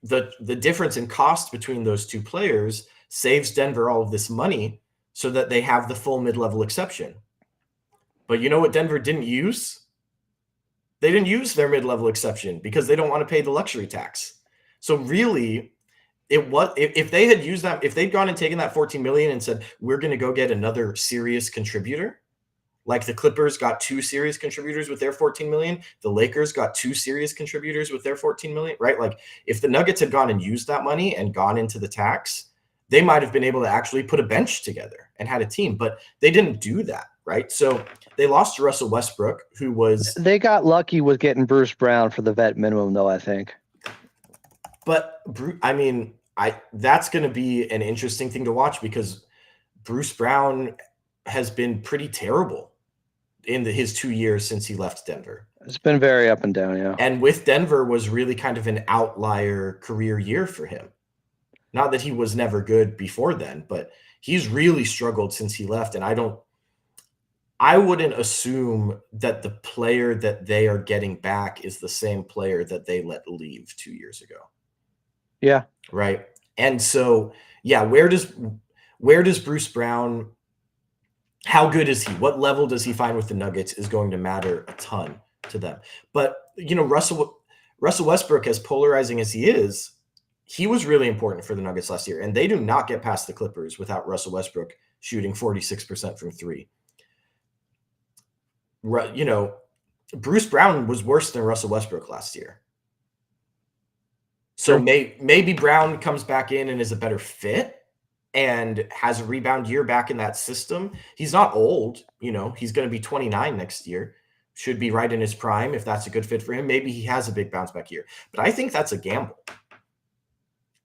the difference in cost between those two players saves Denver all of this money so that they have the full mid-level exception. But you know what Denver didn't use? They didn't use their mid-level exception because they don't want to pay the luxury tax. So really, if they had used that, if they'd gone and taken that $14 million and said, we're going to go get another serious contributor, like the Clippers got 2 serious contributors with their $14 million. The Lakers got 2 serious contributors with their $14 million, right? Like if the Nuggets had gone and used that money and gone into the tax, they might have been able to actually put a bench together and had a team, but they didn't do that, right? So they lost to Russell Westbrook, who was... They got lucky with getting Bruce Brown for the vet minimum, though, I think. But, I mean, that's going to be an interesting thing to watch because Bruce Brown has been pretty terrible in his 2 years since he left Denver. It's been very up and down, yeah. And with Denver was really kind of an outlier career year for him. Not that he was never good before then, but he's really struggled since he left. And I wouldn't assume that the player that they are getting back is the same player that they let leave 2 years ago. Yeah. Right. And so, yeah, where does Bruce Brown, how good is he? What level does he find with the Nuggets is going to matter a ton to them. But, you know, Russell Westbrook, as polarizing as he is, he was really important for the Nuggets last year, and they do not get past the Clippers without Russell Westbrook shooting 46% from three. You know, Bruce Brown was worse than Russell Westbrook last year. So maybe Brown comes back in and is a better fit and has a rebound year back in that system. He's not old, you know, he's going to be 29 next year. Should be right in his prime if that's a good fit for him. Maybe he has a big bounce back year. But I think that's a gamble.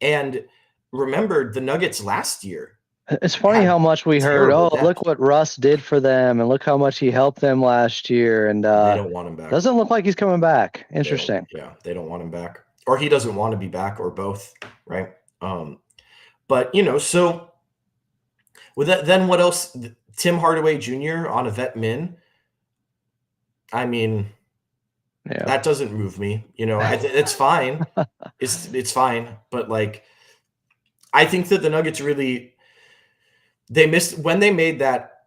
And remember the Nuggets last year. It's funny how much we heard, look what Russ did for them and look how much he helped them last year. And they don't want him back. Doesn't look like he's coming back. Interesting. They don't want him back. Or he doesn't want to be back, or both, right? But, you know, so with that, then what else? Tim Hardaway Jr. on a vet min. I mean, that doesn't move me. You know, it's fine. It's fine. But, like, I think that the Nuggets really – they missed – when they made that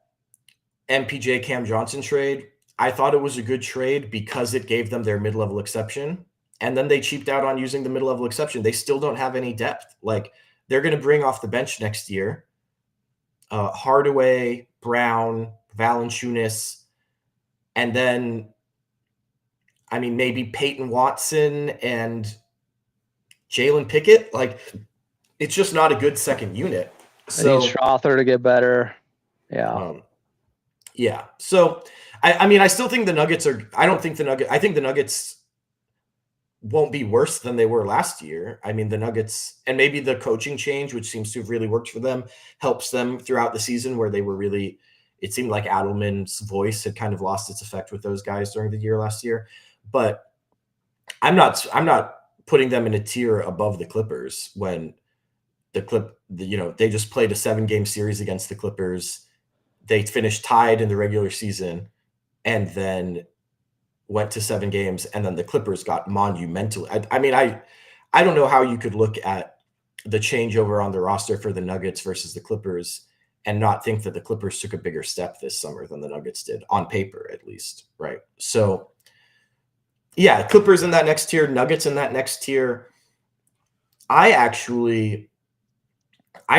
MPJ Cam Johnson trade, I thought it was a good trade because it gave them their mid-level exception. And then they cheaped out on using the mid-level exception. They still don't have any depth. Like, they're going to bring off the bench next year Hardaway, Brown, Valanciunas, and then, I mean, maybe Peyton Watson and Jalen Pickett. Like, it's just not a good second unit. So I need Strother to get better. Yeah. Yeah. So, I mean, I still think the Nuggets are – I think the Nuggets – won't be worse than they were last year. I mean, the Nuggets, and maybe the coaching change, which seems to have really worked for them, helps them throughout the season where they were really, it seemed like Adelman's voice had kind of lost its effect with those guys during the year last year. But I'm not putting them in a tier above the Clippers when they just played a 7-game series against the Clippers. They finished tied in the regular season and then went to 7 games, and then the Clippers got monumental. I mean, I don't know how you could look at the changeover on the roster for the Nuggets versus the Clippers and not think that the Clippers took a bigger step this summer than the Nuggets did, on paper at least, right? So, yeah, Clippers in that next tier, Nuggets in that next tier. I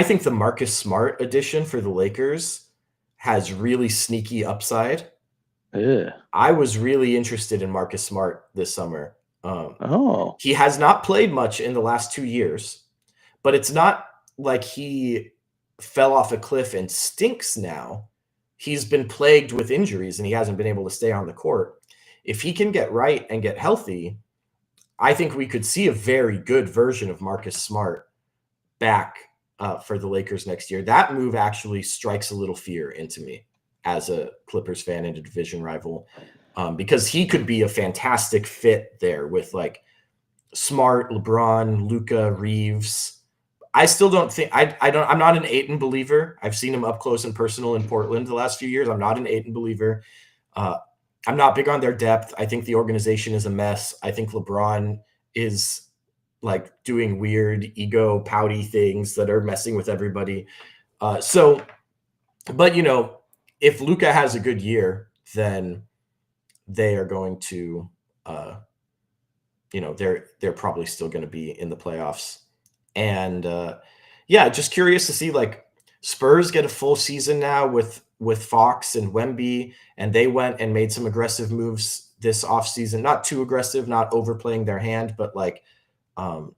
think the Marcus Smart addition for the Lakers has really sneaky upside. Yeah. I was really interested in Marcus Smart this summer. He has not played much in the last 2 years, but it's not like he fell off a cliff and stinks now. He's been plagued with injuries and he hasn't been able to stay on the court. If he can get right and get healthy, I think we could see a very good version of Marcus Smart back for the Lakers next year. That move actually strikes a little fear into me as a Clippers fan and a division rival, because he could be a fantastic fit there with like Smart, LeBron, Luka, Reeves. I still don't think I'm not an Ayton believer. I've seen him up close and personal in Portland the last few years. I'm not an Ayton believer. I'm not big on their depth. I think the organization is a mess. I think LeBron is like doing weird ego pouty things that are messing with everybody. But you know, if Luka has a good year, then they are going to, they're probably still going to be in the playoffs. And just curious to see, like, Spurs get a full season now with Fox and Wemby, and they went and made some aggressive moves this offseason. Not too aggressive, not overplaying their hand, but like, who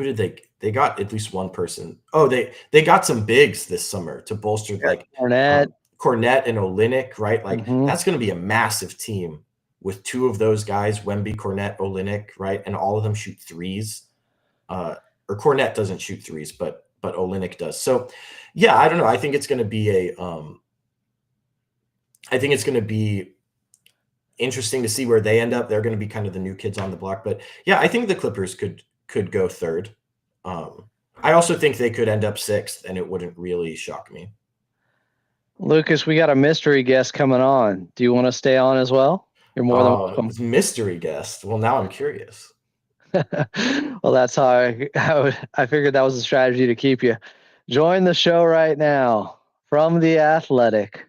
did they got at least one person. Oh, they got some bigs this summer to bolster, like Cornette and Olynyk, right? Like that's going to be a massive team with 2 of those guys, Wemby, Cornette, Olynyk, right? And all of them shoot threes. Or Cornette doesn't shoot threes, but Olynyk does. So yeah, I don't know. I think it's going to be interesting to see where they end up. They're going to be kind of the new kids on the block, but yeah, I think the Clippers could go third. I also think they could end up 6th, and it wouldn't really shock me. Lucas, we got a mystery guest coming on. Do you want to stay on as well? You're more than welcome. Mystery guest. Well, now I'm curious. Well, that's how I figured that was a strategy to keep you. Join the show right now from The Athletic,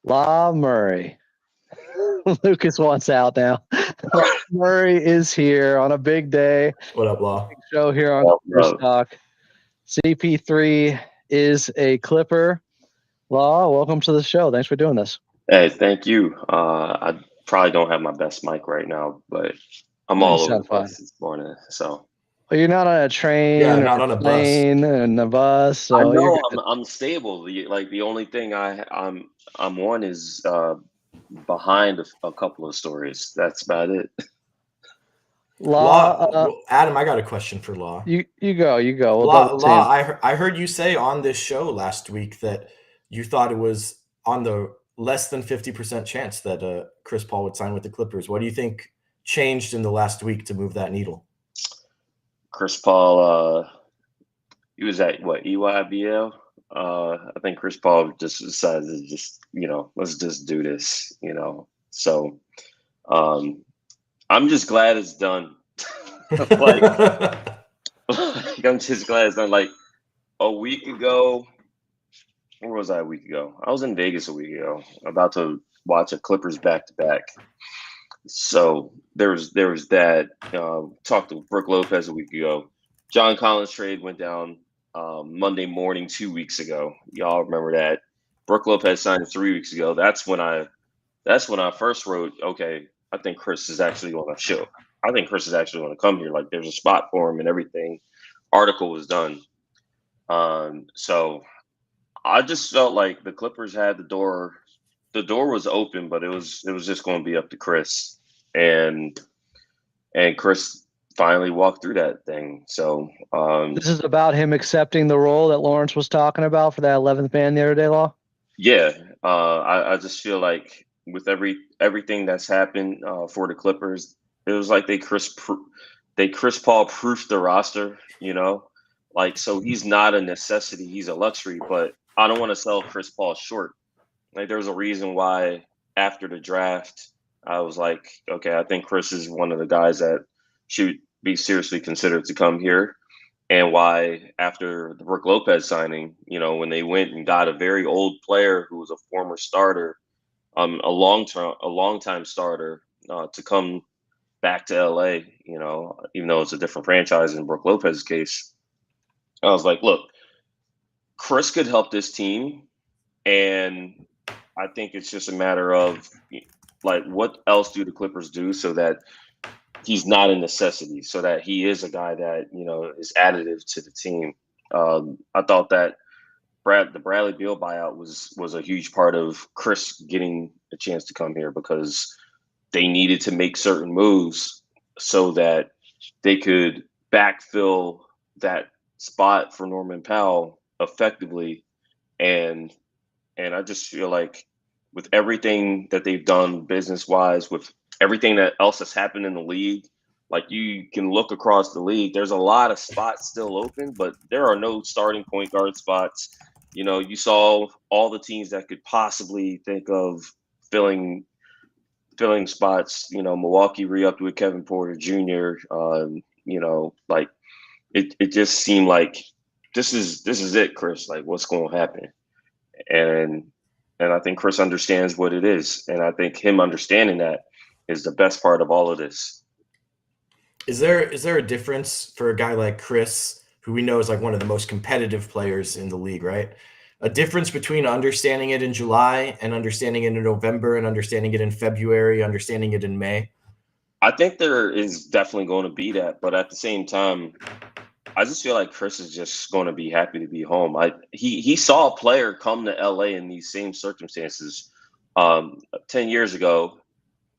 Law Murray. Lucas wants out now. Murray is here on a big day. What up, Law? Big show here on Clippers Talk. CP3 is a Clipper. Law, welcome to the show. Thanks for doing this. Hey, thank you. I probably don't have my best mic right now, but I'm all over the place this morning. So well, you're not on a train, Yeah, or not on a plane, and a bus. So I know I'm stable. The only thing I'm on is behind a couple of stories. That's about it. Law, Adam, I got a question for Law. You go. We'll Law, I heard you say on this show last week that you thought it was on the less than 50% chance that Chris Paul would sign with the Clippers. What do you think changed in the last week to move that needle? Chris Paul, he was at what, EYBL? I think Chris Paul just decided to just, let's just do this, So I'm just glad it's done. I'm just glad it's done. Like a week ago, where was I a week ago? I was in Vegas a week ago, about to watch a Clippers back-to-back. So there was that. Talked to Brooke Lopez a week ago. John Collins trade went down Monday morning 2 weeks ago. Y'all remember that? Brooke Lopez signed 3 weeks ago. That's when I first wrote, okay, I think Chris is actually going to show. I think Chris is actually going to come here. Like there's a spot for him and everything. Article was done. So I just felt like the Clippers had the door. The door was open, but it was just going to be up to Chris, and Chris finally walked through that thing. So this is about him accepting the role that Lawrence was talking about for that 11th man the other day, Law. Yeah, I just feel like with everything that's happened for the Clippers, it was like they Chris Paul proofed the roster. Like so he's not a necessity, he's a luxury, but I don't want to sell Chris Paul short. Like there's a reason why after the draft, I was like, okay, I think Chris is one of the guys that should be seriously considered to come here. And why after the Brooke Lopez signing, when they went and got a very old player who was a former starter, a long time starter to come back to LA, even though it's a different franchise in Brooke Lopez's case, I was like, look, Chris could help this team. And I think it's just a matter of like, what else do the Clippers do so that he's not a necessity, so that he is a guy that, is additive to the team. I thought that the Bradley Beal buyout was a huge part of Chris getting a chance to come here because they needed to make certain moves so that they could backfill that spot for Norman Powell effectively. And I just feel like with everything that they've done business-wise, with everything that else has happened in the league, like you can look across the league, there's a lot of spots still open, but there are no starting point guard spots. You saw all the teams that could possibly think of filling spots. Milwaukee re-upped with Kevin Porter Jr. Like it just seemed like this is it, Chris. Like what's going to happen? And I think Chris understands what it is. And I think him understanding that is the best part of all of this. Is there a difference for a guy like Chris, who we know is like one of the most competitive players in the league, right? A difference between understanding it in July and understanding it in November and understanding it in February, understanding it in May? I think there is definitely going to be that. But at the same time, I just feel like Chris is just going to be happy to be home. He saw a player come to LA in these same circumstances 10 years ago.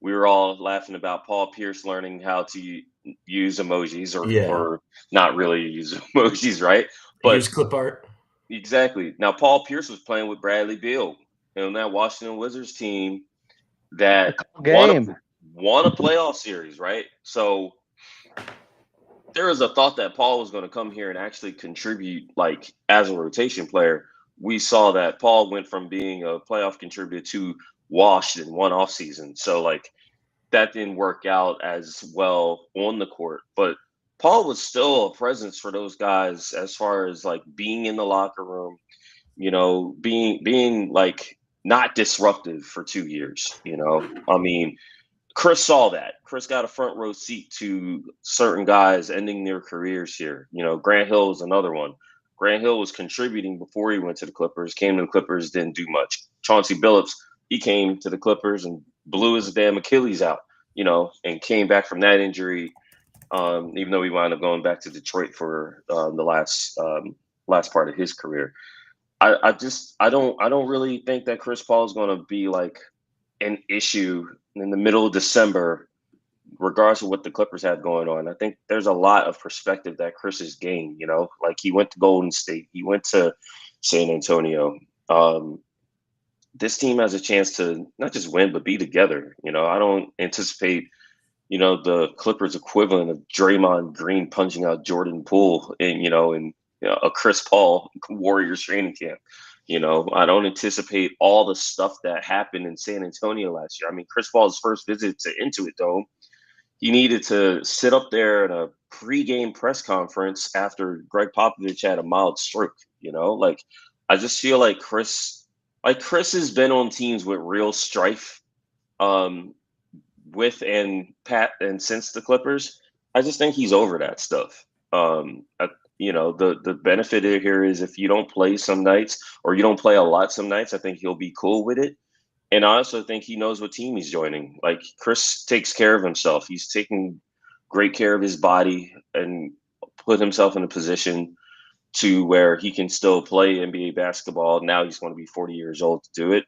We were all laughing about Paul Pierce learning how to use emojis or not really use emojis, right? But use clip art. Exactly. Now, Paul Pierce was playing with Bradley Beal and that Washington Wizards team that won a playoff series, right? So there was a thought that Paul was going to come here and actually contribute, like as a rotation player. We saw that Paul went from being a playoff contributor to washed in one offseason. So like that didn't work out as well on the court. But Paul was still a presence for those guys as far as like being in the locker room, being like not disruptive for 2 years. I mean, Chris saw that. Chris got a front row seat to certain guys ending their careers here. Grant Hill is another one. Grant Hill was contributing before he went to the Clippers, came to the Clippers, didn't do much. Chauncey Billups, he came to the Clippers and blew his damn Achilles out, and came back from that injury, even though he wound up going back to Detroit for the last part of his career. I don't really think that Chris Paul is going to be like an issue in the middle of December, regardless of what the Clippers have going on. I think there's a lot of perspective that Chris has gained. Like he went to Golden State, he went to San Antonio. This team has a chance to not just win but be together. I don't anticipate the Clippers equivalent of Draymond Green punching out Jordan Poole in a Chris Paul Warriors training camp. I don't anticipate all the stuff that happened in San Antonio last year. I mean, Chris Paul's first visit to Intuit Dome, he needed to sit up there in a pregame press conference after Greg Popovich had a mild stroke. Like I just feel like Chris has been on teams with real strife, with and Pat and since the Clippers. I just think he's over that stuff. The benefit here is if you don't play some nights or you don't play a lot some nights, I think he'll be cool with it. And I also think he knows what team he's joining. Like Chris takes care of himself. He's taking great care of his body and put himself in a position to where he can still play NBA basketball. Now he's going to be 40 years old to do it.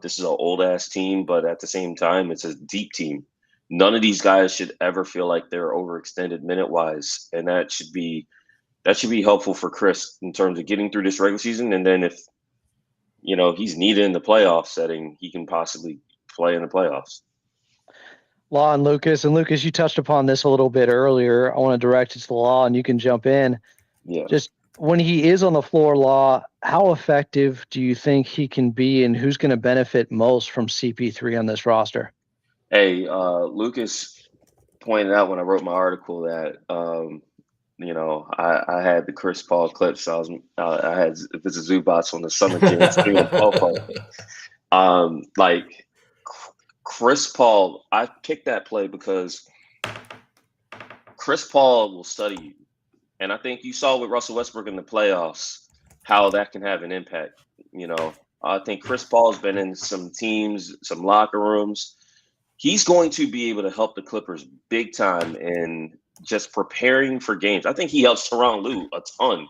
This is an old ass team, but at the same time, it's a deep team. None of these guys should ever feel like they're overextended minute wise. And that should be helpful for Chris in terms of getting through this regular season. And then if, he's needed in the playoff setting, he can possibly play in the playoffs. Law and Lucas, you touched upon this a little bit earlier. I want to direct it to Law, and you can jump in. Yeah. Just when he is on the floor, Law, how effective do you think he can be, and who's going to benefit most from CP3 on this roster? Hey, Lucas pointed out when I wrote my article that I had the Chris Paul clips. I had the Zubats on the Summer Jams doing Paul. Like Chris Paul, I picked that play because Chris Paul will study you. And I think you saw with Russell Westbrook in the playoffs how that can have an impact. I think Chris Paul has been in some teams, some locker rooms. He's going to be able to help the Clippers big time in just preparing for games. I think he helps Tyronn Lue a ton.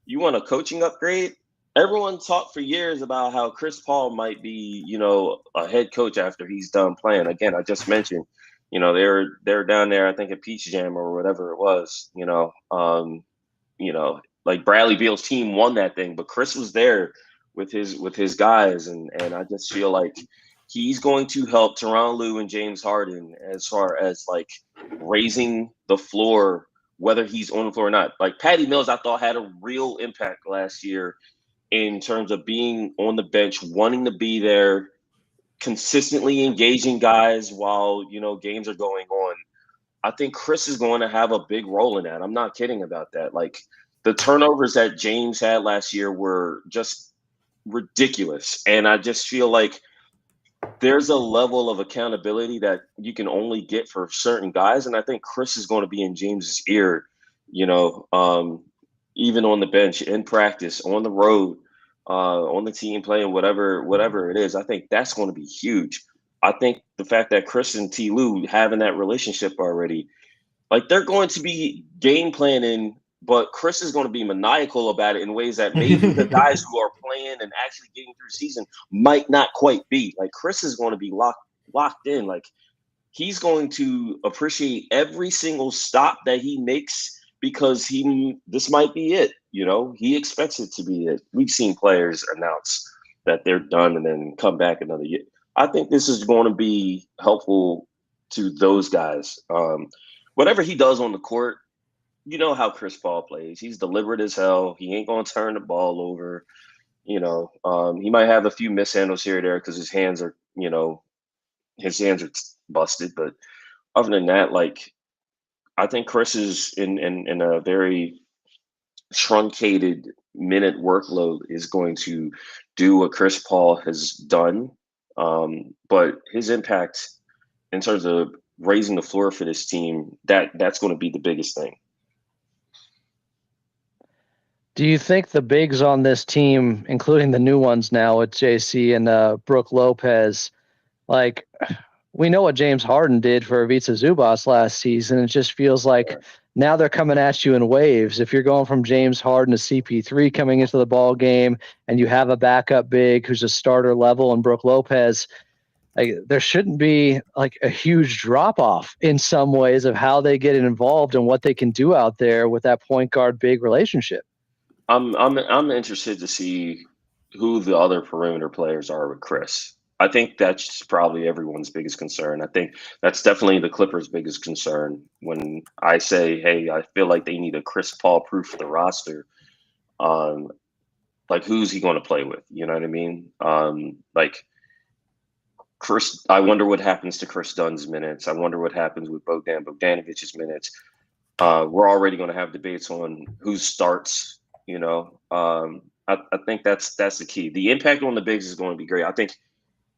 You want a coaching upgrade? Everyone talked for years about how Chris Paul might be, a head coach after he's done playing. Again, I just mentioned, they're down there, I think at Peach Jam or whatever it was, like Bradley Beal's team won that thing, but Chris was there with his guys. And I just feel like he's going to help Tyronn Lue and James Harden as far as like raising the floor, whether he's on the floor or not. Like Patty Mills, I thought had a real impact last year in terms of being on the bench, wanting to be there, consistently engaging guys while, games are going on. I think Chris is going to have a big role in that. I'm not kidding about that. Like the turnovers that James had last year were just ridiculous. And I just feel like there's a level of accountability that you can only get for certain guys. And I think Chris is going to be in James's ear, even on the bench, in practice, on the road, on the team playing, whatever it is. I think that's going to be huge. I think the fact that Chris and T. Lue having that relationship already, like they're going to be game planning, but Chris is going to be maniacal about it in ways that maybe the guys who are playing and actually getting through the season might not quite be. Like Chris is going to be locked in. Like he's going to appreciate every single stop that he makes because this might be it. He expects it to be it. We've seen players announce that they're done and then come back another year. I think this is going to be helpful to those guys. Whatever he does on the court, you know how Chris Paul plays. He's deliberate as hell. He ain't going to turn the ball over. He might have a few mishandles here or there because his hands are busted. But other than that, like, I think Chris is in a very truncated minute workload is going to do what Chris Paul has done, but his impact in terms of raising the floor for this team, that's going to be the biggest thing. Do you think the bigs on this team, including the new ones now with JC and Brooke Lopez, like, we know what James Harden did for Ivica Zubac last season. It just feels like now they're coming at you in waves. If you're going from James Harden to CP3 coming into the ball game, and you have a backup big who's a starter level and Brooke Lopez, like, there shouldn't be like a huge drop off in some ways of how they get involved and what they can do out there with that point guard big relationship. I'm interested to see who the other perimeter players are with Chris. I think that's probably everyone's biggest concern. I think that's definitely the Clippers' biggest concern. When I say, hey, I feel like they need a Chris Paul proof for the roster, like, who's he going to play with? You know what I mean? Like, Chris, I wonder what happens to Chris Dunn's minutes. I wonder what happens with Bogdan Bogdanovic's minutes. We're already going to have debates on who starts. You know, I think that's the key. The impact on the bigs is going to be great.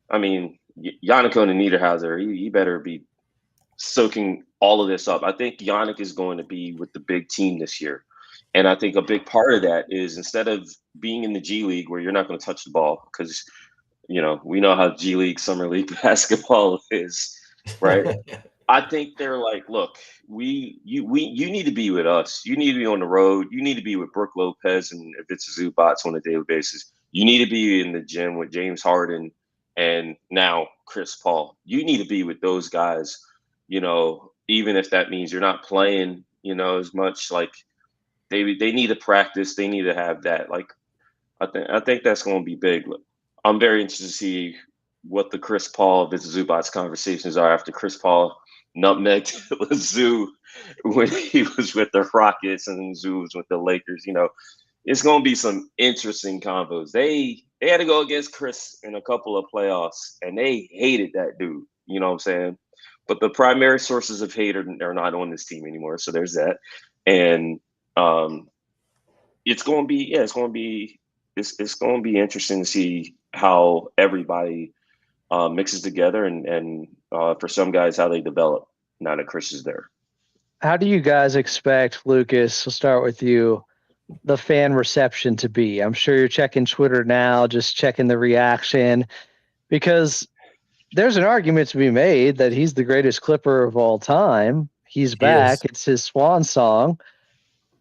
I mean, Yannick and Niederhauser, he better be soaking all of this up. I think Yannick is going to be with the big team this year. And I think a big part of that is, instead of being in the G League where you're not going to touch the ball, because, you know, we know how G League, Summer League basketball is, right? I think they're like, look, you need to be with us. You need to be on the road. You need to be with Brooke Lopez and if it's Zubac on a daily basis. You need to be in the gym with James Harden and now Chris Paul. You need to be with those guys, you know, even if that means you're not playing, you know, as much. Like, they need to practice. They need to have that. Like, I think that's going to be big. I'm very interested to see what the Chris Paul versus Zubac conversations are after Chris Paul nutmegged Zoo when he was with the Rockets and Zoo was with the Lakers. You know, it's going to be some interesting combos. They had to go against Chris in a couple of playoffs, and they hated that dude. You know what I'm saying? But the primary sources of hate are not on this team anymore. So there's that. And it's going to be interesting to see how everybody mixes together and for some guys, how they develop now that Chris is there. How do you guys expect, Lucas, we'll start with you, the fan reception to be? I'm sure you're checking Twitter now, just checking the reaction, because there's an argument to be made that he's the greatest Clipper of all time. He's back. It's his swan song.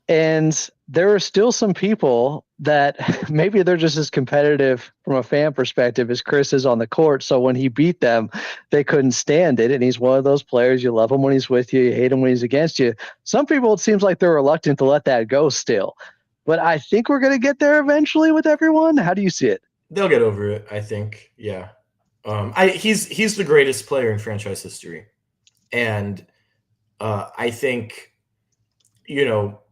And there are still some people that maybe they're just as competitive from a fan perspective as Chris is on the court. So when he beat them, they couldn't stand it. And he's one of those players, you love him when he's with you, you hate him when he's against you. Some people, it seems like they're reluctant to let that go still. But I think we're going to get there eventually with everyone. How do you see it? They'll get over it, I think. Yeah. He's the greatest player in franchise history. And I think, you know,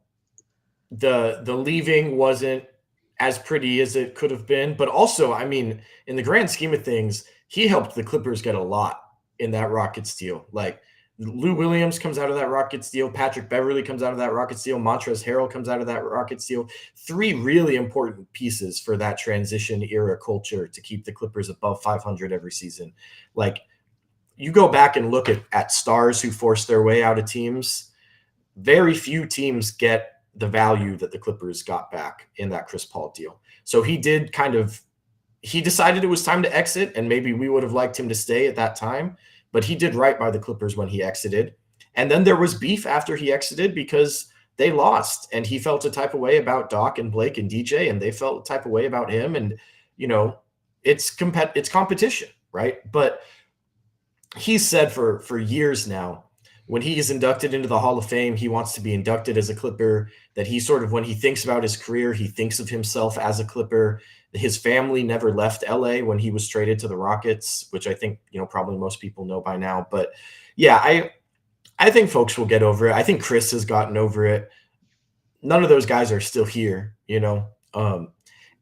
the leaving wasn't as pretty as it could have been, but also, I mean, in the grand scheme of things, he helped the Clippers get a lot in that Rockets deal. Like, Lou Williams comes out of that Rockets deal, Patrick Beverley comes out of that Rockets deal, Montrezl Harrell comes out of that Rockets deal. 3 really important pieces for that transition era culture to keep the Clippers above 500 every season. Like, you go back and look at stars who forced their way out of teams, very few teams get the value that the Clippers got back in that Chris Paul deal. So he decided it was time to exit, and maybe we would have liked him to stay at that time, but he did right by the Clippers when he exited. And then there was beef after he exited because they lost, and he felt a type of way about Doc and Blake and DJ, and they felt a type of way about him. And, you know, it's competition, right? But he's said for years now, when he is inducted into the Hall of Fame, he wants to be inducted as a Clipper, that he sort of, when he thinks about his career, he thinks of himself as a Clipper. His family never left LA when he was traded to the Rockets, which I think, you know, probably most people know by now. But yeah, I think folks will get over it. I think Chris has gotten over it. None of those guys are still here, you know?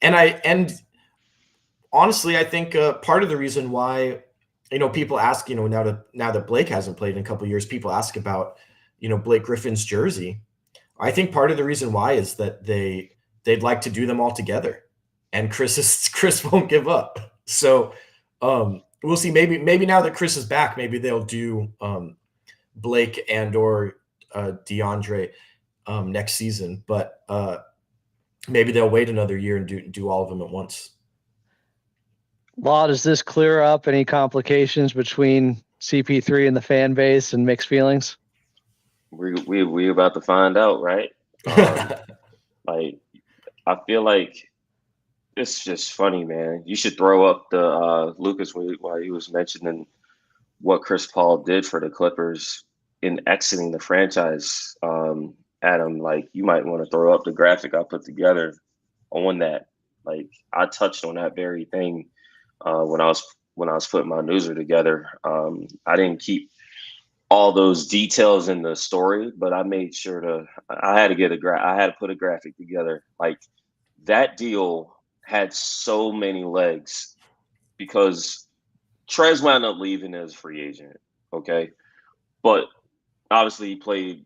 And honestly, I think part of the reason why, you know, people ask, you know, now that Blake hasn't played in a couple of years, people ask about, you know, Blake Griffin's jersey. I think part of the reason why is that they'd like to do them all together. and Chris won't give up. So we'll see. Maybe now that Chris is back, maybe they'll do Blake and or DeAndre next season. But maybe they'll wait another year and do all of them at once. Law, does this clear up any complications between CP3 and the fan base and mixed feelings? We about to find out, right? Like, I feel like it's just funny, man. You should throw up the Lucas while he was mentioning what Chris Paul did for the Clippers in exiting the franchise. Adam, like, you might want to throw up the graphic I put together on that. Like, I touched on that very thing when I was putting my newser together. I didn't keep all those details in the story, but I made sure I had to put a graphic together. Like, that deal had so many legs because Trez wound up leaving as a free agent. Okay. But obviously he played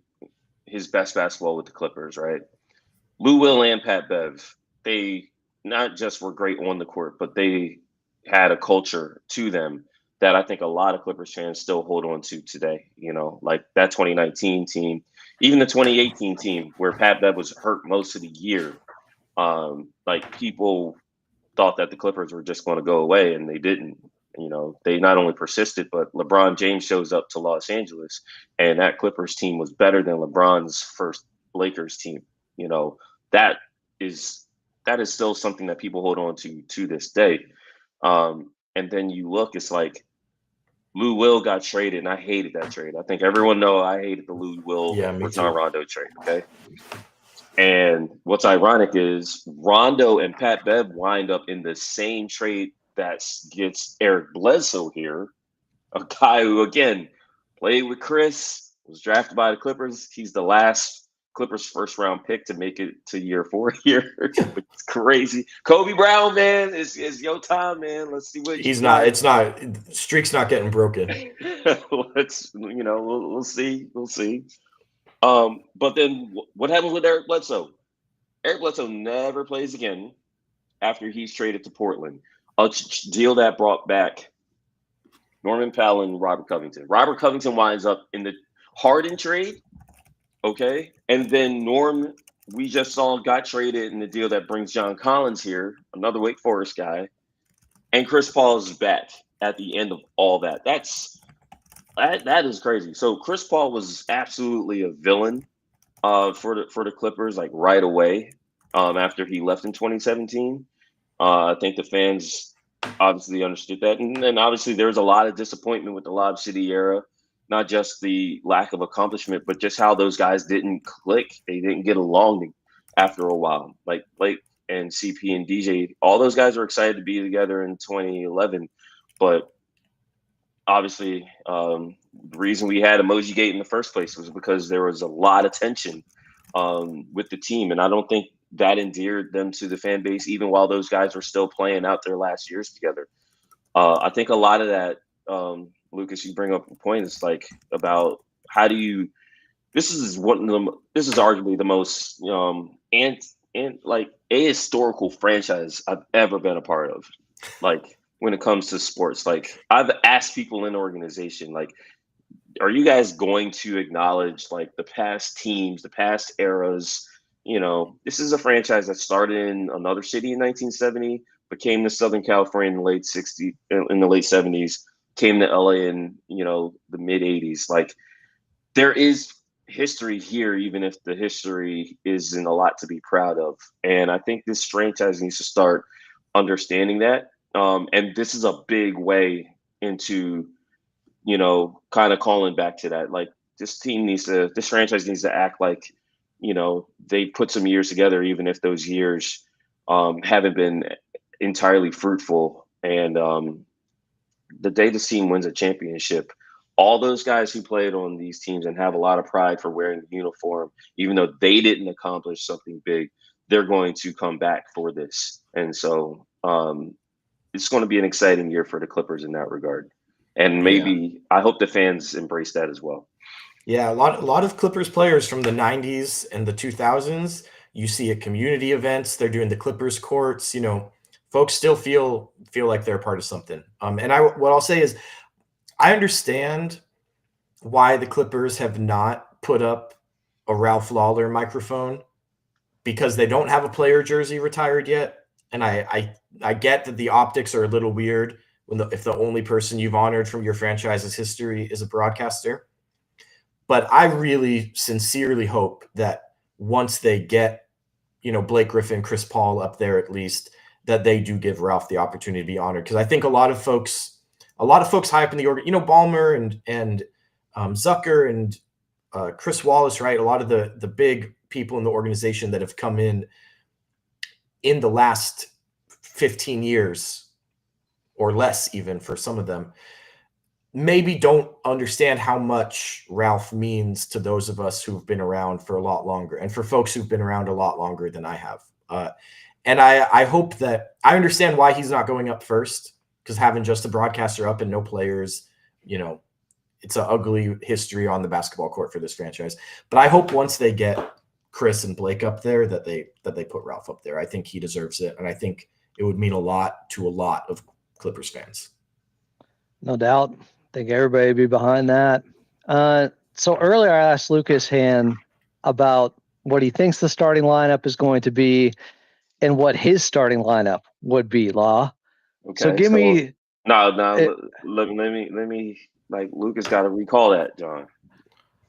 his best basketball with the Clippers, right? Lou Will and Pat Bev, they not just were great on the court, but they had a culture to them that I think a lot of Clippers fans still hold on to today. You know, like that 2019 team, even the 2018 team where Pat Bev was hurt most of the year. Like, people thought that the Clippers were just going to go away, and they didn't. You know, they not only persisted, but LeBron James shows up to Los Angeles, and that Clippers team was better than LeBron's first Lakers team. You know, that is still something that people hold on to this day. And then you look, it's like Lou Will got traded, and I hated that trade. I think everyone knows I hated the Lou Will Rajon Rondo trade. Okay. And what's ironic is Rondo and Pat Bev wind up in the same trade that gets Eric Bledsoe here, a guy who, again, played with Chris, was drafted by the Clippers. He's the last Clippers first-round pick to make it to year 4 here. It's crazy. Kobe Brown, man, is your time, man. Let's see what he's not. It's not. Streak's not getting broken. We'll see. We'll see. But then what happens with Eric Bledsoe? Eric Bledsoe never plays again after he's traded to Portland. A deal that brought back Norman Powell and Robert Covington. Robert Covington winds up in the Harden trade, okay? And then Norm, we just saw, got traded in the deal that brings John Collins here, another Wake Forest guy. And Chris Paul is back at the end of all that. That is crazy. So Chris Paul was absolutely a villain for the Clippers, like, right away after he left in 2017. I think the fans obviously understood that. And then obviously there was a lot of disappointment with the Lob City era, not just the lack of accomplishment, but just how those guys didn't click. They didn't get along after a while. Like Blake and CP and DJ, all those guys were excited to be together in 2011. But obviously, the reason we had Emoji Gate in the first place was because there was a lot of tension with the team. And I don't think that endeared them to the fan base, even while those guys were still playing out their last years together. I think a lot of that, Lucas, you bring up a point, it's like about how do you, this is arguably the most like ahistorical franchise I've ever been a part of. Like, when it comes to sports, like, I've asked people in the organization, like, are you guys going to acknowledge, like, the past teams, the past eras? You know, this is a franchise that started in another city in 1970, but came to Southern California in the late 70s, came to LA in, the mid 80s. Like, there is history here, even if the history isn't a lot to be proud of. And I think this franchise needs to start understanding that. And this is a big way into, kind of calling back to that. Like, this franchise needs to act like, they put some years together, even if those years haven't been entirely fruitful. And the day this team wins a championship, all those guys who played on these teams and have a lot of pride for wearing the uniform, even though they didn't accomplish something big, they're going to come back for this. And so it's going to be an exciting year for the Clippers in that regard. And maybe I hope the fans embrace that as well. Yeah, a lot of Clippers players from the 90s and the 2000s, you see at community events, they're doing the Clippers courts. folks still feel like they're part of something. And what I'll say is, I understand why the Clippers have not put up a Ralph Lawler microphone, because they don't have a player jersey retired yet. And I get that the optics are a little weird if the only person you've honored from your franchise's history is a broadcaster. But I really sincerely hope that once they get, Blake Griffin, Chris Paul up there, at least, that they do give Ralph the opportunity to be honored. Because I think a lot of folks high up in the org, Ballmer and Zucker and Chris Wallace, right? A lot of the big people in the organization that have come in the last 15 years or less, even for some of them, maybe don't understand how much Ralph means to those of us who've been around for a lot longer, and for folks who've been around a lot longer than I have. And I hope that I understand why he's not going up first, because having just a broadcaster up and no players, it's an ugly history on the basketball court for this franchise. But I hope once they get Chris and Blake up there that they put Ralph up there. I think he deserves it, and I think it would mean a lot to a lot of Clippers fans. No doubt. I think everybody would be behind that. So earlier I asked Lucas Hann about what he thinks the starting lineup is going to be and what his starting lineup would be, Law. Okay, so give me let me like, Lucas got to recall that, John.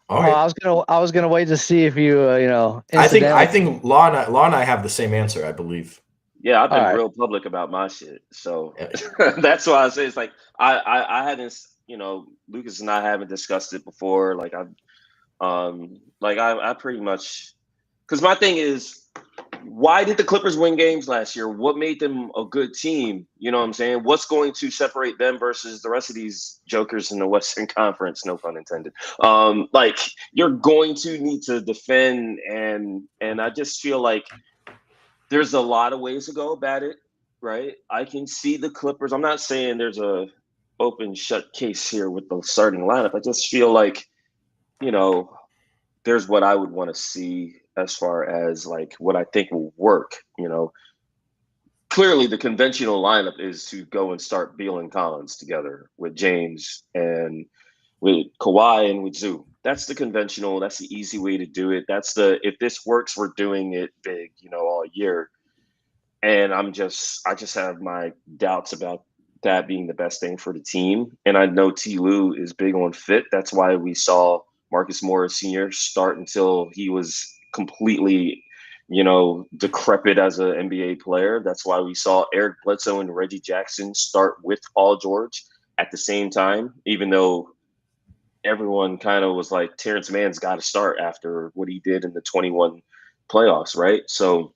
Okay. I was gonna wait to see if you I think Law and I have the same answer, I believe. Yeah, I've been real public about my shit, so that's why I say it's like I hadn't, Lucas and I haven't discussed it before. Like I pretty much, because my thing is, why did the Clippers win games last year? What made them a good team? You know what I'm saying? What's going to separate them versus the rest of these jokers in the Western Conference? No pun intended. Like, you're going to need to defend, and I just feel like there's a lot of ways to go about it, right? I can see the Clippers. I'm not saying there's a open shut case here with the starting lineup. I just feel like, there's what I would want to see as far as like what I think will work. Clearly the conventional lineup is to go and start Beal and Collins together with James and with Kawhi and with Zoo. That's the conventional. That's the easy way to do it. If this works, we're doing it big, all year. And I just have my doubts about that being the best thing for the team. And I know T. Lue is big on fit. That's why we saw Marcus Morris Sr. start until he was completely, decrepit as an NBA player. That's why we saw Eric Bledsoe and Reggie Jackson start with Paul George at the same time, even though everyone kind of was like, Terrence Mann's got to start after what he did in the 21 playoffs, right? So,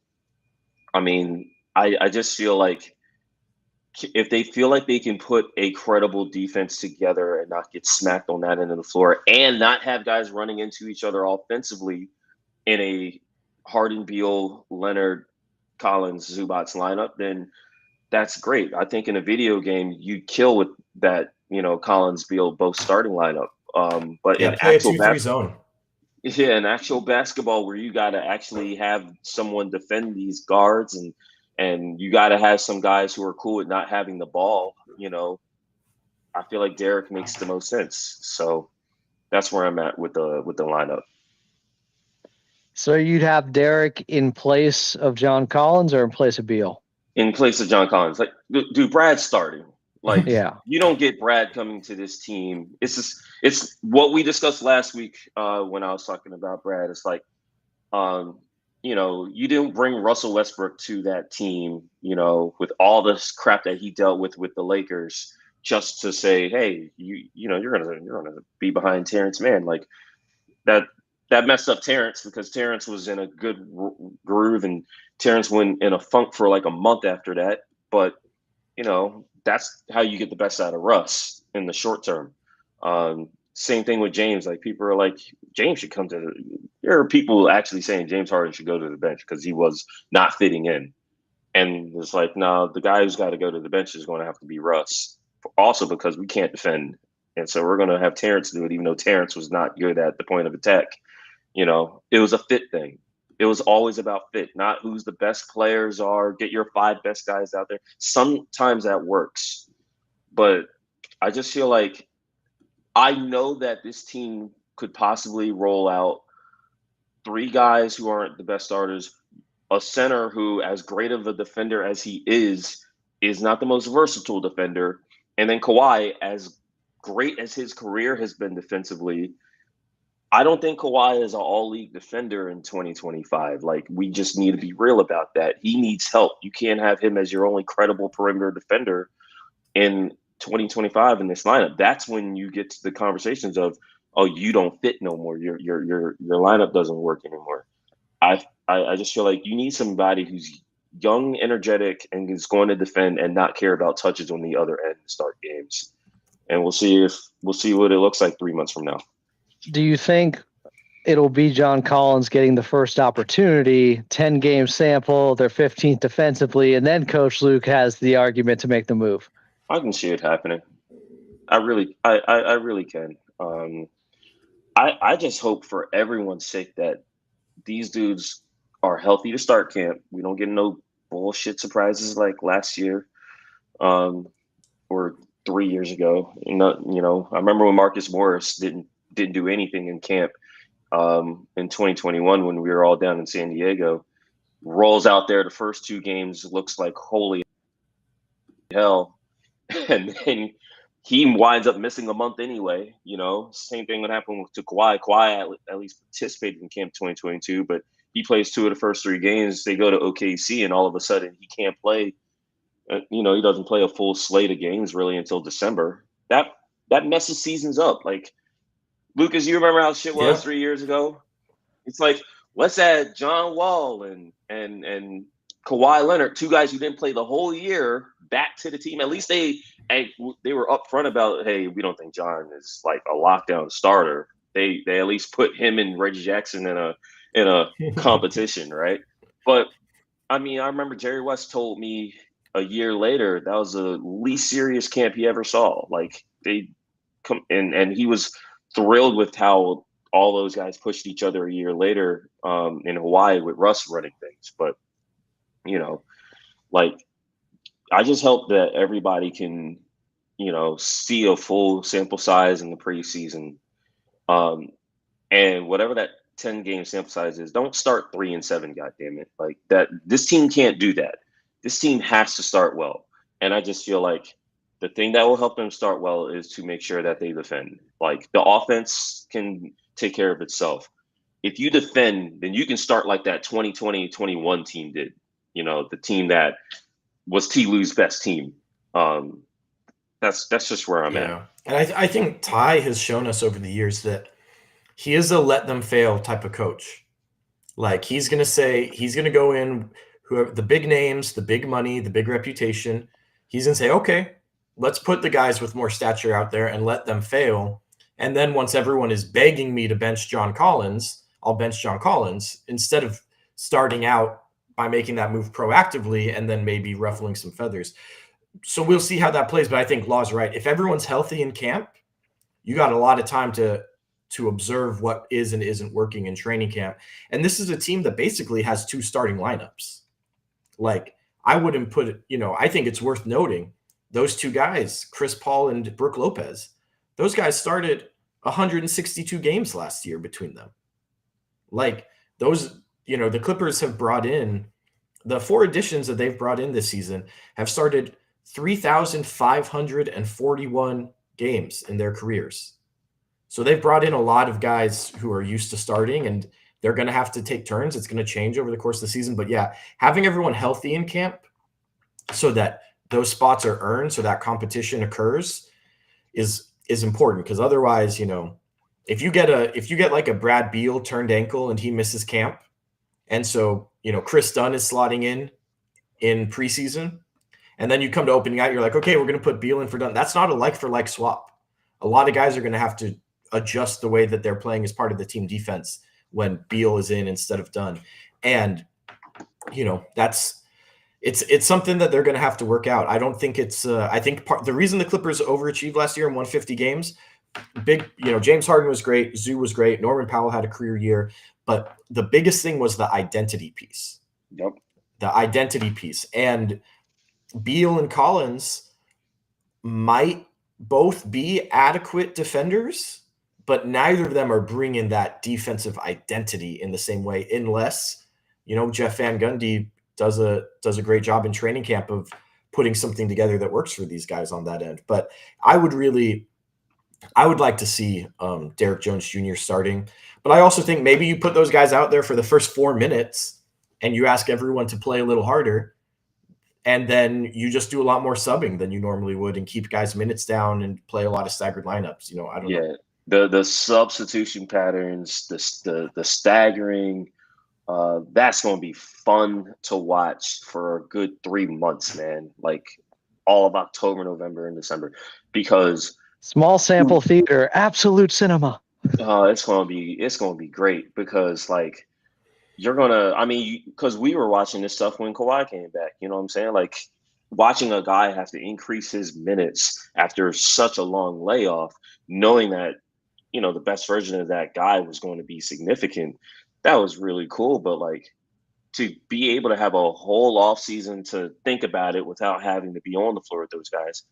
I mean, I just feel like if they feel like they can put a credible defense together and not get smacked on that end of the floor and not have guys running into each other offensively in a Harden, Beal, Leonard, Collins, Zubats lineup, then that's great. I think in a video game, you'd kill with that, Collins, Beal, both starting lineup. But in play actual a 2-3 zone. Yeah, in actual basketball where you got to actually have someone defend these guards and you got to have some guys who are cool with not having the ball, I feel like Derek makes the most sense. So that's where I'm at with the lineup. So you'd have Derek in place of John Collins or in place of Beal? In place of John Collins. Like, dude, Brad's starting. Like, yeah. You don't get Brad coming to this team. It's what we discussed last week when I was talking about Brad. It's like, you didn't bring Russell Westbrook to that team, with all this crap that he dealt with the Lakers, just to say, hey, you're gonna be behind Terrence Mann. Like that messed up Terrence, because Terrence was in a good groove and Terrence went in a funk for like a month after that. But that's how you get the best out of Russ in the short term. Same thing with James. Like, people are like, James should come to there are people actually saying James Harden should go to the bench because he was not fitting in. And it's like, no, the guy who's got to go to the bench is going to have to be Russ. Also because we can't defend. And so we're going to have Terrence do it, even though Terrence was not good at the point of attack. It was a fit thing. It was always about fit, not who's the best players are. Get your 5 best guys out there. Sometimes that works, but I just feel like I know that this team could possibly roll out 3 guys who aren't the best starters, a center who, as great of a defender as he is not the most versatile defender, and then Kawhi, as great as his career has been defensively, I don't think Kawhi is an all-league defender in 2025. Like, we just need to be real about that. He needs help. You can't have him as your only credible perimeter defender in 2025 in this lineup. That's when you get to the conversations of, oh, you don't fit no more. Your lineup doesn't work anymore. I just feel like you need somebody who's young, energetic, and is going to defend and not care about touches on the other end to start games. And we'll see what it looks like 3 months from now. Do you think it'll be John Collins getting the first opportunity, 10-game sample, they're 15th defensively, and then Coach Luke has the argument to make the move? I can see it happening. I really can. I just hope for everyone's sake that these dudes are healthy to start camp. We don't get no bullshit surprises like last year, or 3 years ago. I remember when Marcus Morris didn't do anything in camp in 2021 when we were all down in San Diego. Rolls out there the first 2 games, looks like holy hell, and then he winds up missing a month anyway. Same thing would happen to Kawhi. Kawhi at least participated in camp 2022, but he plays 2 of the first 3 games. They go to OKC, and all of a sudden he can't play. He doesn't play a full slate of games really until December. That messes seasons up. Like, Lucas, you remember how shit was 3 years ago? It's like, let's add John Wall and Kawhi Leonard, 2 guys who didn't play the whole year, back to the team. At least they were upfront about, hey, we don't think John is like a lockdown starter. They at least put him and Reggie Jackson in a competition, right? But I mean, I remember Jerry West told me a year later that was the least serious camp he ever saw. Like, they come and he was thrilled with how all those guys pushed each other a year later in Hawaii with Russ running things. But, like, I just hope that everybody can, see a full sample size in the preseason. And whatever that 10-game sample size is, don't start 3-7, goddammit. Like, that, this team can't do that. This team has to start well. And I just feel like the thing that will help them start well is to make sure that they defend. Like, the offense can take care of itself. If you defend, then you can start like that 2020-21 team did. The team that was T. Lue's best team. That's just where I'm at. And I think Ty has shown us over the years that he is a let them fail type of coach. Like, he's going to go in, whoever the big names, the big money, the big reputation. He's going to say, okay, let's put the guys with more stature out there and let them fail. And then once everyone is begging me to bench John Collins, I'll bench John Collins instead of starting out by making that move proactively and then maybe ruffling some feathers. So we'll see how that plays. But I think Law's right. If everyone's healthy in camp, you got a lot of time to observe what is and isn't working in training camp. And this is a team that basically has 2 starting lineups. Like, I wouldn't put it, I think it's worth noting those 2 guys, Chris Paul and Brook Lopez, those guys started 162 games last year between them. Like, those, the Clippers have brought in, the 4 additions that they've brought in this season have started 3,541 games in their careers. So they've brought in a lot of guys who are used to starting, and they're going to have to take turns. It's going to change over the course of the season. But yeah, having everyone healthy in camp so that those spots are earned, so that competition occurs is important. Because otherwise, if you get like a Brad Beal turned ankle and he misses camp, and so, Chris Dunn is slotting in preseason, and then you come to opening out, you're like, okay, we're going to put Beal in for Dunn. That's not a like-for-like swap. A lot of guys are going to have to adjust the way that they're playing as part of the team defense when Beal is in instead of Dunn. And, it's something that they're going to have to work out. I don't think it's I think the reason the Clippers overachieved last year and won 50 games, James Harden was great. Zoo was great. Norman Powell had a career year. But the biggest thing was the identity piece. Yep. The identity piece. And Beal and Collins might both be adequate defenders, but neither of them are bringing that defensive identity in the same way, unless, Jeff Van Gundy does a great job in training camp of putting something together that works for these guys on that end. But I would like to see Derek Jones Jr. starting. But I also think maybe you put those guys out there for the first 4 minutes and you ask everyone to play a little harder. And then you just do a lot more subbing than you normally would and keep guys' minutes down and play a lot of staggered lineups. I don't know. The substitution patterns, the staggering, that's going to be fun to watch for a good 3 months, man. Like all of October, November, and December, because small sample theater, absolute cinema. It's going to be great because like you're going to, because we were watching this stuff when Kawhi came back, you know what I'm saying? Like watching a guy have to increase his minutes after such a long layoff, knowing that, the best version of that guy was going to be significant. That was really cool. But like to be able to have a whole off season to think about it without having to be on the floor with those guys.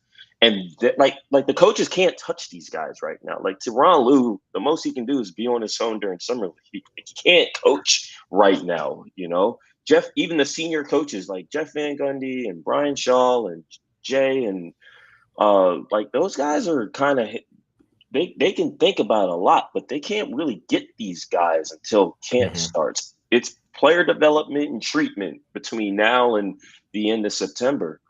And like the coaches can't touch these guys right now. Like Tyronn Lue, the most he can do is be on his own during summer league. He can't coach right now, even the senior coaches like Jeff Van Gundy and Brian Shaw and Jay and like those guys are kind of they can think about a lot, but they can't really get these guys until camp starts. It's player development and treatment between now and the end of September.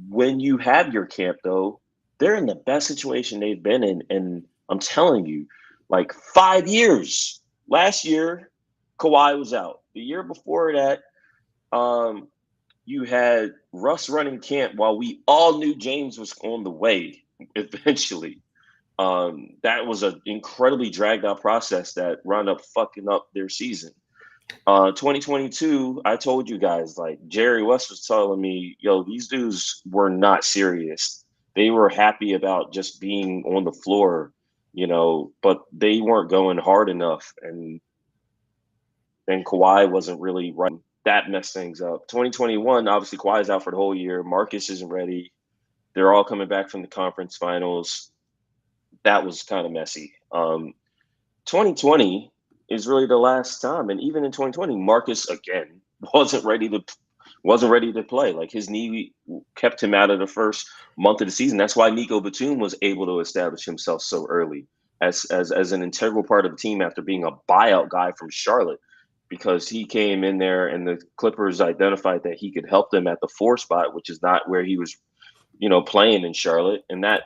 When you have your camp, though, they're in the best situation they've been in. And I'm telling you, like 5 years. Last year, Kawhi was out. The year before that, you had Russ running camp while we all knew James was on the way eventually. That was an incredibly dragged out process that wound up fucking up their season. 2022, I told you guys, like Jerry West was telling me, yo, these dudes were not serious. They were happy about just being on the floor, but they weren't going hard enough. And then Kawhi wasn't really right. That messed things up. 2021, obviously Kawhi's out for the whole year. Marcus isn't ready. They're all coming back from the conference finals. That was kind of messy. 2020 is really the last time, and even in 2020, Marcus again wasn't ready to play. Like his knee kept him out of the first month of the season. That's why Nico Batum was able to establish himself so early as an integral part of the team after being a buyout guy from Charlotte, because he came in there and the Clippers identified that he could help them at the 4 spot, which is not where he was, playing in Charlotte, and that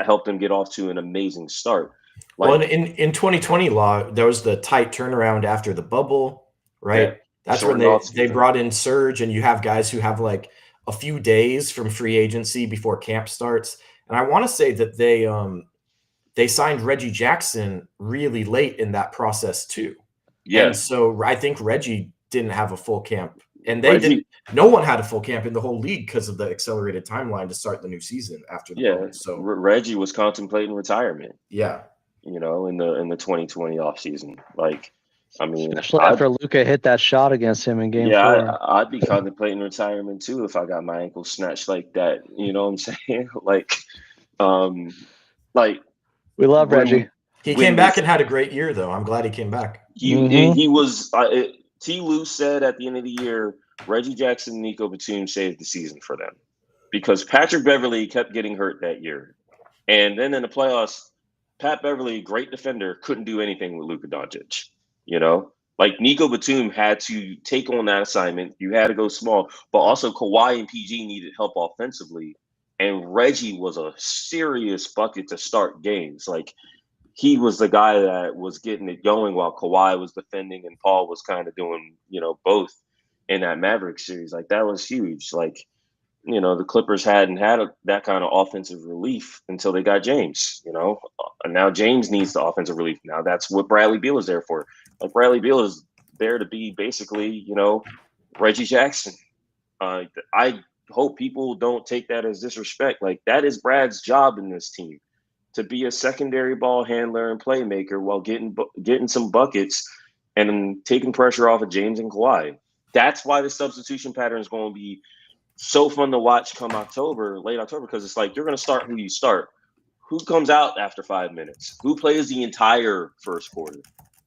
helped him get off to an amazing start. Well, in 2020, Law, there was the tight turnaround after the bubble, right? Yeah, that's when they brought in Serge, and you have guys who have like a few days from free agency before camp starts. And I want to say that they signed Reggie Jackson really late in that process too. Yeah. And so I think Reggie didn't have a full camp, and no one had a full camp in the whole league because of the accelerated timeline to start the new season after the bubble. So Reggie was contemplating retirement. Yeah. In the 2020 offseason. Like, especially after Luka hit that shot against him in game 4. I'd be contemplating retirement too if I got my ankle snatched like that. You know what I'm saying? We love Reggie. He came back and had a great year, though. I'm glad he came back. He was. T. Lue said at the end of the year, Reggie Jackson and Nico Batum saved the season for them because Patrick Beverley kept getting hurt that year, and then in the playoffs, Pat Beverley, great defender, couldn't do anything with Luka Doncic. Like Nico Batum had to take on that assignment. You had to go small, but also Kawhi and PG needed help offensively, and Reggie was a serious bucket to start games. Like he was the guy that was getting it going while Kawhi was defending and Paul was kind of doing, both in that Mavericks series. Like that was huge. Like, the Clippers hadn't had that kind of offensive relief until they got James, and now James needs the offensive relief. Now that's what Bradley Beal is there for. Like Bradley Beal is there to be basically, Reggie Jackson. I hope people don't take that as disrespect. Like that is Brad's job in this team, to be a secondary ball handler and playmaker while getting some buckets and taking pressure off of James and Kawhi. That's why the substitution pattern is going to be so fun to watch come October, late October, because it's like you're going to start who you start. Who comes out after 5 minutes? Who plays the entire first quarter?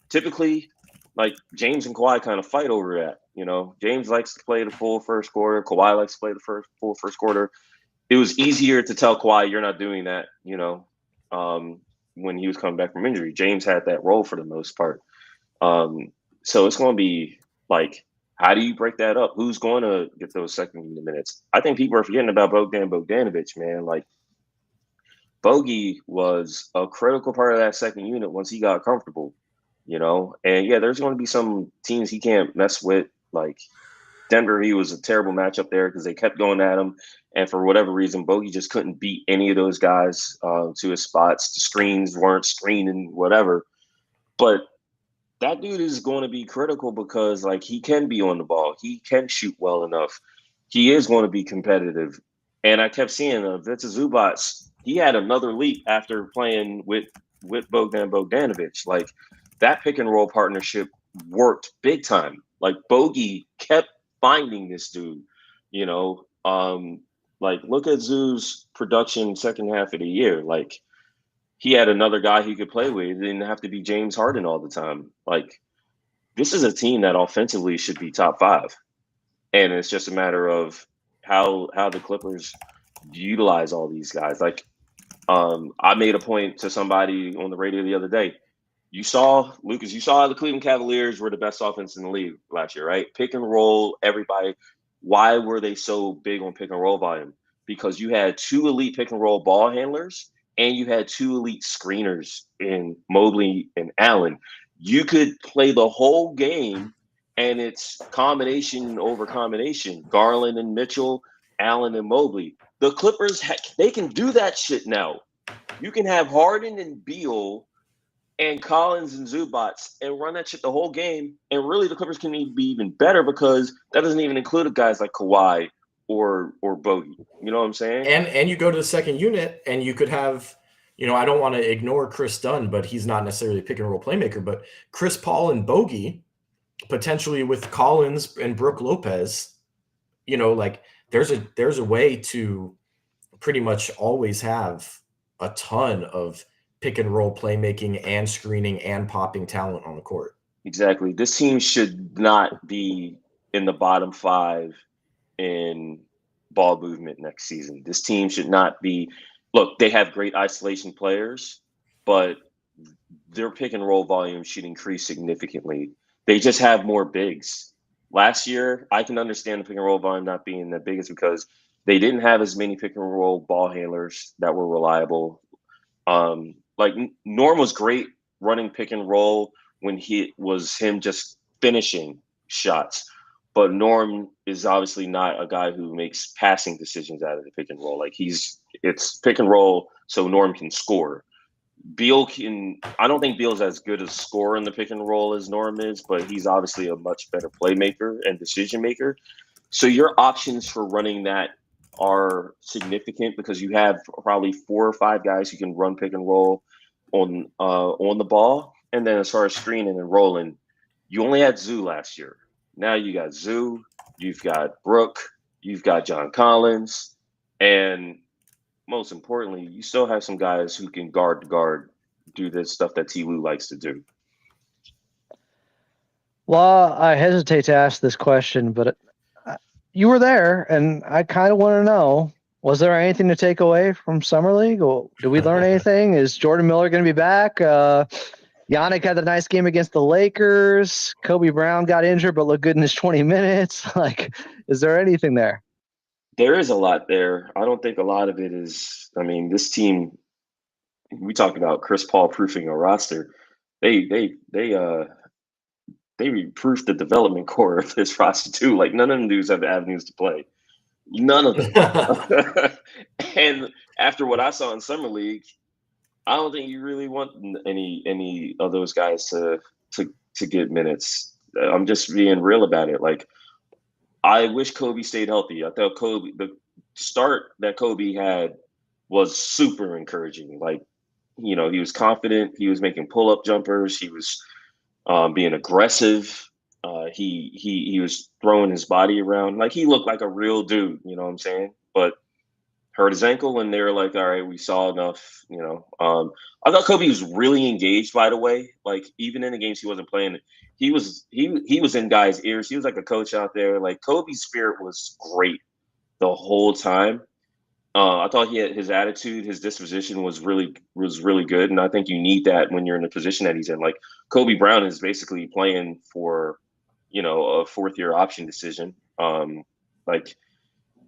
Typically, like James and Kawhi kind of fight over that. You know, James likes to play the full first quarter. Kawhi likes to play the full first quarter. It was easier to tell Kawhi you're not doing that, you know, when he was coming back from injury. James had that role for the most part. So it's going to be like, how do you break that up? Who's going to get those second unit minutes? I think people are forgetting about Bogdanovic, man. Like, Bogey was a critical part of that second unit once he got comfortable, you know? And yeah, there's going to be some teams he can't mess with. Like Denver, he was a terrible matchup there because they kept going at him. And for whatever reason, Bogey just couldn't beat any of those guys to his spots. The screens weren't screening, whatever. But that dude is going to be critical because, like, he can be on the ball. He can shoot well enough. He is going to be competitive. And I kept seeing Vincent Zubac, he had another leap after playing with Bogdanovic. Like, that pick and roll partnership worked big time. Like, Bogey kept finding this dude, you know. Like, look at Zoo's production second half of the year. Like, he had another guy he could play with. It didn't have to be James Harden all the time. Like, this is a team that offensively should be top 5. And it's just a matter of how the Clippers utilize all these guys. Like, I made a point to somebody on the radio the other day. You saw, Lucas, you saw the Cleveland Cavaliers were the best offense in the league last year, right? Pick and roll, everybody. Why were they so big on pick and roll volume? Because you had 2 elite pick and roll ball handlers and you had 2 elite screeners in Mobley and Allen. You could play the whole game, and it's combination over combination. Garland and Mitchell, Allen and Mobley. The Clippers, they can do that shit now. You can have Harden and Beal and Collins and Zubac and run that shit the whole game. And really, the Clippers can be even better because that doesn't even include guys like Kawhi or Bogey. You know what I'm saying? And you go to the second unit and you could have, you know, I don't want to ignore Chris Dunn, but he's not necessarily a pick and roll playmaker, but Chris Paul and Bogey, potentially with Collins and Brook Lopez, you know, like there's a way to pretty much always have a ton of pick and roll playmaking and screening and popping talent on the court. Exactly. This team should not be in the bottom 5 in ball movement next season. This team should not be. Look, they have great isolation players, but their pick and roll volume should increase significantly. They just have more bigs. Last year, I can understand the pick and roll volume not being the biggest because they didn't have as many pick and roll ball handlers that were reliable. Like Norm was great running pick and roll when he was him just finishing shots. But Norm is obviously not a guy who makes passing decisions out of the pick and roll. Like it's pick and roll so Norm can score. I don't think Beal's as good a scorer in the pick and roll as Norm is, but he's obviously a much better playmaker and decision maker. So your options for running that are significant because you have probably 4 or 5 guys who can run pick and roll on the ball. And then as far as screening and rolling, you only had Zoo last year. Now you got Zoo, you've got Brook, you've got John Collins, and most importantly, you still have some guys who can guard to guard, do this stuff that T. Lue likes to do. Well, I hesitate to ask this question, but you were there, and I kind of want to know, was there anything to take away from Summer League? Or did we learn anything? Is Jordan Miller going to be back? Giannis had a nice game against the Lakers. Kobe Brown got injured but looked good in his 20 minutes. Like, is there anything there? There is a lot there. I don't think a lot of it is – I mean, this team – we talk about Chris Paul proofing a roster. They proofed the development core of this roster too. Like, none of them dudes have avenues to play. None of them. And after what I saw in Summer League, I don't think you really want any of those guys to get minutes. I'm just being real about it. Like, I wish Kobe stayed healthy. I thought the start that Kobe had was super encouraging. Like, you know, he was confident. He was making pull-up jumpers. He was being aggressive. He was throwing his body around. Like, he looked like a real dude, you know what I'm saying? But hurt his ankle, and they were like, all right, we saw enough, you know. I thought Kobe was really engaged, by the way. Like, even in the games he wasn't playing, he was in guys' ears. He was like a coach out there. Like, Kobe's spirit was great the whole time. I thought his attitude, his disposition was really good, and I think you need that when you're in the position that he's in. Like, Kobe Brown is basically playing for, you know, a fourth-year option decision. Like,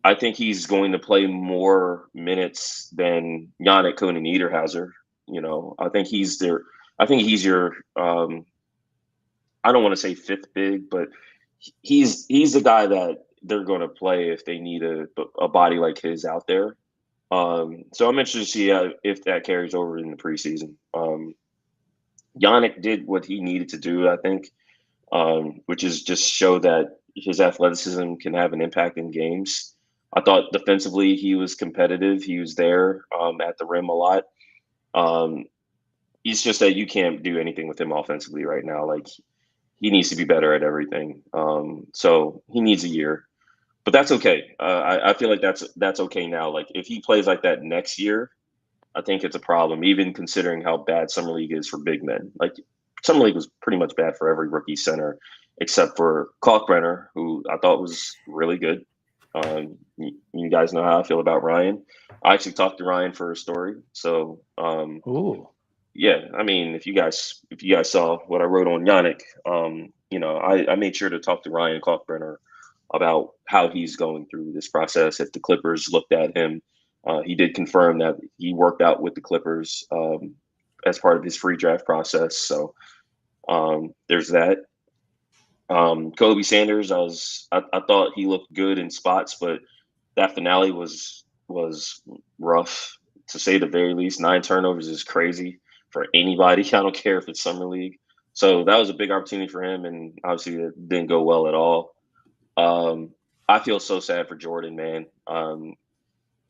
I think he's going to play more minutes than Yannick Niederhauser. You know, I think he's your. I don't want to say fifth big, but he's the guy that they're going to play if they need a body like his out there. So I'm interested to see if that carries over in the preseason. Yannick did what he needed to do, I think, which is just show that his athleticism can have an impact in games. I thought defensively he was competitive. He was there at the rim a lot. It's just that you can't do anything with him offensively right now. Like, he needs to be better at everything. So he needs a year. But that's okay. I feel like that's okay now. Like, if he plays like that next year, I think it's a problem, even considering how bad Summer League is for big men. Like, Summer League was pretty much bad for every rookie center except for Kalkbrenner, who I thought was really good. You guys know how I feel about Ryan. I actually talked to Ryan for a story. So, yeah, I mean, if you guys saw what I wrote on Yannick, you know, I made sure to talk to Ryan Kalkbrenner about how he's going through this process. If the Clippers looked at him, he did confirm that he worked out with the Clippers as part of his free draft process. So there's that. Kobe Sanders, I thought he looked good in spots, but that finale was rough, to say the very least. 9 turnovers is crazy for anybody. I don't care if it's Summer League. So that was a big opportunity for him, and obviously it didn't go well at all. I feel so sad for Jordan, man.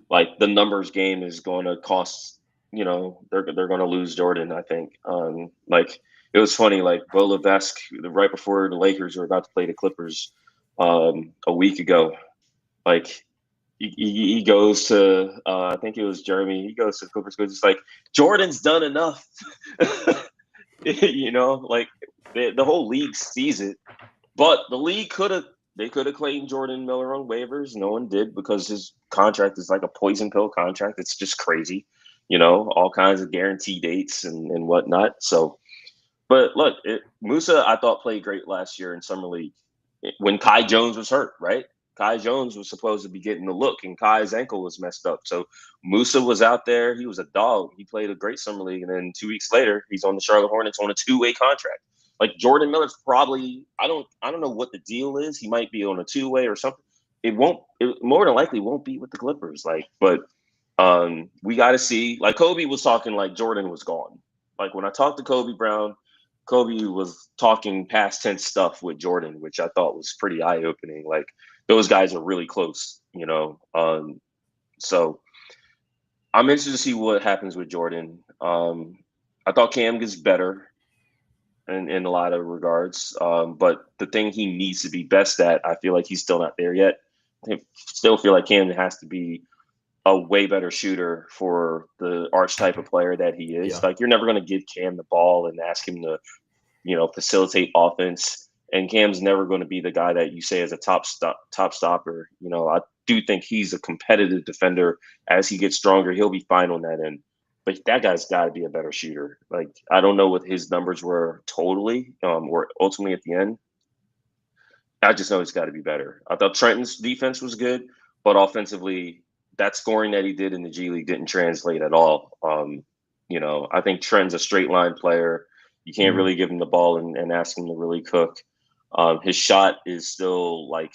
Like, the numbers game is going to cost, you know, they're going to lose Jordan, I think. Like, it was funny, like, Bo Levesque, right before the Lakers were about to play the Clippers a week ago, like, he goes to, I think it was Jeremy, he goes to the Clippers, goes, it's like, Jordan's done enough. You know, like, the whole league sees it. But the league could have claimed Jordan Miller on waivers. No one did, because his contract is like a poison pill contract. It's just crazy, you know, all kinds of guarantee dates and whatnot. So, but look, Musa, I thought, played great last year in Summer League when Kai Jones was hurt, right? Kai Jones was supposed to be getting the look, and Kai's ankle was messed up. So Musa was out there. He was a dog. He played a great Summer League. And then 2 weeks later, he's on the Charlotte Hornets on a 2-way contract. Like, Jordan Miller's probably, I don't know what the deal is. He might be on a 2-way or something. It more than likely won't be with the Clippers. Like, but we got to see. Like, Kobe was talking like Jordan was gone. Like, when I talked to Kobe Brown, Kobe was talking past tense stuff with Jordan, which I thought was pretty eye opening. Like, those guys are really close, you know. So I'm interested to see what happens with Jordan. I thought Cam gets better in a lot of regards. But the thing he needs to be best at, I feel like he's still not there yet. I still feel like Cam has to be a way better shooter for the archetype of player that he is. Yeah. Like, you're never going to give Cam the ball and ask him to, you know, facilitate offense. And Cam's never going to be the guy that you say is a top stopper. You know, I do think he's a competitive defender. As he gets stronger, he'll be fine on that end. But that guy's got to be a better shooter. Like, I don't know what his numbers were totally, or ultimately at the end. I just know he's got to be better. I thought Trenton's defense was good, but offensively, that scoring that he did in the G League didn't translate at all. You know, I think Trent's a straight line player. You can't really give him the ball and ask him to really cook. His shot is still, like,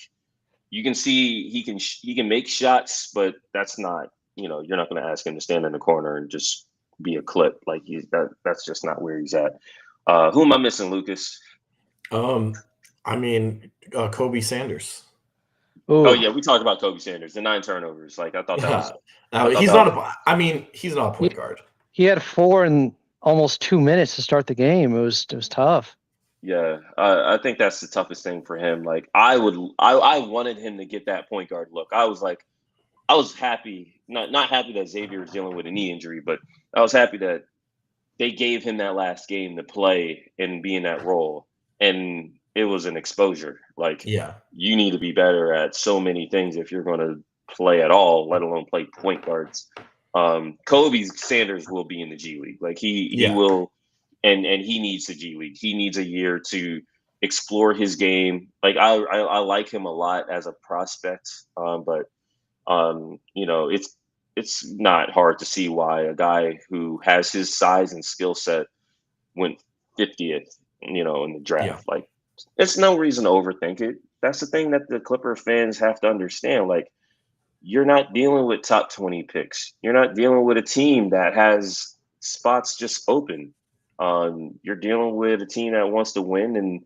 you can see he can make shots, but that's not, you know, you're not going to ask him to stand in the corner and just be a clip. Like, that's just not where he's at. Who am I missing, Lucas? I mean, Kobe Sanders. Ooh. Oh yeah, we talked about Kobe Sanders, the 9 turnovers. Like, I thought that was. He's not a point guard. He had 4 in almost 2 minutes to start the game. It was tough. Yeah, I think that's the toughest thing for him. Like I wanted him to get that point guard look. I was happy, not happy that Xavier was dealing with a knee injury, but I was happy that they gave him that last game to play and be in that role. And it was an exposure. Like Yeah. you need to be better at so many things if you're going to play at all, let alone play point guards. Kobe Sanders will be in the G League. Like he will, and he needs the G League. He needs a year to explore his game. Like I like him a lot as a prospect, but you know, it's not hard to see why a guy who has his size and skill set went 50th, you know, in the draft. Yeah. Like, it's no reason to overthink it. That's the thing that the Clipper fans have to understand. Like, you're not dealing with top 20 picks. You're not dealing with a team that has spots just open. You're dealing with a team that wants to win and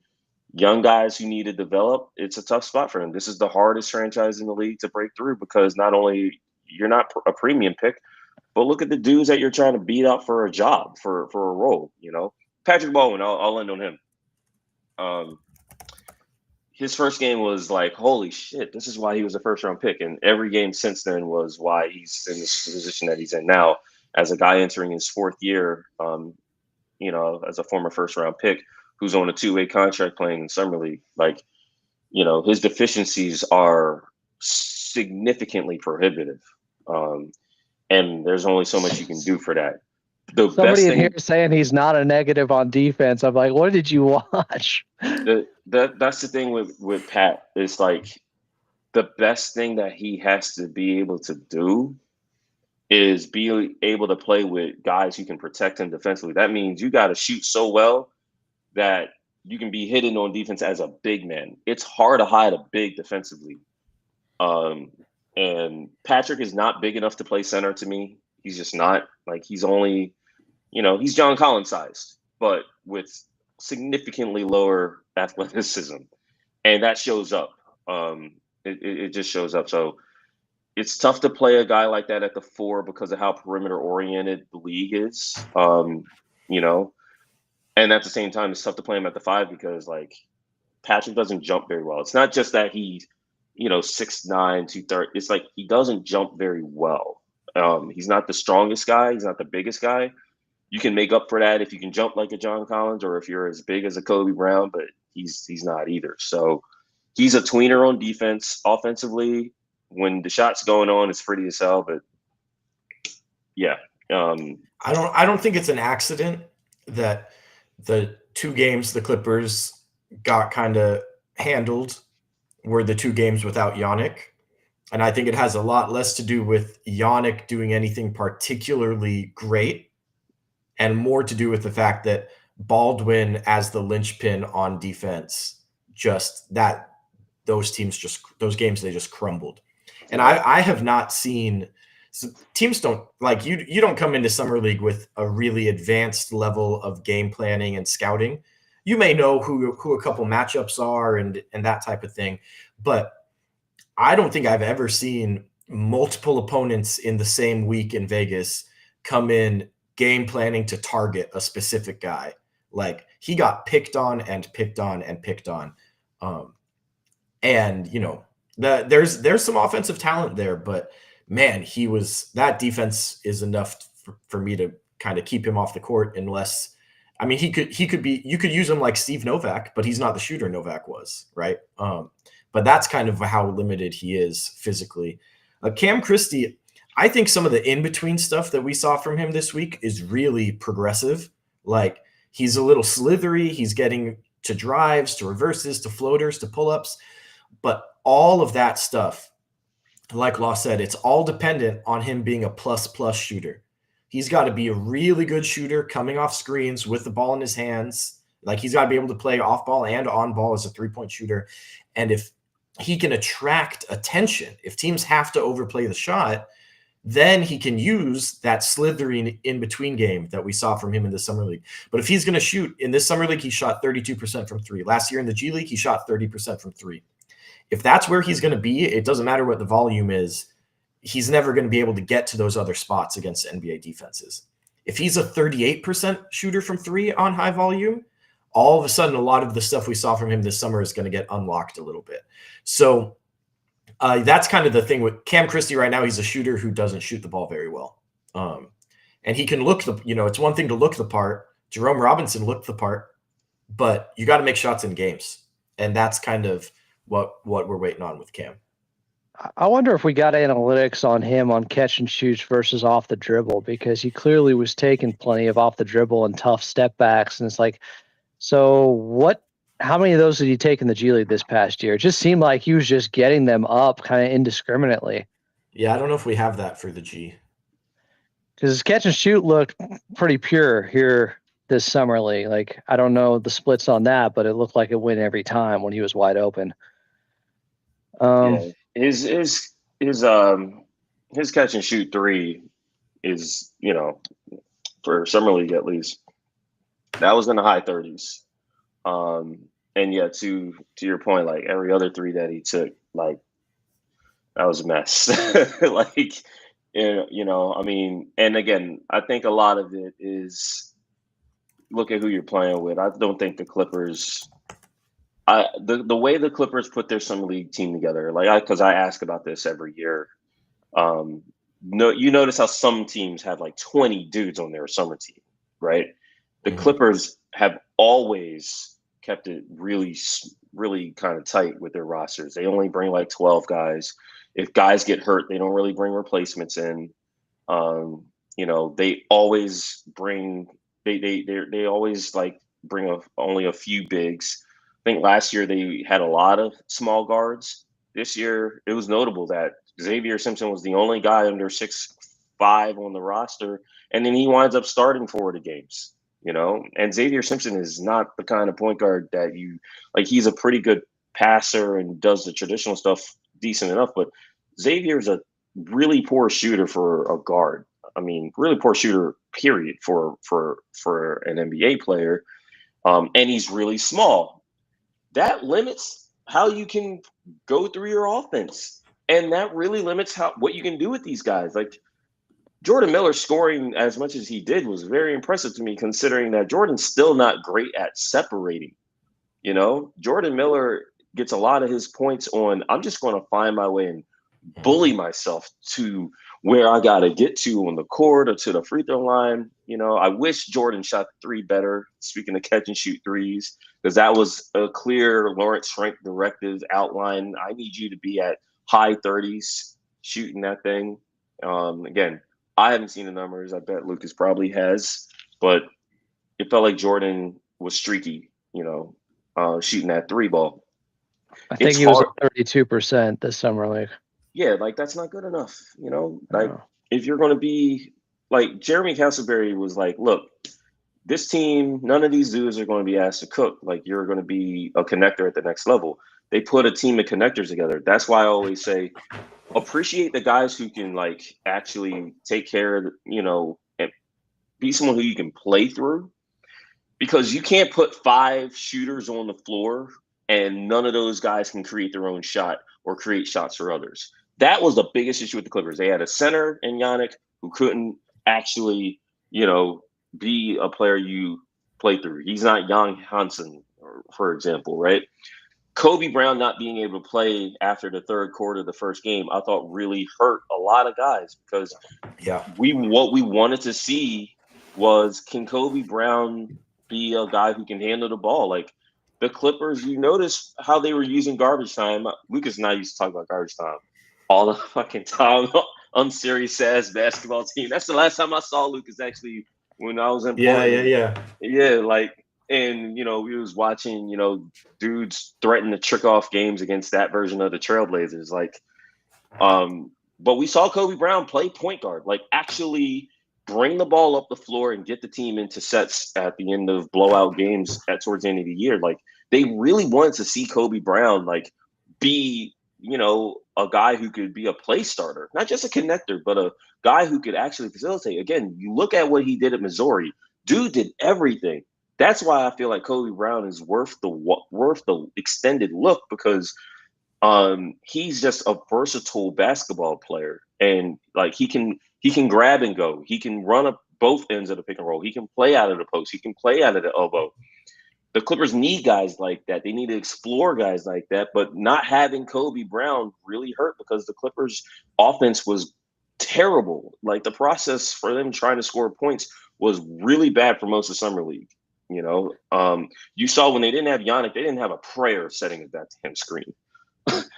young guys who need to develop. It's a tough spot for them. This is the hardest franchise in the league to break through because not only you're not a premium pick, but look at the dudes that you're trying to beat up for a job, for a role. You know, Patrick Baldwin. I'll end on him. His first game was like, holy shit, this is why he was a first round pick. And every game since then was why he's in this position that he's in now as a guy entering his fourth year, you know, as a former first round pick who's on a 2-way contract playing in Summer League. Like, you know, his deficiencies are significantly prohibitive. And there's only so much you can do for that. Somebody in here saying he's not a negative on defense. I'm like, what did you watch? That's the thing with Pat. It's like the best thing that he has to be able to do is be able to play with guys who can protect him defensively. That means you got to shoot so well that you can be hidden on defense as a big man. It's hard to hide a big defensively. And Patrick is not big enough to play center to me. He's just not. Like, he's only, you know, he's John Collins sized, but with significantly lower athleticism. And that shows up. It just shows up. So it's tough to play a guy like that at the 4 because of how perimeter oriented the league is. You know, and at the same time, it's tough to play him at the 5 because, like, Patrick doesn't jump very well. It's not just that he's, you know, 6'9", 230. It's like he doesn't jump very well. He's not the strongest guy. He's not the biggest guy. You can make up for that if you can jump like a John Collins or if you're as big as a Kobe Brown, but he's not either. So he's a tweener on defense. Offensively, when the shot's going on, it's pretty as hell. But yeah, I don't think it's an accident that the 2 games the Clippers got kind of handled were the 2 games without Yannick. And I think it has a lot less to do with Yannick doing anything particularly great and more to do with the fact that Baldwin as the linchpin on defense, just that those games, they just crumbled. And I have not seen teams don't like you don't come into Summer League with a really advanced level of game planning and scouting. You may know who a couple matchups are and that type of thing, but I don't think I've ever seen multiple opponents in the same week in Vegas come in game planning to target a specific guy. Like, he got picked on and picked on and picked on. And, you know, there's some offensive talent there, but man, that defense is enough for me to kind of keep him off the court unless, I mean, you could use him like Steve Novak, but he's not the shooter Novak was, right? But that's kind of how limited he is physically. Cam Christie, I think some of the in-between stuff that we saw from him this week is really progressive. Like, he's a little slithery. He's getting to drives, to reverses, to floaters, to pull-ups. But all of that stuff, like Law said, it's all dependent on him being a plus-plus shooter. He's got to be a really good shooter coming off screens with the ball in his hands. Like, he's got to be able to play off ball and on ball as a 3-point shooter. And if he can attract attention, if teams have to overplay the shot, then he can use that slithering in-between game that we saw from him in the Summer League. But if he's going to shoot, in this Summer League, he shot 32% from 3. Last year in the G League, he shot 30% from 3. If that's where he's going to be, it doesn't matter what the volume is. He's never going to be able to get to those other spots against NBA defenses. If he's a 38% shooter from 3 on high volume, all of a sudden, a lot of the stuff we saw from him this summer is going to get unlocked a little bit. So that's kind of the thing with Cam Christie right now. He's a shooter who doesn't shoot the ball very well. And he can look it's one thing to look the part. Jerome Robinson looked the part, but you got to make shots in games. And that's kind of what we're waiting on with Cam. I wonder if we got analytics on him on catch and shoots versus off the dribble, because he clearly was taking plenty of off the dribble and tough step backs. And it's like, so how many of those did he take in the G League this past year? It just seemed like he was just getting them up kind of indiscriminately. Yeah, I don't know if we have that for the G. Because his catch and shoot looked pretty pure here this summer league. Like, I don't know the splits on that, but it looked like it went every time when he was wide open. Yeah, his catch and shoot three is, for summer league at least, that was in the high 30s. And yeah, to your point, like every other three that he took, like that was a mess. Like, I mean, and again, I think a lot of it is look at who you're playing with. I don't think the Clippers, the way the Clippers put their summer league team together, because I ask about this every year. You notice how some teams have like 20 dudes on their summer team, right? The Clippers have always kept it really, really kind of tight with their rosters. They only bring like 12 guys. If guys get hurt, they don't really bring replacements in. They always bring they always like bring only a few bigs. I think last year they had a lot of small guards. This year it was notable that Xavier Simpson was the only guy under 6'5" on the roster, and then he winds up starting 4 of the games. And Xavier Simpson is not the kind of point guard that you like. He's a pretty good passer and does the traditional stuff decent enough, but Xavier's a really poor shooter for a guard. I mean, really poor shooter, period, for an NBA player. And he's really small. That limits how you can go through your offense. And that really limits what you can do with these guys. Like, Jordan Miller scoring as much as he did was very impressive to me, considering that Jordan's still not great at separating. Jordan Miller gets a lot of his points on, I'm just going to find my way and bully myself to where I got to get to on the court or to the free throw line. I wish Jordan shot the three better, speaking of catch and shoot threes, because that was a clear Lawrence Frank directive outline. I need you to be at high 30s shooting that thing. Again, I haven't seen the numbers. I bet Lucas probably has, but it felt like Jordan was streaky, shooting that three ball. I think he was at 32% this summer league. Yeah, like that's not good enough. If you're going to be like Jeremy Castleberry was like, look, this team, none of these dudes are going to be asked to cook. Like, you're going to be a connector at the next level. They put a team of connectors together. That's why I always say, appreciate the guys who can like actually take care of, and be someone who you can play through, because you can't put 5 shooters on the floor and none of those guys can create their own shot or create shots for others. That was the biggest issue with the Clippers. They had a center in Yannick who couldn't actually, be a player you play through. He's not Jan Hansen, for example, right? Kobe Brown not being able to play after the third quarter of the first game, I thought really hurt a lot of guys, because what we wanted to see was, can Kobe Brown be a guy who can handle the ball? Like, the Clippers, you notice how they were using garbage time. Lucas and I used to talk about garbage time all the fucking time. Unserious ass basketball team. That's the last time I saw Lucas, actually, when I was in Portland. Yeah, like, and we was watching, dudes threaten to trick off games against that version of the Trailblazers. Like, but we saw Kobe Brown play point guard, like actually bring the ball up the floor and get the team into sets at the end of blowout games towards the end of the year. Like, they really wanted to see Kobe Brown like be, a guy who could be a play starter, not just a connector, but a guy who could actually facilitate. Again, you look at what he did at Missouri. Dude did everything. That's why I feel like Kobe Brown is worth the extended look, because he's just a versatile basketball player, and like he can grab and go. He can run up both ends of the pick and roll. He can play out of the post. He can play out of the elbow. the Clippers need guys like that. They need to explore guys like that. But not having Kobe Brown really hurt because the Clippers' offense was terrible. Like the process for them trying to score points was really bad for most of summer league. You know, you saw when they didn't have Giannis, they didn't have a prayer setting that damn screen.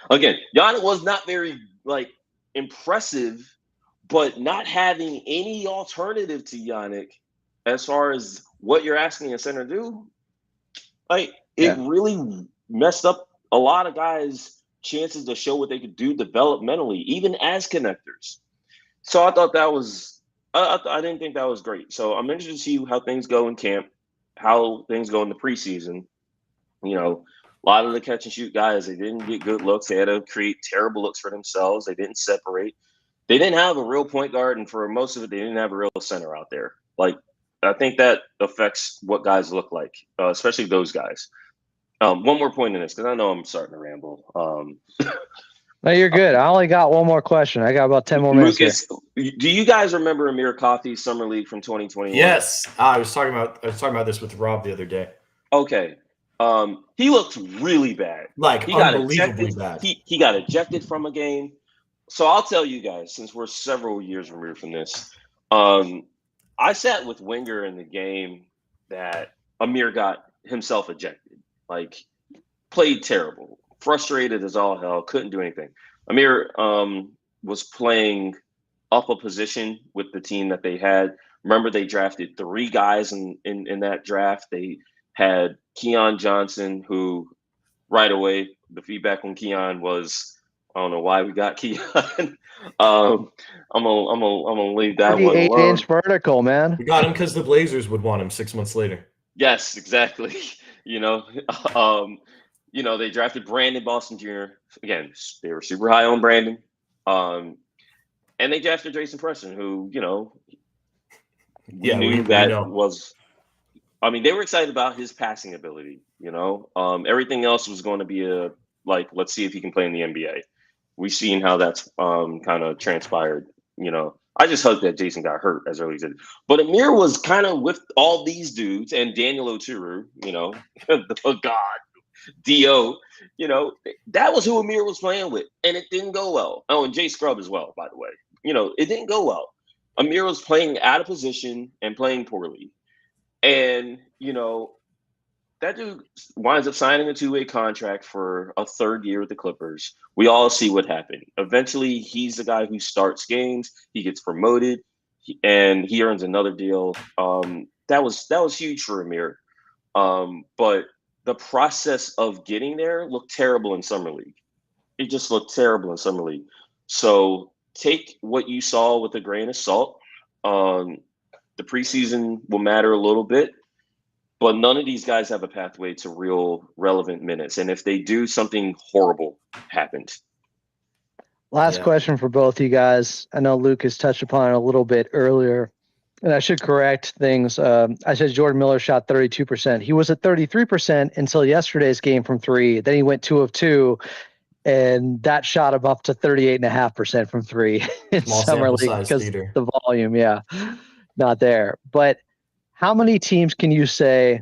Again, Giannis was not very like impressive, but not having any alternative to Giannis as far as what you're asking a center to do, like it really messed up a lot of guys' chances to show what they could do developmentally, even as connectors. So I thought that was, I didn't think that was great. So I'm interested to see how things go in camp, how things go in the preseason. You know, a lot of the catch and shoot guys, they didn't get good looks. They had to create terrible looks for themselves. They didn't separate. They didn't have a real point guard, and for most of it, they didn't have a real center out there. Like, I think that affects what guys look like, especially those guys. One more point in this, because I know I'm starting to ramble. No, you're good. I only got one more question. I got about 10 more minutes here. Lucas, do you guys remember Amir Coffey's summer league from 2021? Yes, I was talking about this with Rob the other day. Okay. He looked really bad. Like he got unbelievably ejected. bad. He got ejected from a game. So I'll tell you guys, since we're several years removed from this, I sat with Wenger in the game that Amir got himself ejected. Like, played terrible, frustrated as all hell, couldn't do anything. Amir was playing up a position with the team that they had. Remember, they drafted 3 guys in that draft. They had Keon Johnson, who right away, the feedback on Keon was, I don't know why we got Keon. I'm gonna leave that one alone. 8-inch vertical, man. We got him because the Blazers would want him 6 months later. Yes, exactly. You know, they drafted Brandon Boston Jr. Again, they were super high on Brandon. And they drafted Jason Preston, who, we knew was. I mean, they were excited about his passing ability. Everything else was going to be let's see if he can play in the NBA. We've seen how that's kind of transpired. I just hope that Jason got hurt as early as it did. But Amir was kind of with all these dudes and Daniel Oturu, the god, D.O., that was who Amir was playing with. And it didn't go well. Oh, and Jay Scrub as well, by the way. It didn't go well. Amir was playing out of position and playing poorly. And, that dude winds up signing a 2-way contract for a 3rd year with the Clippers. We all see what happened. Eventually, he's the guy who starts games. He gets promoted, and he earns another deal. That was huge for Amir. But the process of getting there looked terrible in summer league. It just looked terrible in summer league. So take what you saw with a grain of salt. The preseason will matter a little bit. But none of these guys have a pathway to real relevant minutes. And if they do, something horrible happened. Last question for both you guys. I know Lucas touched upon it a little bit earlier, and I should correct things. I said Jordan Miller shot 32%. He was at 33% until yesterday's game from 3. Then he went 2 of 2, and that shot him up to 38.5% from 3 in Small summer sample league size because theater. the volume, not there. But how many teams can you say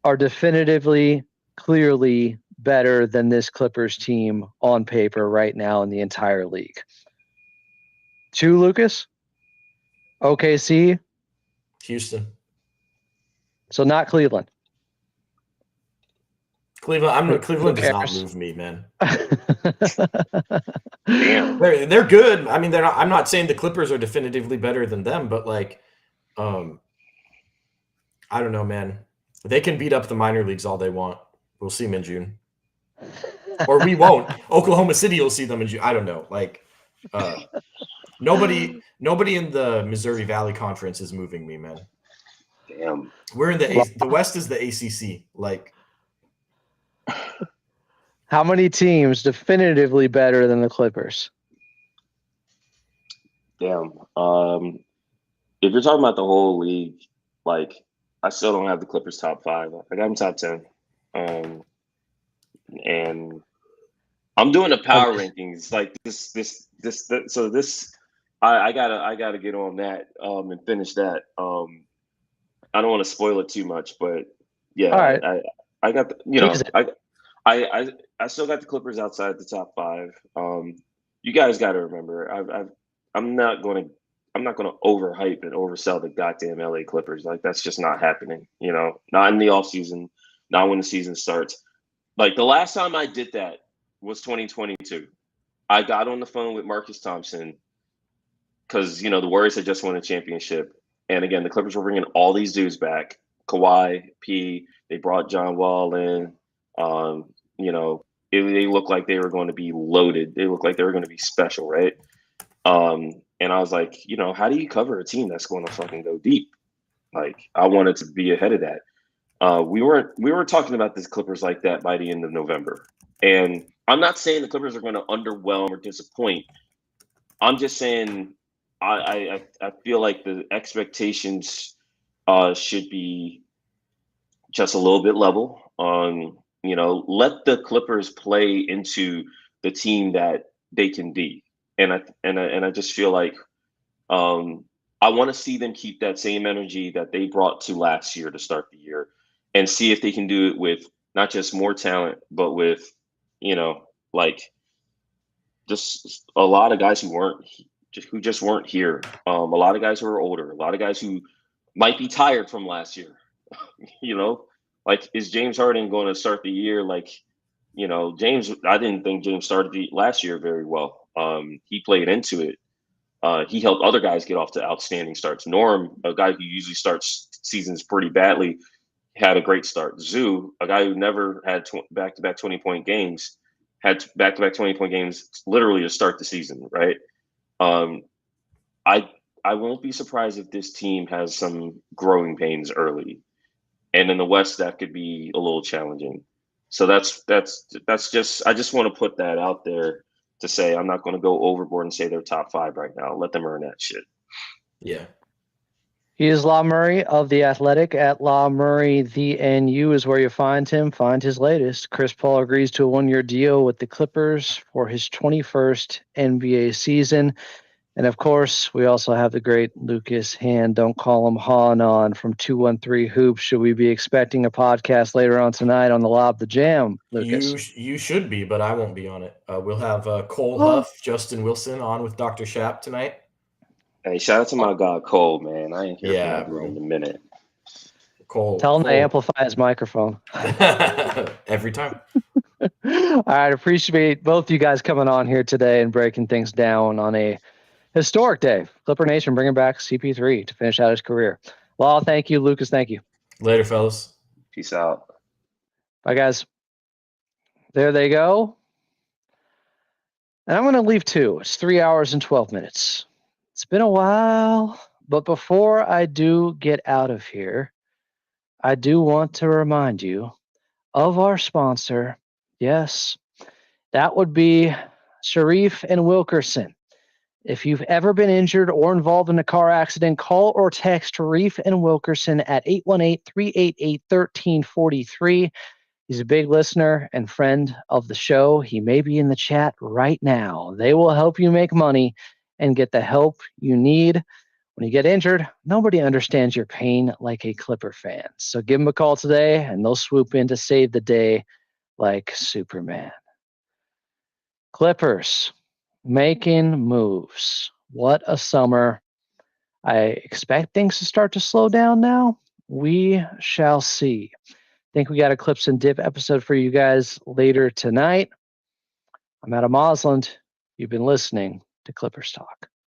are definitively, clearly better than this Clippers team on paper right now in the entire league? 2, Lucas? OKC? Houston. So not Cleveland. Cleveland does not cares? move me, man. Damn. They're good. I mean, they're not. I'm not saying the Clippers are definitively better than them, but I don't know, man. They can beat up the minor leagues all they want. We'll see them in June. Or we won't. Oklahoma City will see them in June. I don't know. Nobody in the Missouri Valley Conference is moving me, man. Damn. We're in the West is the ACC. How many teams definitively better than the Clippers? Damn. If you're talking about the whole league, I still don't have the Clippers top 5. I got them top 10. And I'm doing the power rankings I gotta get on that and finish that. I don't want to spoil it too much, but yeah. All right. I got Tease it. I still got the Clippers outside the top 5. You guys got to remember, I'm not going to overhype and oversell the goddamn LA Clippers. Like, that's just not happening. Not in the offseason, not when the season starts. Like, the last time I did that was 2022. I got on the phone with Marcus Thompson because the Warriors had just won a championship, and again, the Clippers were bringing all these dudes back. Kawhi, P. They brought John Wall in. They looked like they were going to be loaded. They looked like they were going to be special, right? And I was like, how do you cover a team that's going to fucking go deep? Like, I wanted to be ahead of that. We weren't talking about the Clippers like that by the end of November. And I'm not saying the Clippers are going to underwhelm or disappoint. I'm just saying I feel like the expectations should be just a little bit level. Let the Clippers play into the team that they can be. And I just feel like I want to see them keep that same energy that they brought to last year to start the year, and see if they can do it with not just more talent, but with like just a lot of guys who just weren't here. A lot of guys who are older, a lot of guys who might be tired from last year. Like, is James Harden going to start the year like, James? I didn't think James started the last year very well. He played into it. He helped other guys get off to outstanding starts. Norm, a guy who usually starts seasons pretty badly, had a great start. Zoo, a guy who never had back-to-back 20-point games, had back-to-back 20-point games literally to start the season, right? I won't be surprised if this team has some growing pains early. And in the West, that could be a little challenging. So that's just, I just want to put that out there to say I'm not going to go overboard and say they're top 5 right now. Let them earn that shit. Yeah. He is Law Murray of The Athletic. At Law Murray, the NU is where you find him. Find his latest. Chris Paul agrees to a 1-year deal with the Clippers for his 21st NBA season. And of course, we also have the great Lucas Hann. Don't call him Han on from 213 Hoops. Should we be expecting a podcast later on tonight on the Lob the Jam, Lucas? You should be, but I won't be on it. We'll have Cole Huff, Justin Wilson on with Dr. Shapp tonight. Hey, shout out to my guy Cole, man. I ain't hear from that bro. dude in a minute. Tell him to amplify his microphone. Every time. All right, appreciate both you guys coming on here today and breaking things down on a historic day. Clipper Nation bringing back CP3 to finish out his career. Law, thank you. Lucas, thank you. Later, fellas. Peace out. Bye, guys. There they go. And I'm going to leave too. It's 3 hours and 12 minutes. It's been a while, but before I do get out of here, I do want to remind you of our sponsor. Yes, that would be Sharif and Wilkerson. If you've ever been injured or involved in a car accident, call or text Sharif and Wilkerson at 818-388-1343. He's a big listener and friend of the show. He may be in the chat right now. They will help you make money and get the help you need. When you get injured, nobody understands your pain like a Clipper fan. So give them a call today, and they'll swoop in to save the day like Superman. Clippers making moves. What a summer. I expect things to start to slow down now. We shall see. I think we got a Clips and Dip episode for you guys later tonight. I'm Adam Osland. You've been listening to Clippers Talk.